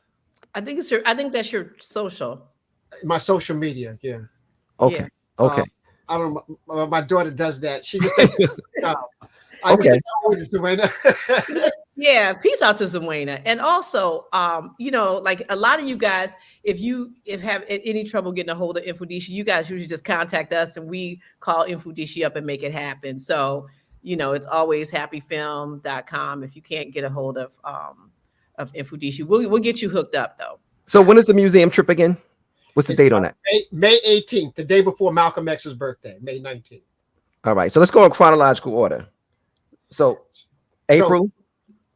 think that's your social. My social media, yeah. Okay. Yeah. Okay. I don't know. My daughter does that. She just Okay. Yeah, peace out to Zuena. And also, like a lot of you guys, if have any trouble getting a hold of Mfundishi, you guys usually just contact us and we call Mfundishi up and make it happen. So, it's always happyfilm.com. If you can't get a hold of Mfundishi, we'll get you hooked up though. So when is the museum trip again? What's the date on that? May 18th, the day before Malcolm X's birthday, May 19th. All right. So let's go in chronological order. So April.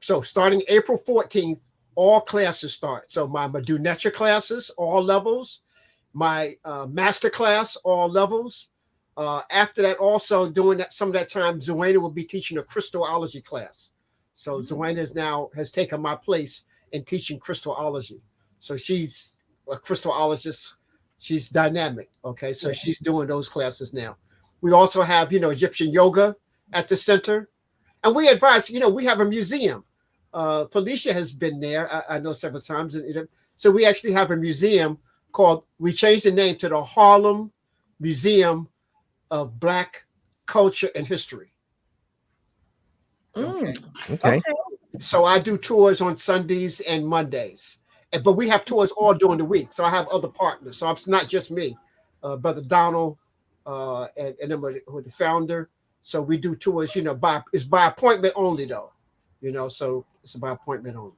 So starting April 14th, all classes start. So my Medunetra classes, all levels, my master class, all levels. After that, also during some of that time, Zuena will be teaching a Christology class. So Zuena has taken my place in teaching Christology. So she's a Christologist. She's dynamic. Okay, so she's doing those classes now. We also have, Egyptian yoga at the center. And we advise, we have a museum. Felicia has been there, I know, several times. So we actually have a museum we changed the name to the Harlem Museum of Black Culture and History. Okay. So I do tours on Sundays and Mondays. But we have tours all during the week. So I have other partners. So it's not just me, Brother Donald, and then with the founder. So we do tours, it's by appointment only though, so it's by appointment only.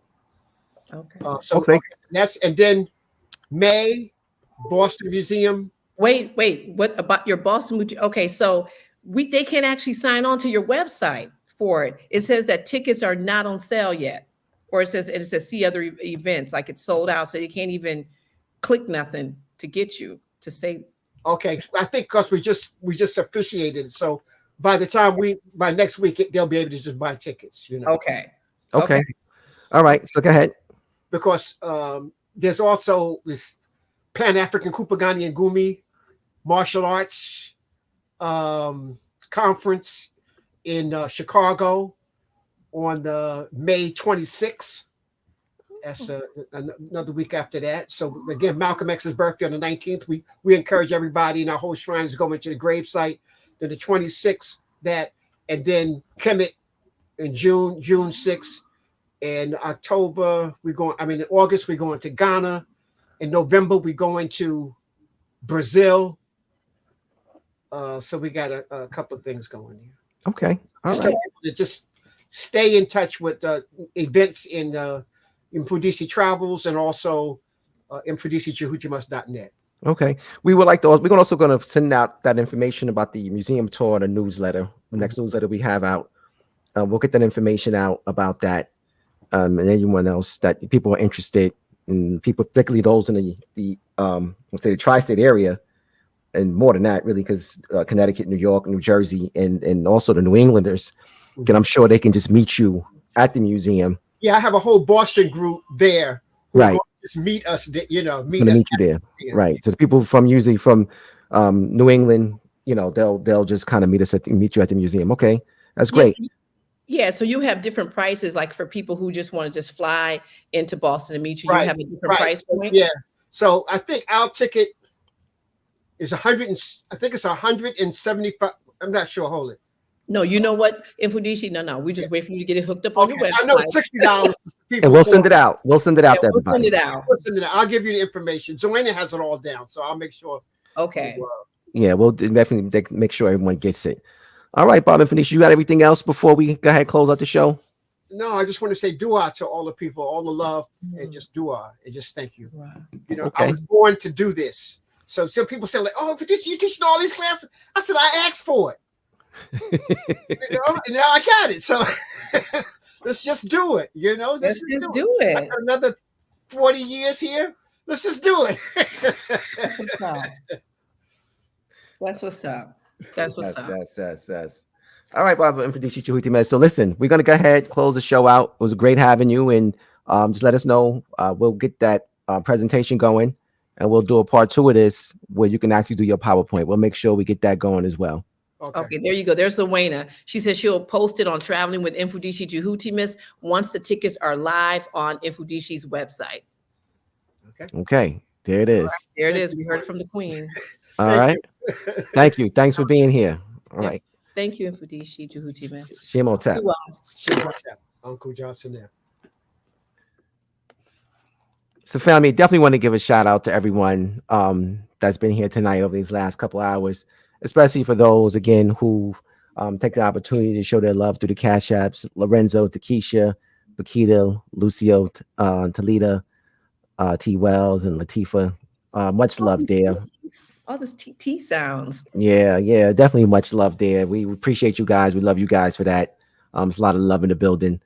Okay. And then May, Boston Museum. Wait, what about your Boston? Okay, so they can't actually sign on to your website for it. It says that tickets are not on sale yet, or it says see other events, like it's sold out, so you can't even click nothing to get you to say. Okay, I think because we just officiated it, so by next week they'll be able to just buy tickets. Okay. All right. So go ahead. Because there's also this Pan-African Kupagani and Gumi martial arts conference in Chicago on the May 26th. That's another week after that. So again, Malcolm X's birthday on the 19th. We encourage everybody in our whole shrine to go into the gravesite. Then the 26th, that, and then Kemet in June 6th. In October, in August, we're going to Ghana. In November, we're going to Brazil. So we got a couple of things going here. Okay. All right. Just stay in touch with events in Mfundishi Travels and also mfundishijhutyms.net. Okay. We're also going to send out that information about the museum tour, the newsletter, the next newsletter we have out. We'll get that information out about that. And anyone else that people are interested in, people, particularly those in the tri-state area, and more than that, really, because Connecticut, New York, New Jersey, and also the New Englanders, and I'm sure they can just meet you at the museum. Yeah, I have a whole Boston group there. Right. Just meet us, meet you there. Right. So the people usually from New England, they'll just kind of meet you at the museum. Okay, that's great. Yes. Yeah, so you have different prices, like for people who just want to just fly into Boston to meet you. Right. You have a different price point. Yeah. So I think our ticket is $175. I'm not sure. Hold it. No, you know what, Mfundishi? No. We just wait for you to get it hooked up on your website. I know $60. And we'll send it out. We'll send it out to everybody. We'll send it out. I'll give you the information. Joanna has it all down, so I'll make sure. Okay. Yeah, we'll definitely make sure everyone gets it. All right, Bob and Mfundishi, you got everything else before we go ahead and close out the show? No, I just want to say dua to all the people, all the love, and just dua, and just thank you. Wow. I was born to do this. So some people say, like, "Oh, you teaching all these classes?" I said, "I asked for it." And now I got it. So let's just do it. Let's just do it. Another 40 years here. Let's just do it. That's what's up. That's what's up. That's. All right, Bob and Mfundishi Jhutyms. So listen, we're gonna go ahead, close the show out. It was great having you, and just let us know. We'll get that presentation going, and we'll do a part 2 of this where you can actually do your PowerPoint. We'll make sure we get that going as well. Okay, there you go. There's Zawena. She says she'll post it on Traveling with Mfundishi Jhutyms once the tickets are live on Mfundishi's website. Okay, there it is. Right, there it is. We heard it from the Queen. All right. Thank you. Thanks for being here. All right. Thank you, Mfundishi Jhutyms. Shimotep. Uncle Johnson there. So, family, definitely want to give a shout out to everyone that's been here tonight over these last couple hours, especially for those, again, who take the opportunity to show their love through the Cash Apps. Lorenzo, Takesha, Bakita, Lucio, Talita, T. Wells, and Latifa. Much love there. All this TT sounds. Yeah, definitely much love there. We appreciate you guys. We love you guys for that. It's a lot of love in the building.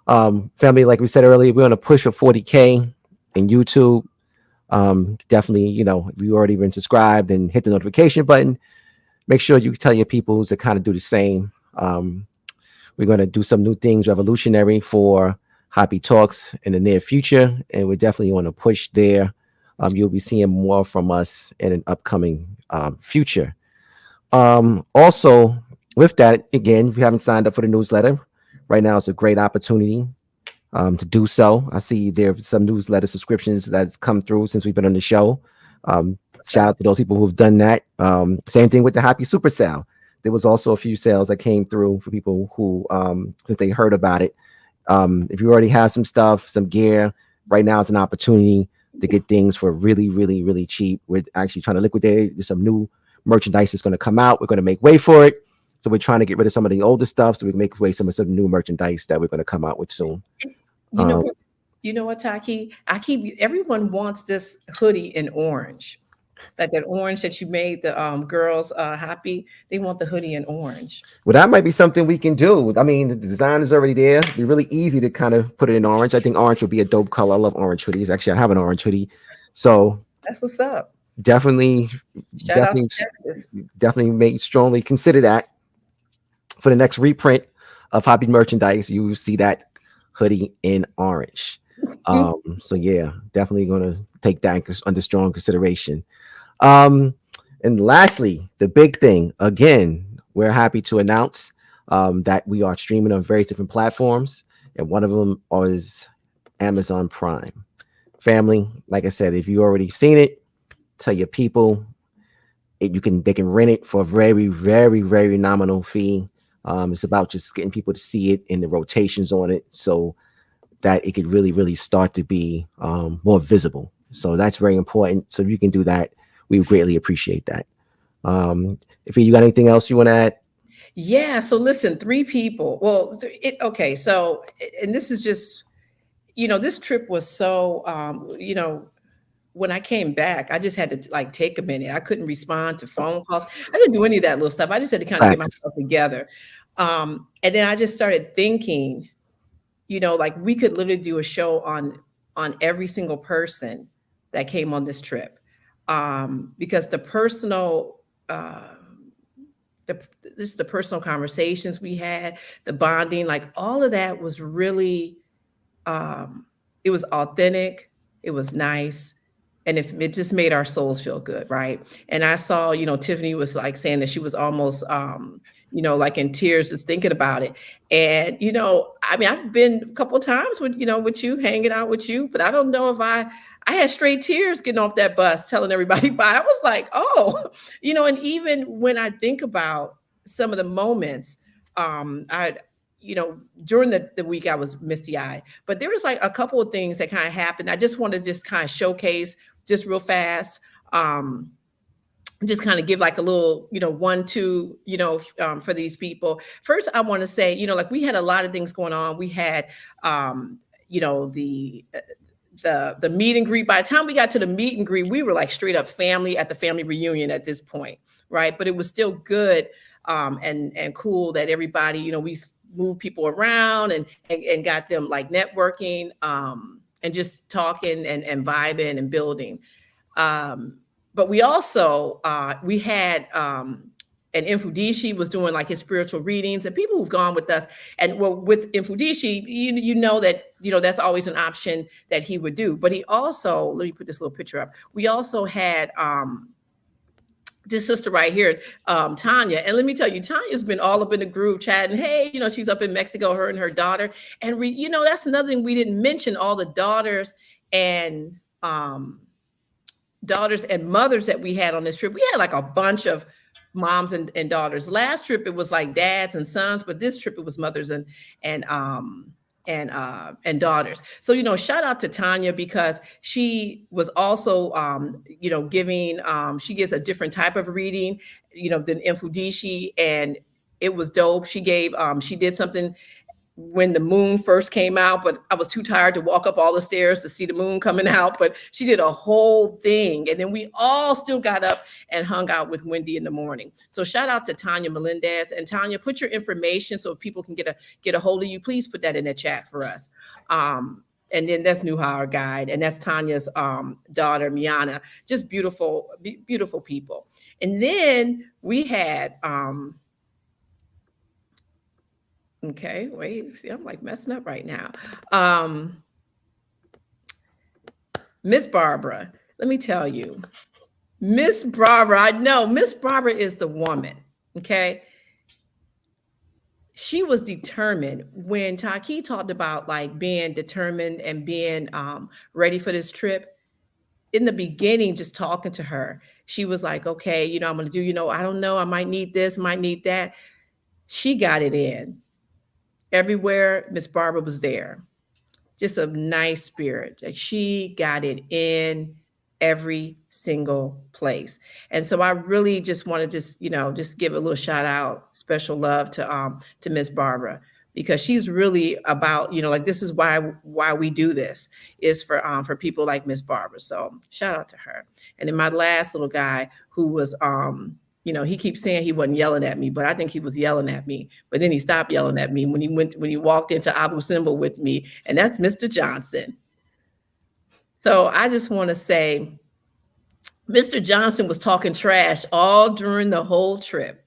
Family, like we said earlier, we're on a push of 40K in YouTube. Definitely, if you've already been subscribed and hit the notification button, make sure you tell your people to kind of do the same. We're going to do some new things revolutionary for Hoppy Talks in the near future, and we're definitely on a push there. You'll be seeing more from us in an upcoming future. Also, with that, again, if you haven't signed up for the newsletter, right now it's a great opportunity to do so. I see there's some newsletter subscriptions that's come through since we've been on the show. Shout out to those people who've done that. Same thing with the Happy Super Sale. There was also a few sales that came through for people who, since they heard about it. If you already have some stuff, some gear, right now it's an opportunity to get things for really, really, really cheap. We're actually trying to liquidate it. There's some new merchandise that's going to come out. We're going to make way for it. So we're trying to get rid of some of the older stuff so we can make way some new merchandise that we're going to come out with soon. You know what, Taki? Everyone wants this hoodie in orange. Like that orange that you made the girls happy. They want the hoodie in orange. Well, that might be something we can do. I mean, the design is already there. It'd be really easy to kind of put it in orange. I think orange would be a dope color. I love orange hoodies. Actually, I have an orange hoodie. So that's what's up. Definitely strongly consider that for the next reprint of Hoppy merchandise. You will see that hoodie in orange. So yeah, definitely going to take that under strong consideration. And lastly, the big thing, again, we're happy to announce that we are streaming on various different platforms, and one of them is Amazon Prime. Family, like I said, if you already seen it, tell your people. They can rent it for a very, very, very nominal fee. It's about just getting people to see it and the rotations on it, so that it could really, really start to be more visible. So that's very important. So if you can do that, we greatly appreciate that. If you got anything else you want to add? Yeah. So listen, 3 people. Well, okay. So, and this is just, this trip was so, when I came back, I just had to like take a minute. I couldn't respond to phone calls. I didn't do any of that little stuff. I just had to kind of get Facts. myself together. And then I just started thinking, like we could literally do a show on every single person that came on this trip. Because the personal, the personal conversations we had, the bonding, like all of that was really, it was authentic. It was nice. And if it just made our souls feel good, right? And I saw, Tiffany was like saying that she was almost, like in tears just thinking about it. And I mean, I've been a couple of times with with you, hanging out with you, but I don't know if I had straight tears getting off that bus, telling everybody bye. I was like, oh, and even when I think about some of the moments, during the week I was misty-eyed, but there was like a couple of things that kind of happened. I just want to just kind of showcase just real fast. Just kind of give like a little, 1, 2, for these people. First, I want to say, like we had a lot of things going on. We had, the meet and greet. By the time we got to the meet and greet, we were like straight up family at the family reunion at this point, right? But it was still good and cool that everybody, we moved people around and got them like networking and just talking and vibing and building. But we also, we had, and Mfundishi was doing like his spiritual readings, and people who've gone with us. And well, with Mfundishi, you know that, that's always an option that he would do. But he also, let me put this little picture up. We also had this sister right here, Tanya. And let me tell you, Tanya's been all up in the group chatting. Hey, she's up in Mexico, her and her daughter. And that's another thing we didn't mention, all the daughters and mothers that we had on this trip. We had like a bunch of moms and daughters. Last trip it was like dads and sons, but this trip it was mothers and daughters. So shout out to Tanya, because she was also giving she gives a different type of reading than Mfundishi, and it was dope. She gave she did something when the moon first came out, but I was too tired to walk up all the stairs to see the moon coming out, but she did a whole thing. And then we all still got up and hung out with Wendy in the morning. So shout out to Tanya Melendez. And Tanya, put your information so people can get a hold of you. Please put that in the chat for us. And then that's Nuha, our guide, and that's Tanya's daughter, Miana. Just beautiful, beautiful people. And then we had okay, wait, see, I'm like messing up right now. Miss Barbara, let me tell you, Miss Barbara, I know Miss Barbara is the woman, okay? She was determined. When Taki talked about like being determined and being ready for this trip, in the beginning, just talking to her, she was like, okay, I'm gonna do, I don't know, I might need this, might need that. She got it in. Everywhere, Miss Barbara was there. Just a nice spirit. Like she got it in every single place. And so I really just want to just give a little shout out, special love to Miss Barbara, because she's really about, like this is why we do this, is for people like Miss Barbara. So shout out to her. And then my last little guy who was he keeps saying he wasn't yelling at me, but I think he was yelling at me. But then he stopped yelling at me when he walked into Abu Simbel with me, and that's Mr. Johnson. So I just want to say, Mr. Johnson was talking trash all during the whole trip.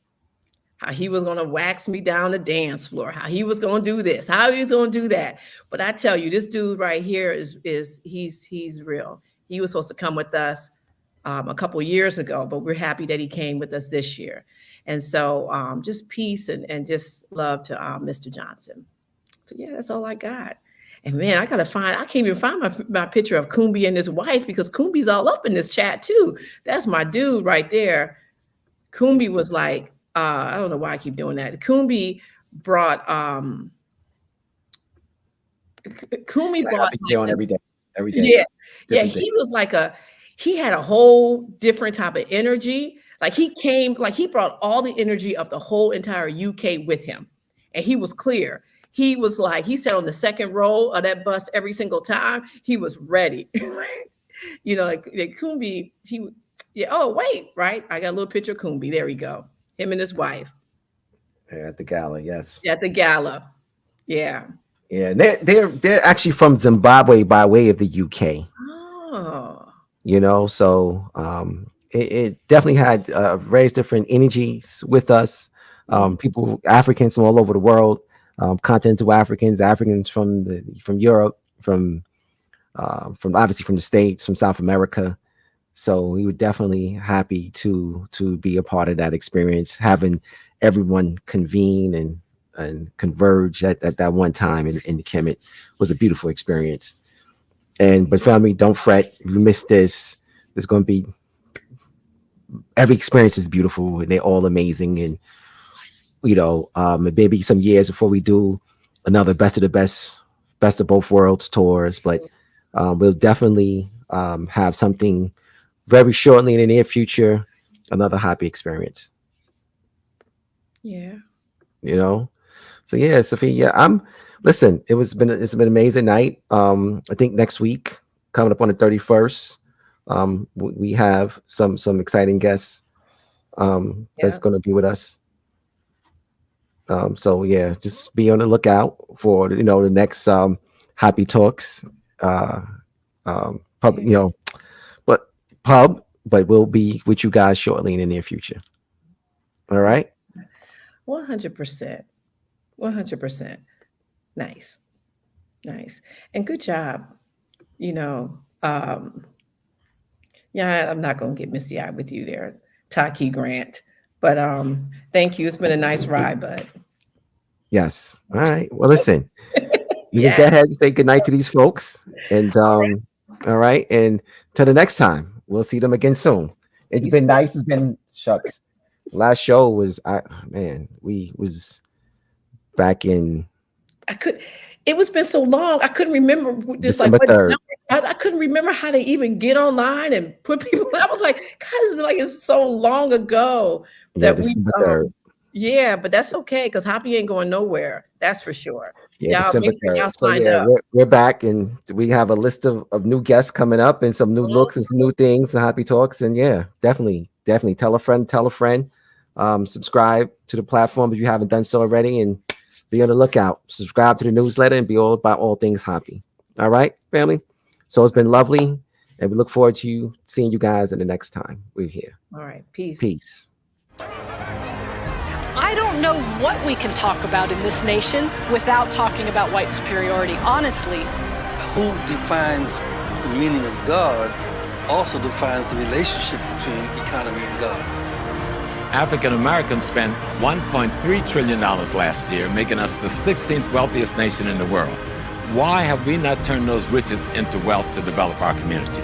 How he was going to wax me down the dance floor, how he was going to do this, how he was going to do that. But I tell you, this dude right here he's real. He was supposed to come with us a couple years ago, but we're happy that he came with us this year. And so just peace and just love to Mr. Johnson. So yeah, that's all I got. And man, I can't even find my picture of Kumbi and his wife, because Kumbi's all up in this chat too. That's my dude right there. Kumbi was like, I don't know why I keep doing that. Kumbi brought on every day. Yeah. Yeah. He was like he had a whole different type of energy. Like he brought all the energy of the whole entire UK with him. And he was clear. He was like, he sat on the second row of that bus every single time. He was ready. You know, like Kumbi, oh, wait, right? I got a little picture of Kumbi. There we go. Him and his wife. At the gala, yes. At the gala. Yeah. Yeah, they're actually from Zimbabwe by way of the UK. Oh. You know, so it definitely had various different energies with us. People, Africans from all over the world. Continental Africans from Europe, from obviously from the States, from South America. So we were definitely happy to be a part of that experience, having everyone convene and converge at that one time in the Kemet was a beautiful experience. But family, don't fret. If you missed this, there's going to be, every experience is beautiful and they're all amazing. And you know, maybe some years before we do another best of the best of both worlds tours, but we'll definitely have something very shortly in the near future, another happy experience. Yeah. You know, so yeah, Sophie, yeah, listen, it's been an amazing night. I think next week, coming up on the 31st, we have some exciting guests that's going to be with us. So yeah, just be on the lookout for, you know, the next Happy Talks pub, you know, but we'll be with you guys shortly in the near future. All right. 100%. 100%. Nice. And good job. You know, yeah, I'm not going to get misty-eyed with you there, Taki Grant. But thank you. It's been a nice ride, bud. Yes. All right. Well, listen, you can go ahead and say goodnight to these folks. And all right. And till the next time, we'll see them again soon. It's been nice. It's been shucks. Last show was we was back in. It was been so long. I couldn't remember just December 3rd. I couldn't remember how to even get online and put people. I was like, God, it's been like it's so long ago that December 3rd. Yeah, but that's okay because Hoppy ain't going nowhere. That's for sure. Yeah, y'all, December 3rd. y'all So, signed up. we're back and we have a list of new guests coming up and some new looks and some new things and Happy Talks. And yeah, definitely tell a friend. Subscribe to the platform if you haven't done so already, and be on the lookout. Subscribe to the newsletter and be all about all things Hoppy. All right, family. So it's been lovely, and we look forward to seeing you guys in the next time we're here. All right, peace. Peace. I don't know what we can talk about in this nation without talking about white superiority, honestly. Who defines the meaning of God also defines the relationship between economy and God. African Americans spent $1.3 trillion last year, making us the 16th wealthiest nation in the world. Why have we not turned those riches into wealth to develop our community?